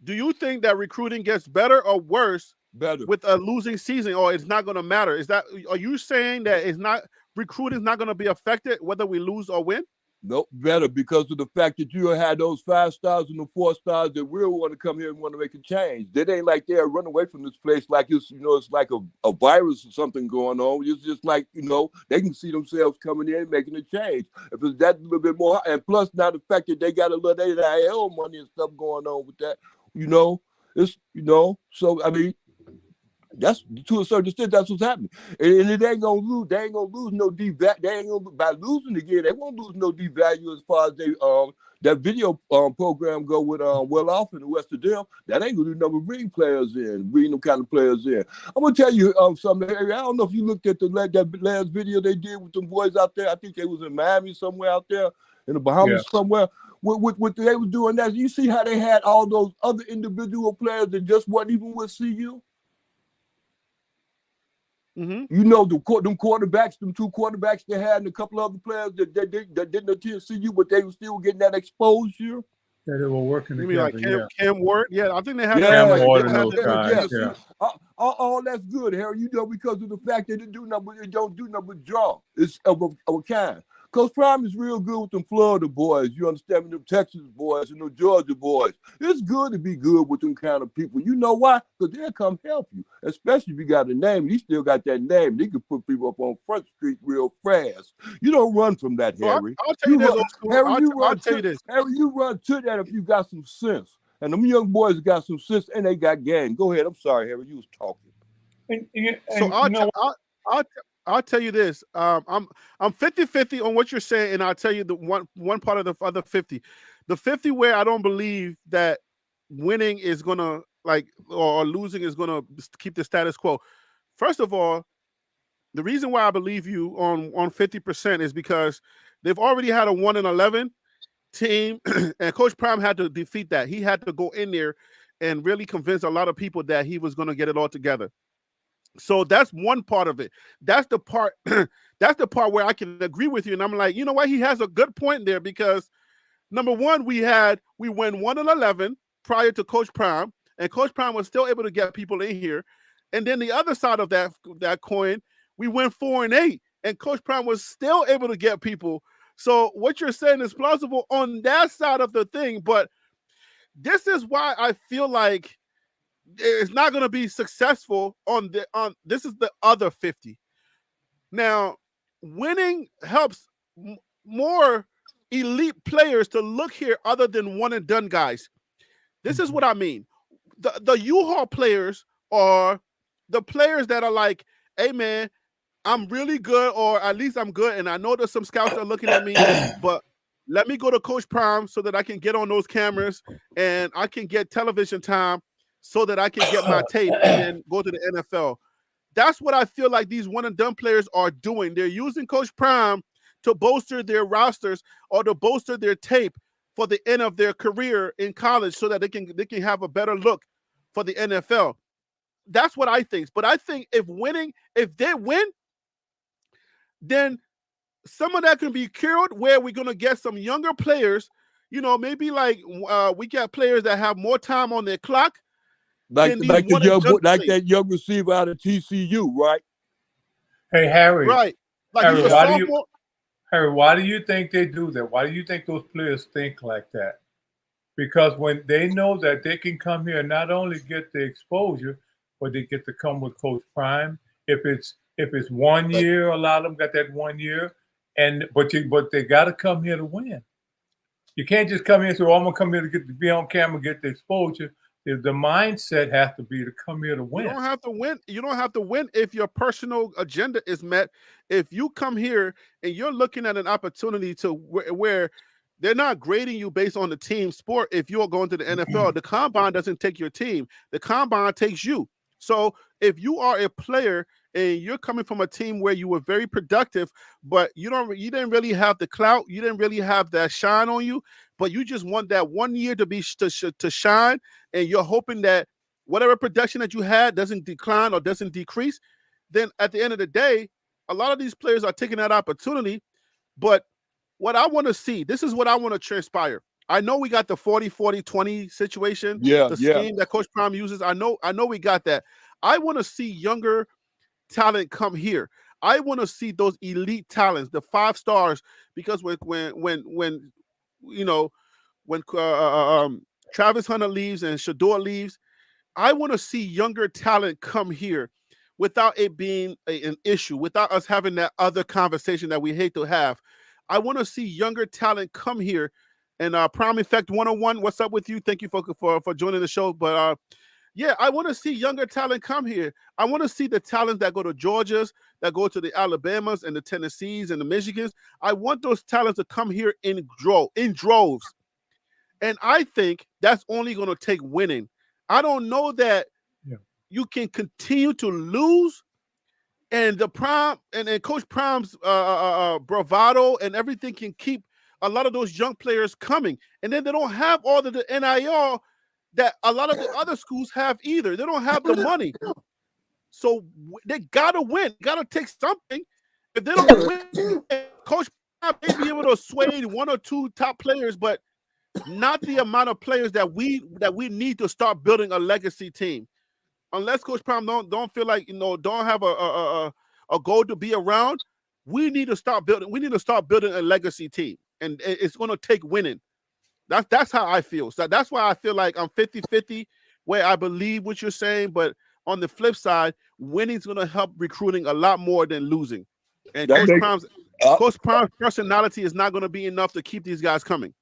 S2: Do you think that recruiting gets better or worse with a losing season, or it's not gonna matter? Are you saying that recruiting is not gonna be affected whether we lose or win?
S6: Nope, better, because of the fact that you had those 5 stars and the 4 stars that really want to come here and want to make a change. They ain't like they're running away from this place like it's like a virus or something going on. It's just like, they can see themselves coming in and making a change. If it's that little bit more, and plus now the fact that they got a little NIL money and stuff going on with that, it's, so I mean, that's to a certain extent, that's what's happening. And it ain't gonna lose. They ain't gonna lose no devalue. They ain't gonna, by losing again, they won't lose no devalue as far as they that video program go with Well Off and the rest of them. That ain't gonna do nothing but bring players in, bring them kind of players in. I'm gonna tell you something. I don't know if you looked at that last video they did with them boys out there. I think they was in Miami somewhere out there in the Bahamas somewhere. With they was doing that. You see how they had all those other individual players that just wasn't even with CU.
S2: Mm-hmm.
S6: Them quarterbacks, them 2 quarterbacks they had, and a couple other players that didn't attend CU, but they were still getting that exposure.
S3: Yeah, they were working
S2: You
S3: together.
S2: mean like Cam Ward? Yeah, I think they had
S3: Cam Ward and those guys. Yeah.
S6: All that's good, Harry. Because of the fact that it don't do nothing but draw. It's of a kind. Coach Prime is real good with them Florida boys. You understand me? Them Texas boys and them Georgia boys. It's good to be good with them kind of people. You know why? Because they'll come help you, especially if you got a name. He still got that name. They can put people up on Front Street real fast. You don't run from that,
S2: So
S6: Harry.
S2: I'll tell you this,
S6: run,
S2: old school.
S6: Harry,
S2: I'll tell you this.
S6: Harry, you run to that if you got some sense. And them young boys got some sense and they got game. Go ahead. I'm sorry, Harry. You was talking.
S2: So I'll tell you this. I'm 50-50 on what you're saying, and I'll tell you the one part of the other 50. The 50 where I don't believe that winning is gonna or losing is gonna keep the status quo. First of all, the reason why I believe you on 50% is because they've already had a 1-11 team, and Coach Prime had to defeat that. He had to go in there and really convince a lot of people that he was going to get it all together. So that's one part of it. That's the part. That's the part where I can agree with you. And I'm like, you know what? He has a good point there because number one, we went 1-11 prior to Coach Prime, and Coach Prime was still able to get people in here. And then the other side of that coin, we went 4-8, and Coach Prime was still able to get people. So what you're saying is plausible on that side of the thing, but this is why I feel like it's not going to be successful on this is the other 50. Now, winning helps more elite players to look here other than one and done guys. This is what I mean. The U-Haul players are the players that are like, hey man, I'm really good, or at least I'm good, and I know there's some scouts that are looking at me, but let me go to Coach Prime so that I can get on those cameras and I can get television time so that I can get my tape and then go to the NFL. That's what I feel like these one and done players are doing. They're using Coach Prime to bolster their rosters or to bolster their tape for the end of their career in college so that they can have a better look for the NFL. That's what I think. But I think if they win, then some of that can be cured where we're going to get some younger players, maybe like we get players that have more time on their clock.
S6: Like that young receiver out of TCU, right?
S3: Hey, Harry.
S2: Right. Like
S3: Harry,
S2: he's a sophomore.
S3: Harry, why do you think they do that? Why do you think those players think like that? Because when they know that they can come here and not only get the exposure, but they get to come with Coach Prime. If it's 1 year, a lot of them got that 1 year, but they got to come here to win. You can't just come here and say, "Oh, I'm gonna come here to be on camera, get the exposure." The mindset has to be to come here to win.
S2: You don't have to win. You don't have to win if your personal agenda is met. If you come here and you're looking at an opportunity to where they're not grading you based on the team sport. If you're going to the NFL, the combine doesn't take your team. The combine takes you. So if you are a player and you're coming from a team where you were very productive, but you didn't really have the clout, you didn't really have that shine on you, but you just want that 1 year to shine, and you're hoping that whatever production that you had doesn't decline or doesn't decrease, then at the end of the day, a lot of these players are taking that opportunity. But what I want to see, this is what I want to transpire. I know we got the 40-40-20 situation, the scheme that Coach Prime uses. I know we got that. I want to see younger talent come here. I want to see those elite talents, the 5 stars, because when Travis Hunter leaves and Shedeur leaves, I want to see younger talent come here without it being an issue, without us having that other conversation that we hate to have. I want to see younger talent come here. And Prime Effect 101, what's up with you? Thank you for joining the show. But I want to see younger talent come here. I want to see the talents that go to Georgias, that go to the Alabamas and the Tennessees and the Michigans. I want those talents to come here in droves. And I think that's only going to take winning. I don't know that you can continue to lose and the Prime and Coach Prime's bravado and everything can keep a lot of those young players coming. And then they don't have all of the NIL that a lot of the other schools have either. They don't have the money. So they got to win. Got to take something. If they don't win, Coach Prime may be able to sway 1 or 2 top players, but not the amount of players that we need to start building a legacy team. Unless Coach Prime don't feel like, don't have a goal to be around, we need to start building. We need to start building a legacy team, and it's going to take winning. That's how I feel. So that's why I feel like I'm 50-50, where I believe what you're saying, but on the flip side, winning's going to help recruiting a lot more than losing. And
S6: That
S2: Coach Prime's personality is not going to be enough to keep these guys coming.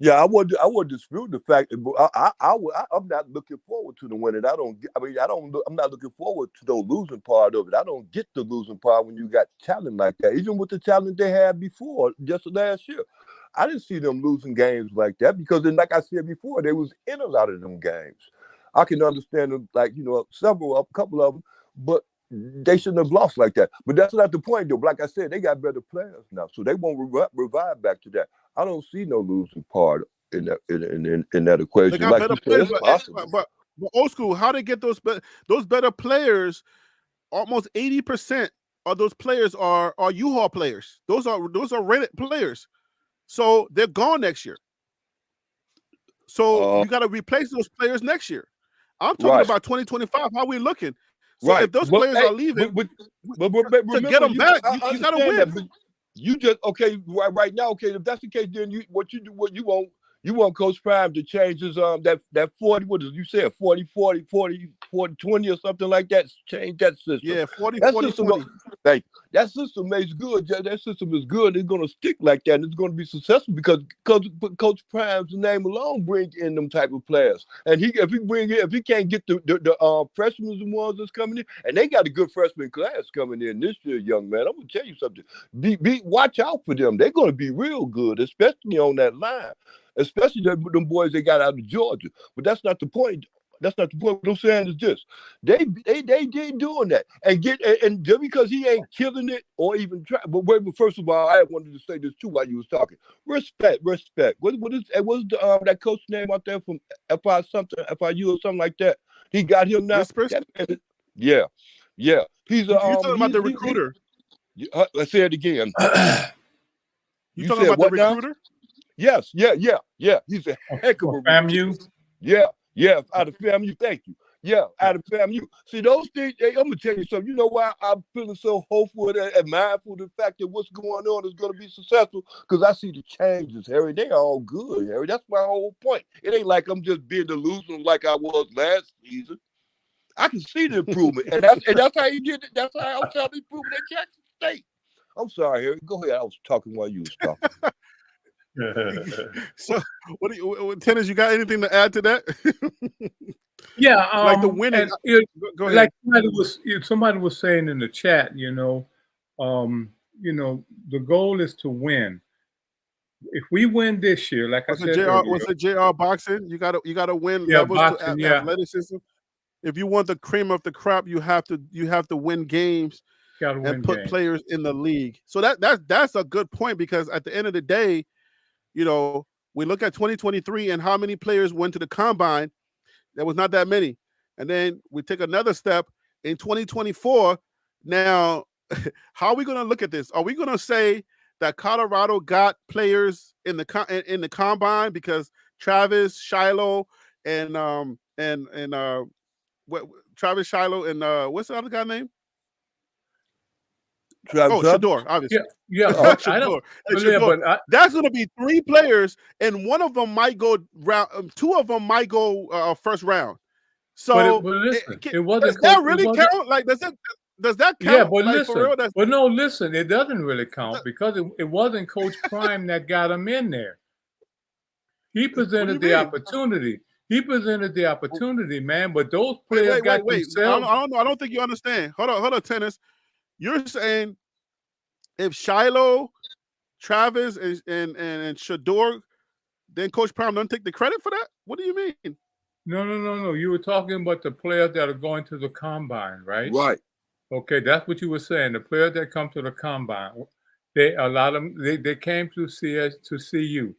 S6: Yeah, I would dispute the fact that I'm not looking forward to the winning. I'm not looking forward to the losing part of it. I don't get the losing part when you got talent like that. Even with the talent they had before, just last year, I didn't see them losing games like that because, then, like I said before, they was in a lot of them games. I can understand them, like, you know, a couple of them, but they shouldn't have lost like that. But that's not the point, though. Like I said, they got better players now, so they won't revive back to that. I don't see no losing part in that equation.
S2: They got
S6: like
S2: better
S6: said,
S2: players, but old school, how they get those better players? Almost 80% of those players are U-Haul players. Those are rated players, so they're gone next year. So you got to replace those players next year. I'm talking about 2025. How we looking? So if those players are leaving,
S6: but
S2: to get them back, you got to win.
S6: That, you just right now. Okay, if that's the case, then you want Coach Prime to change his that 40. What did you say? 40, 20 or something like that. Change that system.
S2: Yeah, 40,
S6: that
S2: 40,
S6: system,
S2: 20.
S6: That system is good. That system is good. It's going to stick like that. And it's going to be successful because Coach Prime's name alone brings in them type of players. And if he can't get the freshmen, the ones that's coming in, and they got a good freshman class coming in this year, young man. I'm going to tell you something. Watch out for them. They're going to be real good, especially on that line. Especially them boys they got out of Georgia. But that's not the point. That's not the point. What I'm saying is this: they doing that, and just because he ain't killing it or even try. But wait, first of all, I wanted to say this too while you was talking. Respect. What's that coach name out there from FIU or something like that? He got him now. Yeah. He's
S2: you talking about the recruiter?
S6: Let's say it again.
S2: You talking about the recruiter?
S6: Now? Yes, yeah. He's a heck of a
S3: FAMU.
S6: Yeah, out of FAMU. Thank you. Yeah, out of FAMU. See, those things, I'm going to tell you something. You know why I'm feeling so hopeful and mindful of the fact that what's going on is going to be successful? Because I see the changes, Harry. They are all good, Harry. That's my whole point. It ain't like I'm just being delusional like I was last season. I can see the improvement. and that's how you did it. That's how I'm trying to improve at Jackson State. I'm sorry, Harry. Go ahead. I was talking while you was talking.
S2: So, Tennis, you got anything to add to that?
S3: Yeah,
S2: like the winning. Go ahead.
S3: Like somebody was saying in the chat, the goal is to win. If we win this year, like I said,
S2: was it JR boxing? You gotta win levels to athleticism. If you want the cream of the crop, you have to win games and put players in the league. So that's a good point, because at the end of the day, we look at 2023 and how many players went to the combine. There was not that many. And then we take another step in 2024. Now, how are we going to look at this? Are we going to say that Colorado got players in the combine because Travis, Shiloh, and Travis, Shiloh, and what's the other guy name? Shedeur, obviously.
S3: Yeah.
S2: Shedeur. That's going to be 3 players, and one of them might go round. 2 of them might go first round. So,
S3: but listen, it wasn't.
S2: Does that really count? Like, does that count?
S3: Yeah, but
S2: like,
S3: listen.
S2: For real,
S3: but no, listen. It doesn't really count because it wasn't Coach Prime that got him in there. He presented the opportunity. He presented the opportunity, man. But those players got themselves.
S2: I don't think you understand. Hold on, Tennis. You're saying if Shiloh, Travis, and Shedeur, then Coach Prime doesn't take the credit for that? What do you mean?
S3: No. You were talking about the players that are going to the combine, right?
S6: Right.
S3: Okay, that's what you were saying. The players that come to the combine, a lot of them they came to CU,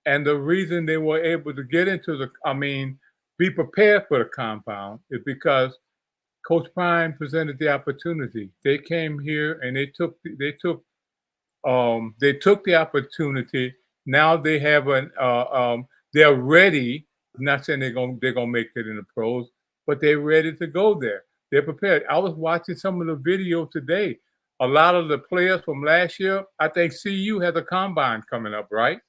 S3: and the reason they were able to get into be prepared for the combine is because Coach Prime presented the opportunity. They came here and they took the opportunity. Now they have they're ready. I'm not saying they're gonna make it in the pros, but they're ready to go there. They're prepared. I was watching some of the video today a lot of the players from last year, I think CU has a combine coming up, right?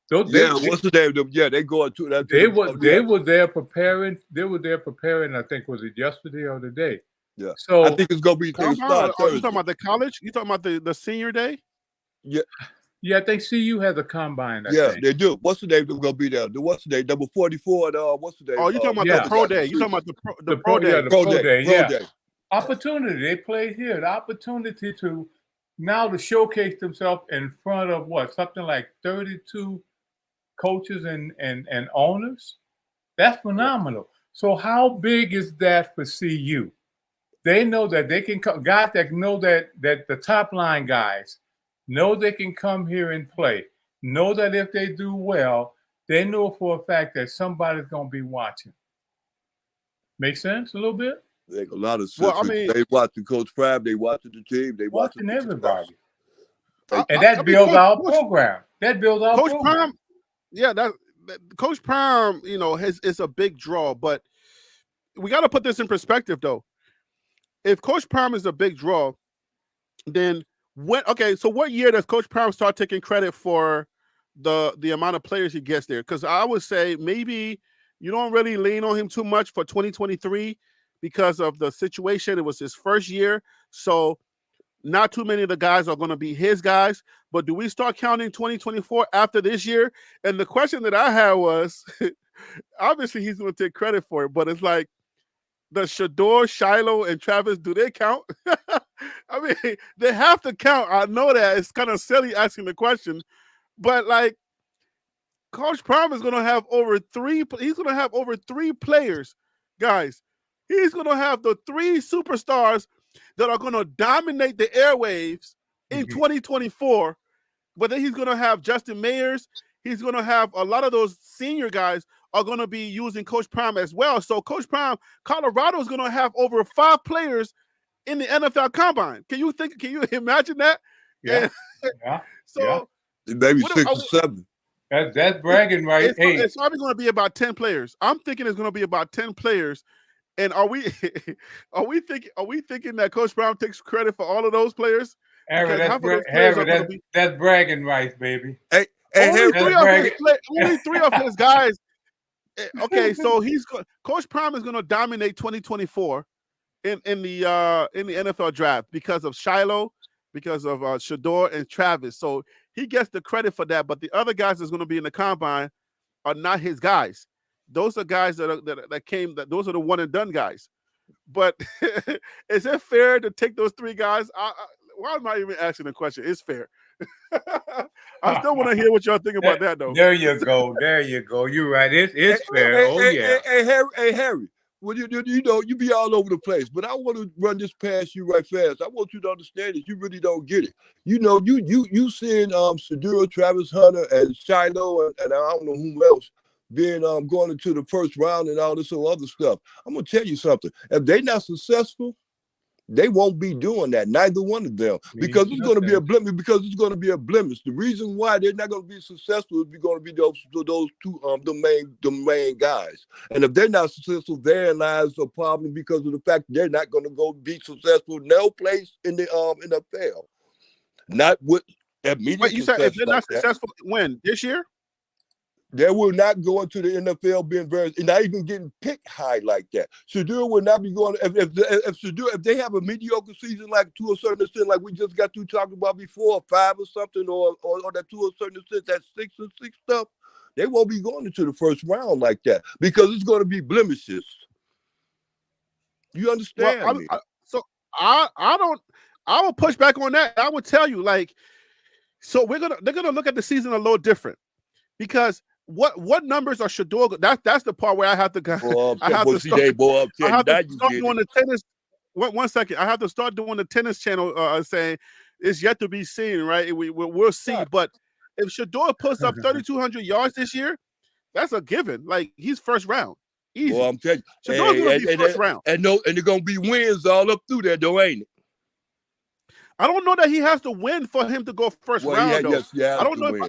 S3: So
S6: Yeah, what's the name of them? Yeah, they going to that.
S3: they were there preparing. They were there preparing. I think was it yesterday or today?
S6: Yeah.
S3: So
S6: I think it's gonna be they
S2: Combine,
S6: start
S2: or you
S6: Thursday.
S2: talking about the college? You talking about the senior day?
S6: Yeah,
S3: yeah, I think CU has a combine. I
S6: yeah,
S3: think.
S6: they do. What's the name that's gonna be there? What's the name? Number 44 and what's the name?
S2: Oh, you talking about
S3: yeah.
S2: the pro day? You talking about the pro day?
S3: Yeah, the pro day.
S6: Pro
S3: Yeah.
S6: day.
S3: Opportunity. They played here. The opportunity to now to showcase themselves in front of what? Something like 32 coaches and owners. That's phenomenal. So how big is that for CU? They know that they can come, guys that know that the top line guys know they can come here and play. Know that if they do well, they know for a fact that somebody's gonna be watching. Make sense a little bit?
S6: Like a lot of sense.
S2: Well, I mean,
S6: they watching Coach Prime, they watching the team, they watching
S3: everybody.
S6: Like,
S3: And that builds our program. That builds our
S2: Coach
S3: program.
S2: Prime, yeah, that Coach Prime, you know, is a big draw, but we got to put this in perspective, though. If Coach Prime is a big draw, then so what year does Coach Prime start taking credit for the amount of players he gets there? Because I would say maybe you don't really lean on him too much for 2023 because of the situation. It was his first year, so not too many of the guys are going to be his guys. But do we start counting 2024 after this year? And the question that I had was, obviously he's going to take credit for it, but it's like, does Shedeur, Shiloh, and Travis, do they count? I mean, they have to count. I know that. It's kind of silly asking the question, but like, Coach Prime is going to have over three players, guys. He's going to have the 3 superstars that are going to dominate the airwaves in 2024. But then he's going to have Justin Mayers. He's going to have a lot of those senior guys are going to be using Coach Prime as well. So Coach Prime, Colorado is going to have over 5 players in the NFL Combine. Can you imagine that?
S3: Yeah.
S2: So
S6: maybe 6 or 7.
S3: That's bragging, right?
S2: It's probably going to be about 10 players. I'm thinking it's going to be about 10 players. And are we thinking that Coach Brown takes credit for all of those players?
S3: Harry, that's bragging rights, baby.
S6: Hey,
S2: only 3 of his guys. Okay, so Coach Prime is going to dominate 2024 in the NFL draft because of Shiloh, because of Shedeur and Travis. So he gets the credit for that. But the other guys that's going to be in the combine are not his guys. Those are guys that came. Those are the one and done guys. But is it fair to take those 3 guys? Why am I even asking the question? It's fair. I still want to hear what y'all think about that, though.
S3: There you go. You're right. It's fair.
S6: Hey, Harry. Well, you know, you be all over the place, but I want to run this past you right fast. I want you to understand that you really don't get it. You know, you seeing Shedeur, Travis Hunter, and Shiloh, and I don't know whom else being going into the first round and all this other stuff. I'm gonna tell you something. If they're not successful, they won't be doing that. Neither one of them, because it's going to be a blemish. The reason why they're not going to be successful is going to be those 2 the main guys. And if they're not successful, therein lies a problem because of the fact they're not going to go be successful no place in the NFL. Not with immediate.
S2: But you said if they're not successful, when this year?
S6: They will not go into the NFL being not even getting picked high like that. Shedeur will not be going. If they have a mediocre season, like to a certain extent, like we just got through talking about before, 5 or something, or that to a certain extent, that 6 or 6 stuff, they won't be going into the first round like that because it's going to be blemishes. You understand me?
S2: I will push back on that. I would tell you, like, so they're gonna look at the season a little different because. What numbers are Shedeur? That's the part where I have to go. I have to start doing the tennis. One second, I have to start doing the tennis channel saying it's yet to be seen, right? We'll see. Yeah. But if Shedeur puts up 3,200 yards this year, that's a given. Like he's first round, easy.
S6: Well, I'm telling you,
S2: Shedeur's gonna be first round,
S6: and they're gonna be wins all up through there, though, ain't it?
S2: I don't know that he has to win for him to go first round. Though.
S6: I don't know.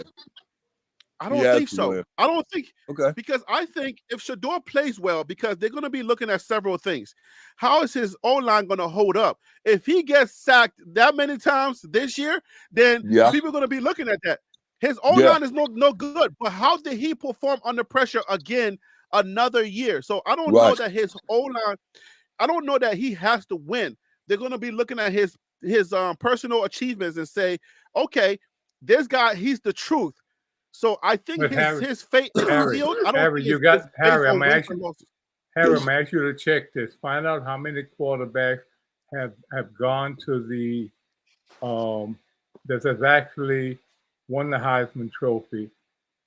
S2: I
S6: He
S2: don't
S6: has
S2: think
S6: to
S2: so.
S6: win.
S2: I don't think
S6: Okay.
S2: because I think if Shador plays well, because they're going to be looking at several things. How is his O-line going to hold up? If he gets sacked that many times this year, then
S6: Yeah.
S2: people are going to be looking at that. His
S6: Yeah.
S2: O-line is no good. But how did he perform under pressure again another year? So I don't know
S6: Right.
S2: that his O-line, I don't know that he has to win. They're going to be looking at his personal achievements and say, okay, this guy, he's the truth. So I think
S3: But Harry,
S2: his fate is
S3: Harry,
S2: sealed. I don't
S3: Harry,
S2: think
S3: you
S2: it's
S3: got
S2: based
S3: Harry. I'm
S2: on wins
S3: asking
S2: and losses.
S3: Harry, I'm asking you to check this. Find out how many quarterbacks have gone to the that has actually won the Heisman Trophy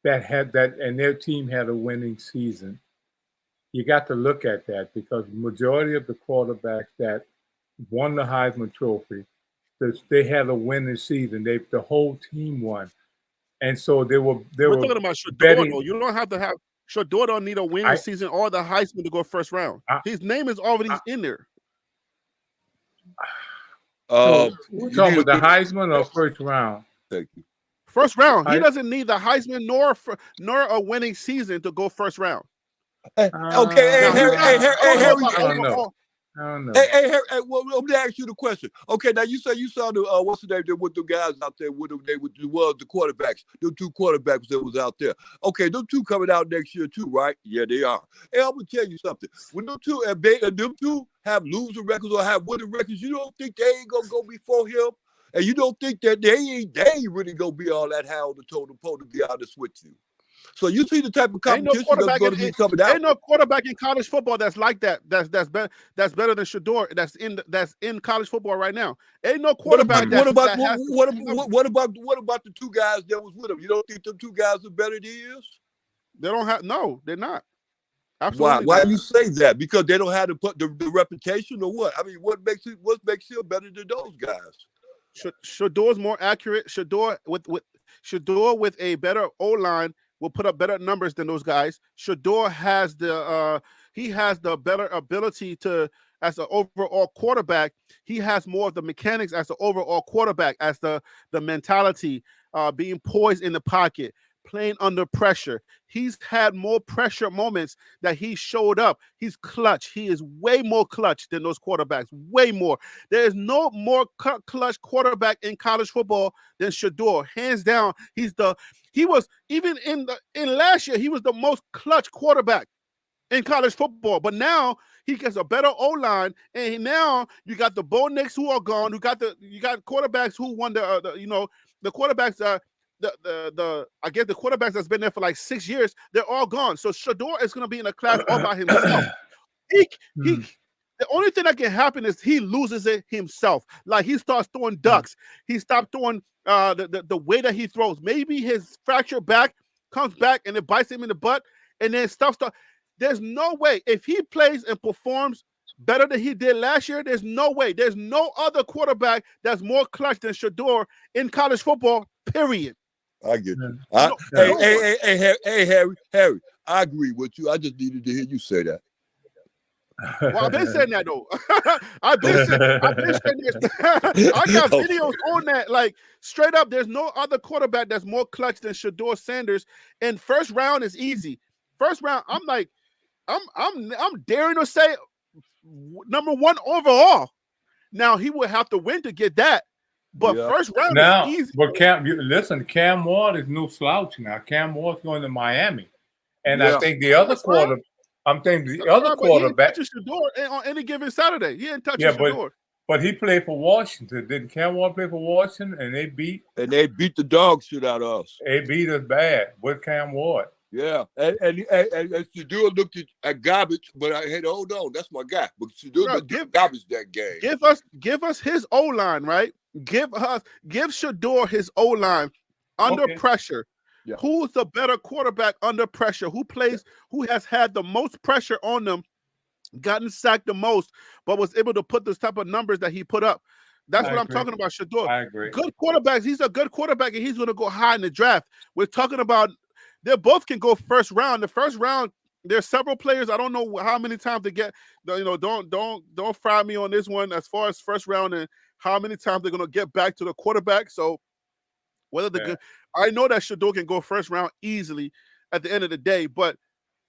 S3: that had that, and their team had a winning season. You got to look at that because the majority of the quarterbacks that won the Heisman Trophy, they had a winning season. The whole team won, and so they were
S2: We're talking about Shador,
S3: betting.
S2: though. You don't have to have Shador. Don't need a winning season or the Heisman to go first round. His name is already in there.
S3: So we're talking about the Heisman or first round?
S6: Thank you.
S2: First round. He doesn't need the Heisman nor a winning season to go first round.
S6: Okay, hey, Harry,
S3: I don't know.
S6: Hey, Harry, well, let me ask you the question. Okay, now you say you saw the what's the name there with the guys out there with them, the quarterbacks, the two quarterbacks that was out there. Okay, them two coming out next year too, right? Yeah, they are. Hey, I'm gonna tell you something. When them two have losing records or have winning records, you don't think they ain't gonna go before him, and you don't think that they ain't really gonna be all that high on the totem pole to be honest with you. So you see the type of competition that's going to be coming out.
S2: Ain't no quarterback in college football that's like that. That's better than Shador. That's in college football right now. Ain't no quarterback.
S6: What about the two guys that was with him? You don't think them two guys are better than he is?
S2: They don't have. No, they're not. Absolutely.
S6: Why you say that? Because they don't have to put the reputation or what? I mean, what makes him better than those guys?
S2: Shador's more accurate. Shador with a better O-line will put up better numbers than those guys. Shador has the better ability to, as an overall quarterback, he has more of the mechanics as the overall quarterback, as the mentality, being poised in the pocket, playing under pressure. He's had more pressure moments that he showed up. He's clutch. He is way more clutch than those quarterbacks. Way more. There is no more clutch quarterback in college football than Shador. Hands down, he was even in last year, he was the most clutch quarterback in college football. But now he gets a better O-line, and now you got the Bo Nix who are gone. You got quarterbacks who won the quarterbacks. I guess the quarterbacks that's been there for like 6 years, they're all gone. So Shador is going to be in a class all by himself. The only thing that can happen is he loses it himself. Like he starts throwing ducks. He stopped throwing the way that he throws. Maybe his fractured back comes back and it bites him in the butt, and then stuff. There's no way if he plays and performs better than he did last year. There's no way. There's no other quarterback that's more clutch than Shador in college football. Period.
S6: I get you. Hey, Harry, I agree with you. I just needed to hear you say that.
S2: Well, I've been saying that though. I've been saying this. I got videos on that. Like straight up, there's no other quarterback that's more clutch than Shador Sanders. And first round is easy. First round, I'm daring to say number one overall. Now he would have to win to get that. But first round is easy.
S3: But Cam Ward is no slouch now. Cam Ward's going to Miami. And I think the other quarterback. I'm thinking the other quarterback.
S2: He didn't touch Shador on any given Saturday. He didn't touch Shador.
S3: But he played for Washington. Didn't Cam Ward play for Washington? And they beat
S6: the dog shit out of us.
S3: They beat us bad with Cam Ward.
S6: Yeah, and Shador looked at garbage, but I had hold on, that's my guy. But Shador garbage that game.
S2: Give us his O-line, right? Give Shador his O-line under pressure. Yeah. Who's the better quarterback under pressure? Who has had the most pressure on them, gotten sacked the most, but was able to put this type of numbers that he put up? That's what I'm talking about, Shador.
S3: I agree.
S2: Good quarterbacks. He's a good quarterback, and he's going to go high in the draft. We're talking about they both can go first round. The first round, there's several players. I don't know how many times they get. Don't fry me on this one as far as first round and how many times they're going to get back to the quarterback. So Whether the good, I know that Shador can go first round easily at the end of the day, but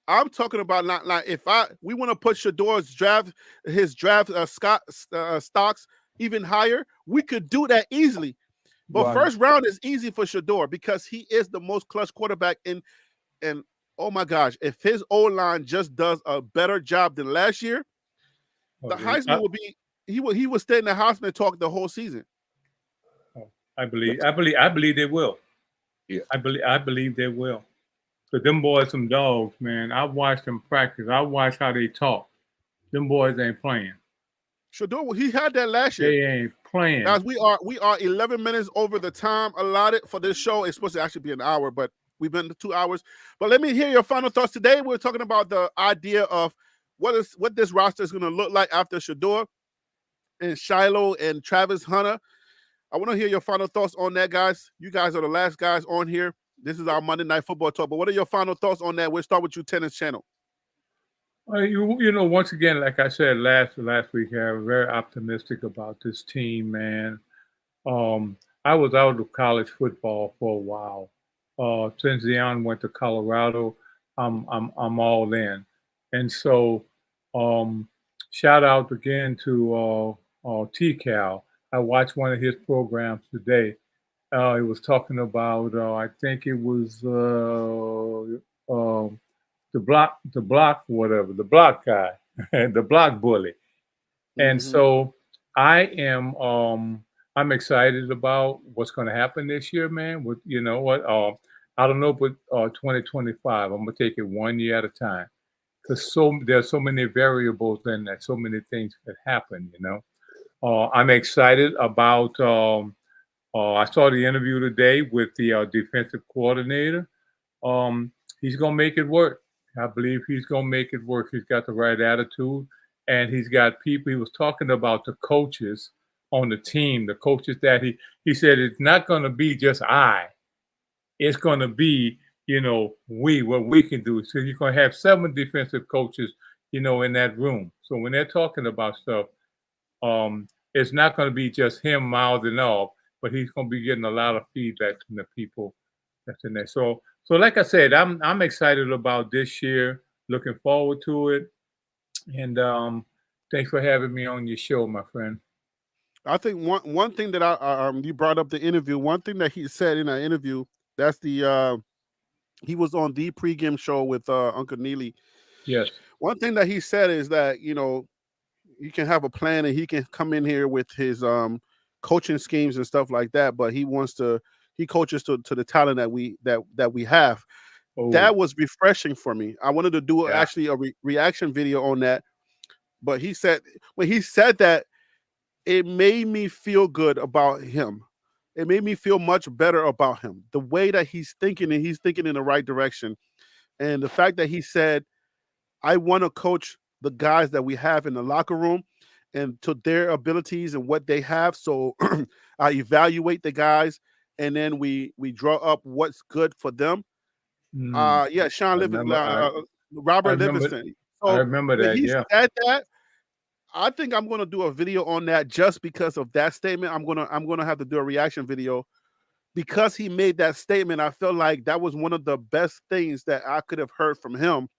S2: I'm talking about not like if we want to put Shador's draft stocks even higher, we could do that easily. But
S3: Right.
S2: first round is easy for Shador because he is the most clutch quarterback in. And oh my gosh, if his O-line just does a better job than last year, the Heisman will be he will stay in the Heisman talk the whole season.
S3: I believe they will.
S6: Yeah.
S3: I believe they will. But them boys some dogs, man. I watched them practice. I watched how they talk. Them boys ain't playing.
S2: Shador, he had that last year.
S3: They ain't playing.
S2: Guys, we are 11 minutes over the time allotted for this show. It's supposed to actually be an hour, but we've been 2 hours. But let me hear your final thoughts. Today we're talking about the idea of what this roster is going to look like after Shador and Shiloh and Travis Hunter. I want to hear your final thoughts on that, guys. You guys are the last guys on here. This is our Monday Night Football talk. But what are your final thoughts on that? We'll start with you, Tennis Channel.
S3: You know, once again, like I said last week, I'm very optimistic about this team, man. I was out of college football for a while. Since Deion went to Colorado, I'm all in. And so, shout out again to T-Cal. I watched one of his programs today. He was talking about, I think it was the block guy, the block bully. And so I am, I'm excited about what's going to happen this year, man. With, you know what, I don't know, but 2025, I'm going to take it 1 year at a time. Because there's so many variables in that, so many things could happen, you know. I'm excited about, I saw the interview today with the defensive coordinator. He's going to make it work. I believe he's going to make it work. He's got the right attitude, and he's got people. He was talking about the coaches on the team, the coaches that he said it's not going to be just it's going to be, you know, what we can do. So you're going to have 7 defensive coaches, you know, in that room. So when they're talking about stuff, it's not going to be just him mouthing off, but he's going to be getting a lot of feedback from the people that's in there. So like I said, I'm excited about this year. Looking forward to it. And thanks for having me on your show, my friend.
S2: I think one thing that you brought up the interview. One thing that he said in that interview, that's the he was on the pregame show with Uncle Neely.
S3: Yes.
S2: One thing that he said is that, you know, he can have a plan and he can come in here with his coaching schemes and stuff like that, but he coaches to the talent that we have. Oh. That was refreshing for me. I wanted to do actually a reaction video on that, but when he said that, it made me feel good about him. It made me feel much better about him. The way that he's thinking, and he's thinking in the right direction. And the fact that he said, I want to coach the guys that we have in the locker room and to their abilities and what they have. So I evaluate the guys, and then we draw up what's good for them. Sean Livingston, Robert Livingston. So
S3: I remember that.
S2: He said that. I think I'm going to do a video on that just because of that statement. I'm going to have to do a reaction video because he made that statement. I feel like that was one of the best things that I could have heard from him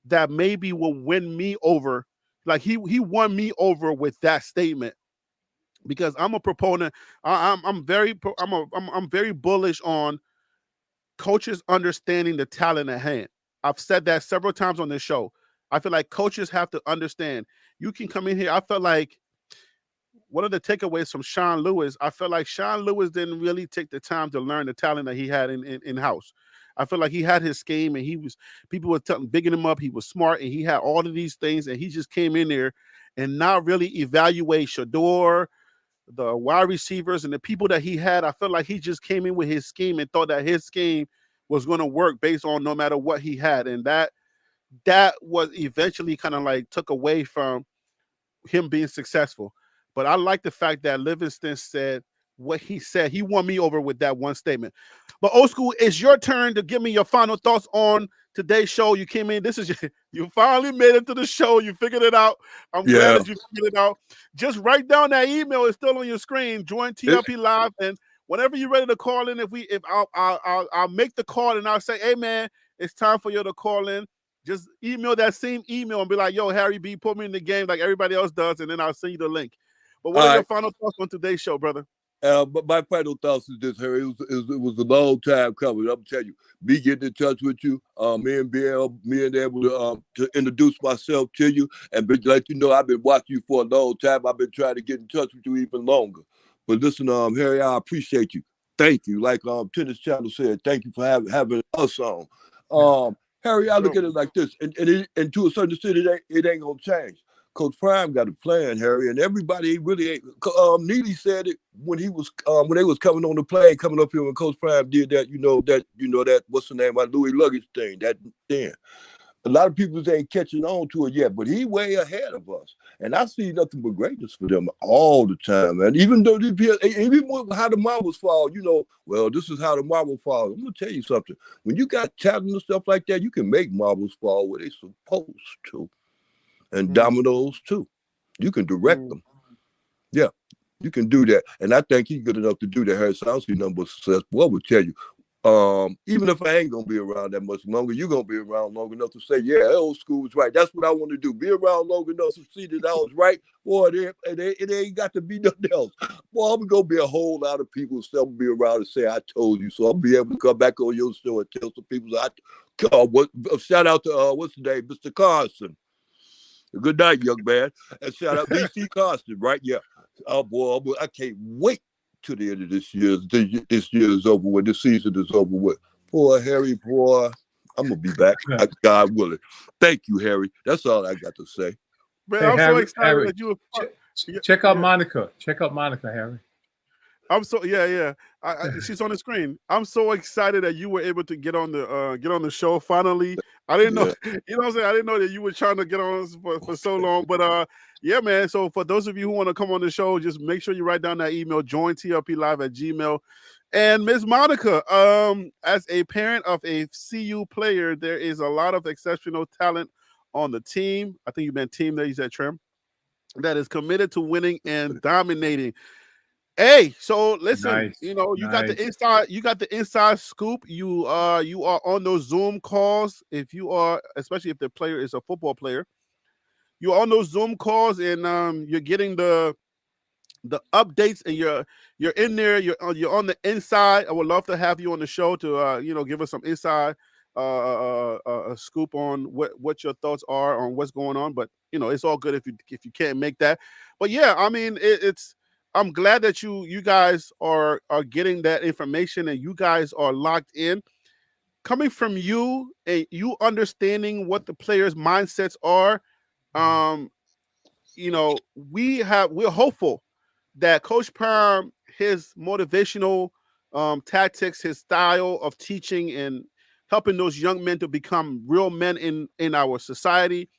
S2: that maybe will win me over. Like he won me over with that statement because I'm a proponent. I'm very bullish on coaches understanding the talent at hand. I've said that several times on this show. I feel like coaches have to understand. You can come in here. I felt like one of the takeaways from Sean Lewis, I felt like Sean Lewis didn't really take the time to learn the talent that he had in-house. I feel like he had his scheme and people were bigging him up. He was smart and he had all of these things and he just came in there and not really evaluate Shador, the wide receivers and the people that he had. I felt like he just came in with his scheme and thought that his scheme was going to work based on no matter what he had. And that was eventually kind of like took away from him being successful. But I like the fact that Livingston said what he said. He won me over with that one statement. But Old School, it's your turn to give me your final thoughts on today's show. You came in. You finally made it to the show. You figured it out. I'm glad that you figured it out. Just write down that email. It's still on your screen. Join TLP Live. And whenever you're ready to call in, if I'll make the call and I'll say, hey man, it's time for you to call in. Just email that same email and be like, yo, Harry B, put me in the game like everybody else does, and then I'll send you the link. But what are your final thoughts on today's show, brother?
S6: But my final thoughts is this, Harry. It was a long time coming. I'm telling you, me getting in touch with you, me and able to introduce myself to you and let you know I've been watching you for a long time. I've been trying to get in touch with you even longer. But listen, Harry, I appreciate you. Thank you. Like Tennis Channel said, thank you for having us on. Harry, I look at it like this, and to a certain extent, it ain't gonna change. Coach Prime got a plan, Harry, and everybody really ain't. Neely said it when he was when they was coming on the plane, coming up here when Coach Prime did that. That what's the name? My Louis luggage thing. That then, a lot of people ain't catching on to it yet, but he way ahead of us, and I see nothing but greatness for them all the time. And even though even how the marbles fall, well, this is how the marble falls. I'm gonna tell you something. When you got talent and stuff like that, you can make marbles fall where they supposed to. And dominoes too. You can direct them. Yeah, you can do that. And I think he's good enough to do that. Harry, so I don't see nothing but success. Boy, I will tell you, even if I ain't gonna be around that much longer, you're gonna be around long enough to say, yeah, old school was right. That's what I want to do. Be around long enough to see that I was right. Boy, it ain't got to be nothing else. Boy, I'm gonna be a whole lot of people still be around and say I told you. So I'll be able to come back on your show and tell some people shout out to what's the name, Mr. Carson. Good night, young man. And shout out DC Carson, right? Yeah. Oh boy, I can't wait to the end of this year. This year is over with. This season is over with. Boy, Harry, boy, I'm gonna be back. God willing. Thank you, Harry. That's all I got to say.
S2: Man, I'm so excited that you were.
S3: Check out Monica. Check out Monica, Harry.
S2: I'm so she's on the screen. I'm so excited that you were able to get on the show finally. I didn't know, you know what I'm saying? I didn't know that you were trying to get on for so long. But yeah, man. So for those of you who want to come on the show, just make sure you write down that email, jointlplive@gmail.com. And Ms. Monica, as a parent of a CU player, there is a lot of exceptional talent on the team. I think you meant team there, you said Trim, that is committed to winning and dominating. Hey, so listen,
S3: Nice,
S2: you got the inside scoop. You are on those Zoom calls. If you are, especially if the player is a football player, you're on those Zoom calls and you're getting the updates and you're in there. You're on the inside. I would love to have you on the show to give us some inside a scoop on what your thoughts are on what's going on. But it's all good if you can't make that. But yeah, I mean it's. I'm glad that you guys are getting that information and you guys are locked in. Coming from you and you understanding what the players' mindsets are, we're hopeful that Coach Prime, his motivational tactics, his style of teaching and helping those young men to become real men in our society,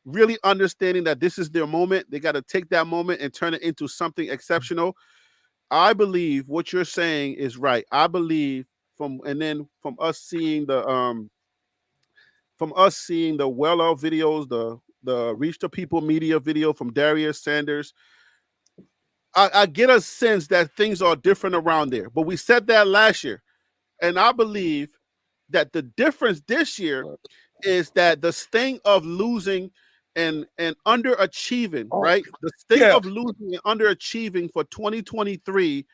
S2: really understanding that this is their moment. They got to take that moment and turn it into something exceptional. I believe what you're saying is right. I believe from us seeing the Well Out videos, the Reach the People media video from Darius Sanders, I get a sense that things are different around there. But we said that last year. And I believe that the difference this year is that the sting of losing and underachieving, right? The sting of losing and underachieving for 2023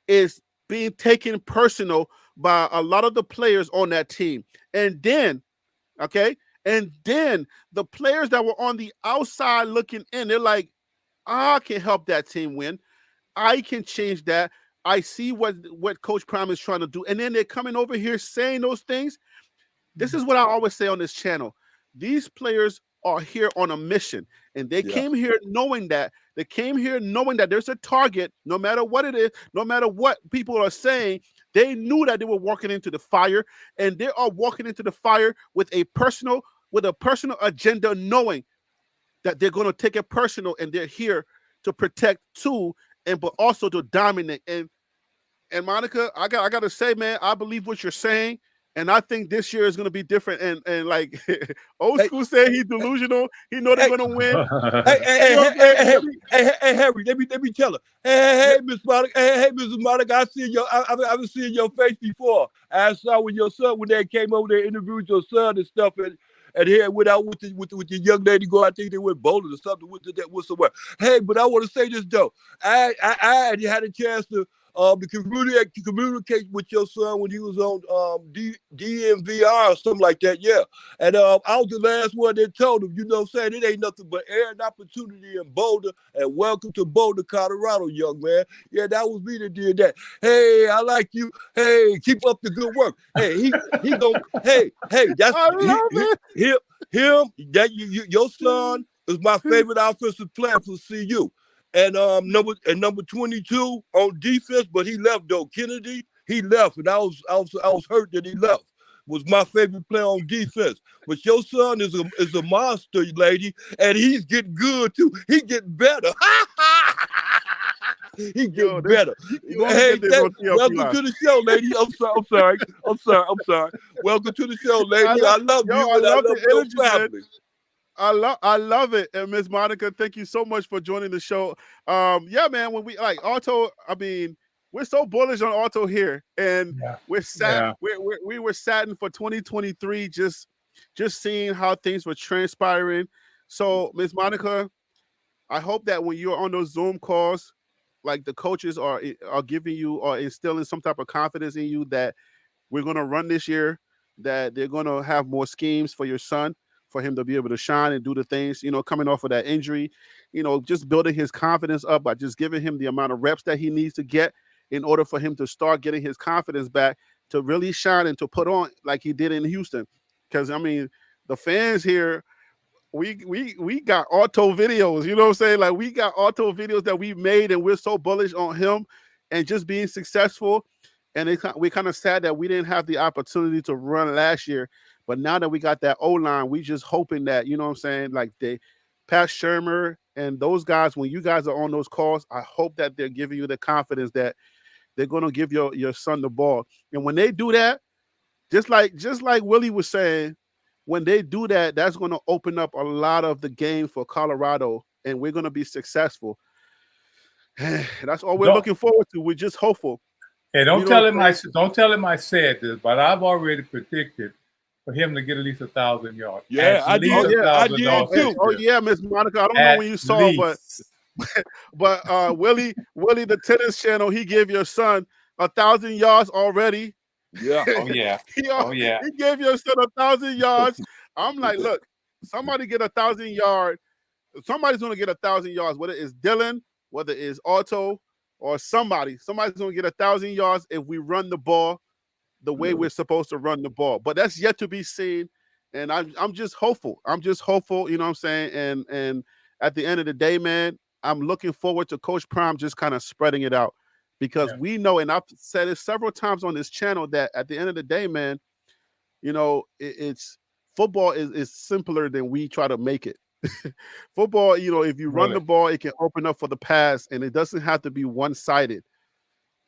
S2: is being taken personal by a lot of the players on that team. And then, the players that were on the outside looking in, they're like, I can help that team win. I can change that. I see what Coach Prime is trying to do. And then they're coming over here saying those things. This is what I always say on this channel. These players are here on a mission, and they came here knowing that. They came here knowing that there's a target, no matter what it is, no matter what people are saying. They knew that they were walking into the fire, and they are walking into the fire with a personal agenda, knowing that they're going to take it personal, and they're here to protect too, but also to dominate. And Monica, I got to say, man, I believe what you're saying. And I think this year is going to be different. And like old
S6: Hey.
S2: school said, he's delusional. He know they're
S6: Hey.
S2: going to win.
S6: Hey, Harry, let me tell her. Hey, Miss Monica. Hey, Mrs. Monica. I've seen your face before. I saw when your son, when they came over there, interviewed your son and stuff, and here went out with the young lady. Go, I think they went bowling or something. With somewhere. Hey, but I want to say this though. I had a chance to communicate with your son when he was on DMVR or something like that. Yeah. And I was the last one that told him, you know what I'm saying? It ain't nothing but air and opportunity in Boulder. And welcome to Boulder, Colorado, young man. Yeah, that was me that did that. Hey, I like you. Hey, keep up the good work. Hey, he gonna, hey, that's him. That your son is my favorite offensive player for CU. And number 22 on defense, but he left though. Kennedy, he left, and I was hurt that he left. Was my favorite player on defense. But your son is a monster, lady, and he's getting good too. He getting better. He getting better. Hey, welcome to the show, lady. I'm sorry. Welcome to the show, lady. I love you. I love your family.
S2: I love it. And Ms. Monica, thank you so much for joining the show. Yeah, man, when we like Otto, I mean, we're so bullish on Otto here, and we're sad. Yeah. We were saddened for 2023, just seeing how things were transpiring. So, Ms. Monica, I hope that when you're on those Zoom calls, like the coaches are giving you or instilling some type of confidence in you that we're going to run this year, that they're going to have more schemes for your son, for him to be able to shine and do the things, you know, coming off of that injury, you know, just building his confidence up by just giving him the amount of reps that he needs to get in order for him to start getting his confidence back to really shine and to put on like he did in Houston. Because, I mean, the fans here, we got Otto videos, you know what I'm saying? Like, we got Otto videos that we made, and we're so bullish on him and just being successful. And we're kind of sad that we didn't have the opportunity to run last year. But now that we got that O-line, we just hoping that, you know what I'm saying, like Pat Shurmur and those guys, when you guys are on those calls, I hope that they're giving you the confidence that they're going to give your son the ball. And when they do that, just like Willie was saying, when they do that, that's going to open up a lot of the game for Colorado, and we're going to be successful. That's all we're looking forward to. We're just hopeful.
S3: Hey, don't tell him I said this, but I've already predicted for him to get at least 1,000 yards.
S6: Yeah, I did too.
S2: Oh yeah, Miss Monica. I don't know when you saw, but Willie, the tennis channel, he gave your son 1,000 yards already.
S6: Yeah.
S3: Oh yeah.
S2: He gave your son 1,000 yards. I'm like, look, somebody get 1,000 yards. Somebody's gonna get 1,000 yards, whether it's Dylan, whether it's Otto, or somebody's gonna get 1,000 yards if we run the ball the way we're supposed to run the ball. But that's yet to be seen. And I'm just hopeful. You know what I'm saying? And at the end of the day, man, I'm looking forward to Coach Prime just kind of spreading it out, because we know, and I've said it several times on this channel, that at the end of the day, man, you know, it's football is simpler than we try to make it. Football, you know, if you run the ball, it can open up for the pass, and it doesn't have to be one-sided.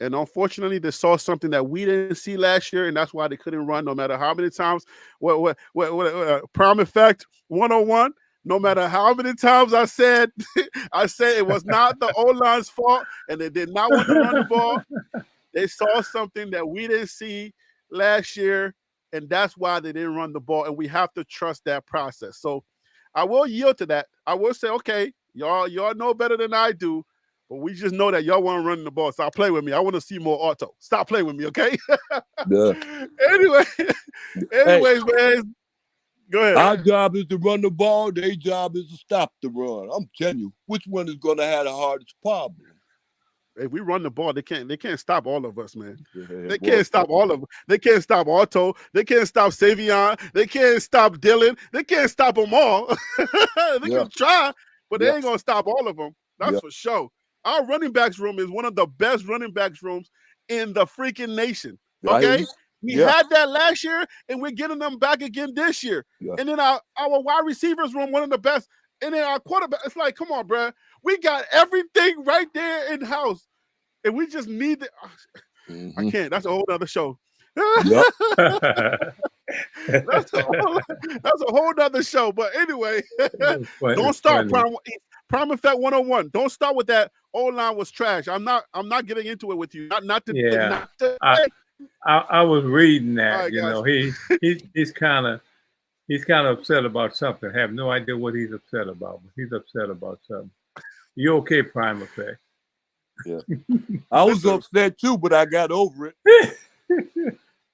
S2: And unfortunately, they saw something that we didn't see last year, and that's why they couldn't run no matter how many times. Prime Effect 101. No matter how many times I said it was not the O-line's fault, and they did not want to run the ball. They saw something that we didn't see last year, and that's why they didn't run the ball. And we have to trust that process. So I will yield to that. I will say, okay, y'all know better than I do. But we just know that y'all want to run the ball. Stop playing with me. I want to see more Otto. Stop playing with me, okay? Anyways, man. Go ahead.
S6: Our job is to run the ball. Their job is to stop the run. I'm telling you, which one is going to have the hardest problem?
S2: If we run the ball, they can't stop all of us, man. They can't stop all of them. They can't stop Otto. They can't stop Savion. They can't stop Dylan. They can't stop them all. They can try, but they ain't going to stop all of them. That's for sure. Our running backs room is one of the best running backs rooms in the freaking nation. Okay? We had that last year, and we're getting them back again this year. And then our wide receivers room, one of the best. And then our quarterback, it's like, come on, bro. We got everything right there in-house. And we just need it. I can't. That's a whole other show.
S6: Yep.
S2: That's a whole nother show. But anyway,
S3: Funny,
S2: don't start
S3: funny.
S2: Prime Effect 101. Don't start with that. O-line was trash. I'm not getting into it with you. Not to
S3: Yeah.
S2: not to
S3: I was reading that.
S2: All right,
S3: You
S2: guys.
S3: know, he's kind of upset about something. I have no idea what he's upset about, but he's upset about something. You okay, Prime Effect?
S6: I was
S2: Listen.
S6: upset too, but I got over it.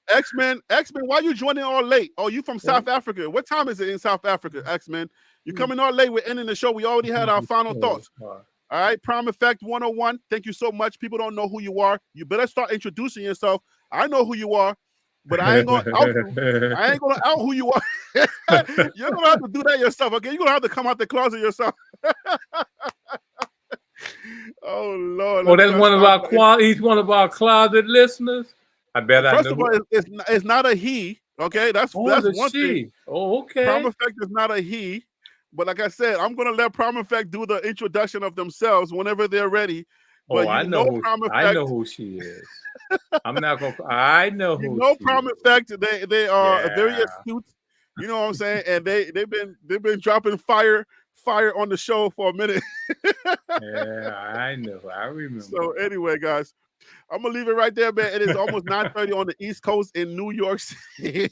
S2: X-Men, why you joining all late? Oh, you from South Africa. What time is it in South Africa, X-Men? You coming all late. We're ending the show. We already had our final thoughts. All right, Prime Effect 101. Thank you so much. People don't know who you are. You better start introducing yourself. I know who you are, but I ain't gonna out you. I ain't gonna out who you are. You're gonna have to do that yourself, okay? You're gonna have to come out the closet yourself. Oh Lord.
S3: Well, that's one of our he's one of our closet listeners. I bet I know.
S2: First of all, it's not a he. Okay, that's one thing.
S3: Oh, okay.
S2: Prime Effect is not a he, but like I said, I'm gonna let Prime Effect do the introduction of themselves whenever they're ready. But
S3: I know who she is. I'm not gonna. I know who.
S2: You know, Prime Effect. They are very
S3: Yeah.
S2: astute. You know what I'm saying? And they've been dropping fire on the show for a minute.
S3: Yeah, I know. I remember.
S2: So anyway, guys, I'm gonna leave it right there, man. It is almost 9:30 on the East Coast in New York City.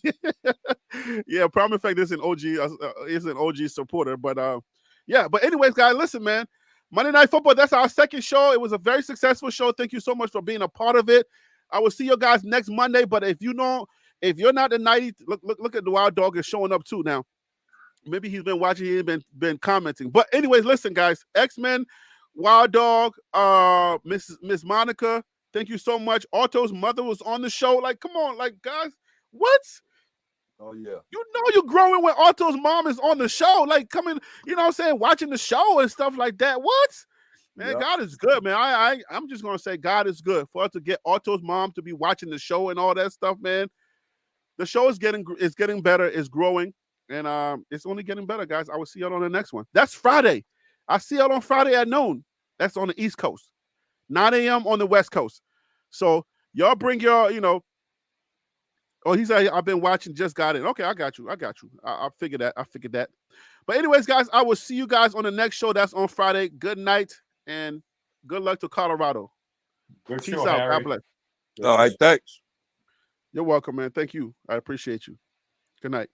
S2: Yeah, Prime Effect is an OG supporter, but yeah. But anyways, guys, listen, man. Monday Night Football. That's our second show. It was a very successful show. Thank you so much for being a part of it. I will see you guys next Monday. But if you're not the 90, look at the Wild Dog is showing up too now. Maybe he's been watching. He's been commenting. But anyways, listen, guys. X-Men, Wild Dog, Miss Monica. Thank you so much. Otto's mother was on the show. Like, come on, like, guys, what?
S6: Oh yeah.
S2: You know you're growing when Otto's mom is on the show. Like, coming, you know what I'm saying, watching the show and stuff like that. What? Man,
S6: Yep.
S2: God is good, man. I'm just gonna say God is good. For us to get Otto's mom to be watching the show and all that stuff, man. The show is getting better, it's growing, and it's only getting better, guys. I will see y'all on the next one. That's Friday. I see y'all on Friday at noon. That's on the East Coast. 9 a.m. on the West Coast. So y'all bring your, oh, he said, I've been watching, just got in. Okay, I got you. I figured that. But anyways, guys, I will see you guys on the next show. That's on Friday. Good night and good luck to Colorado.
S3: Good
S2: Peace
S3: show,
S2: out.
S3: Harry.
S2: God bless.
S6: All right, thanks.
S2: You're welcome, man. Thank you. I appreciate you. Good night.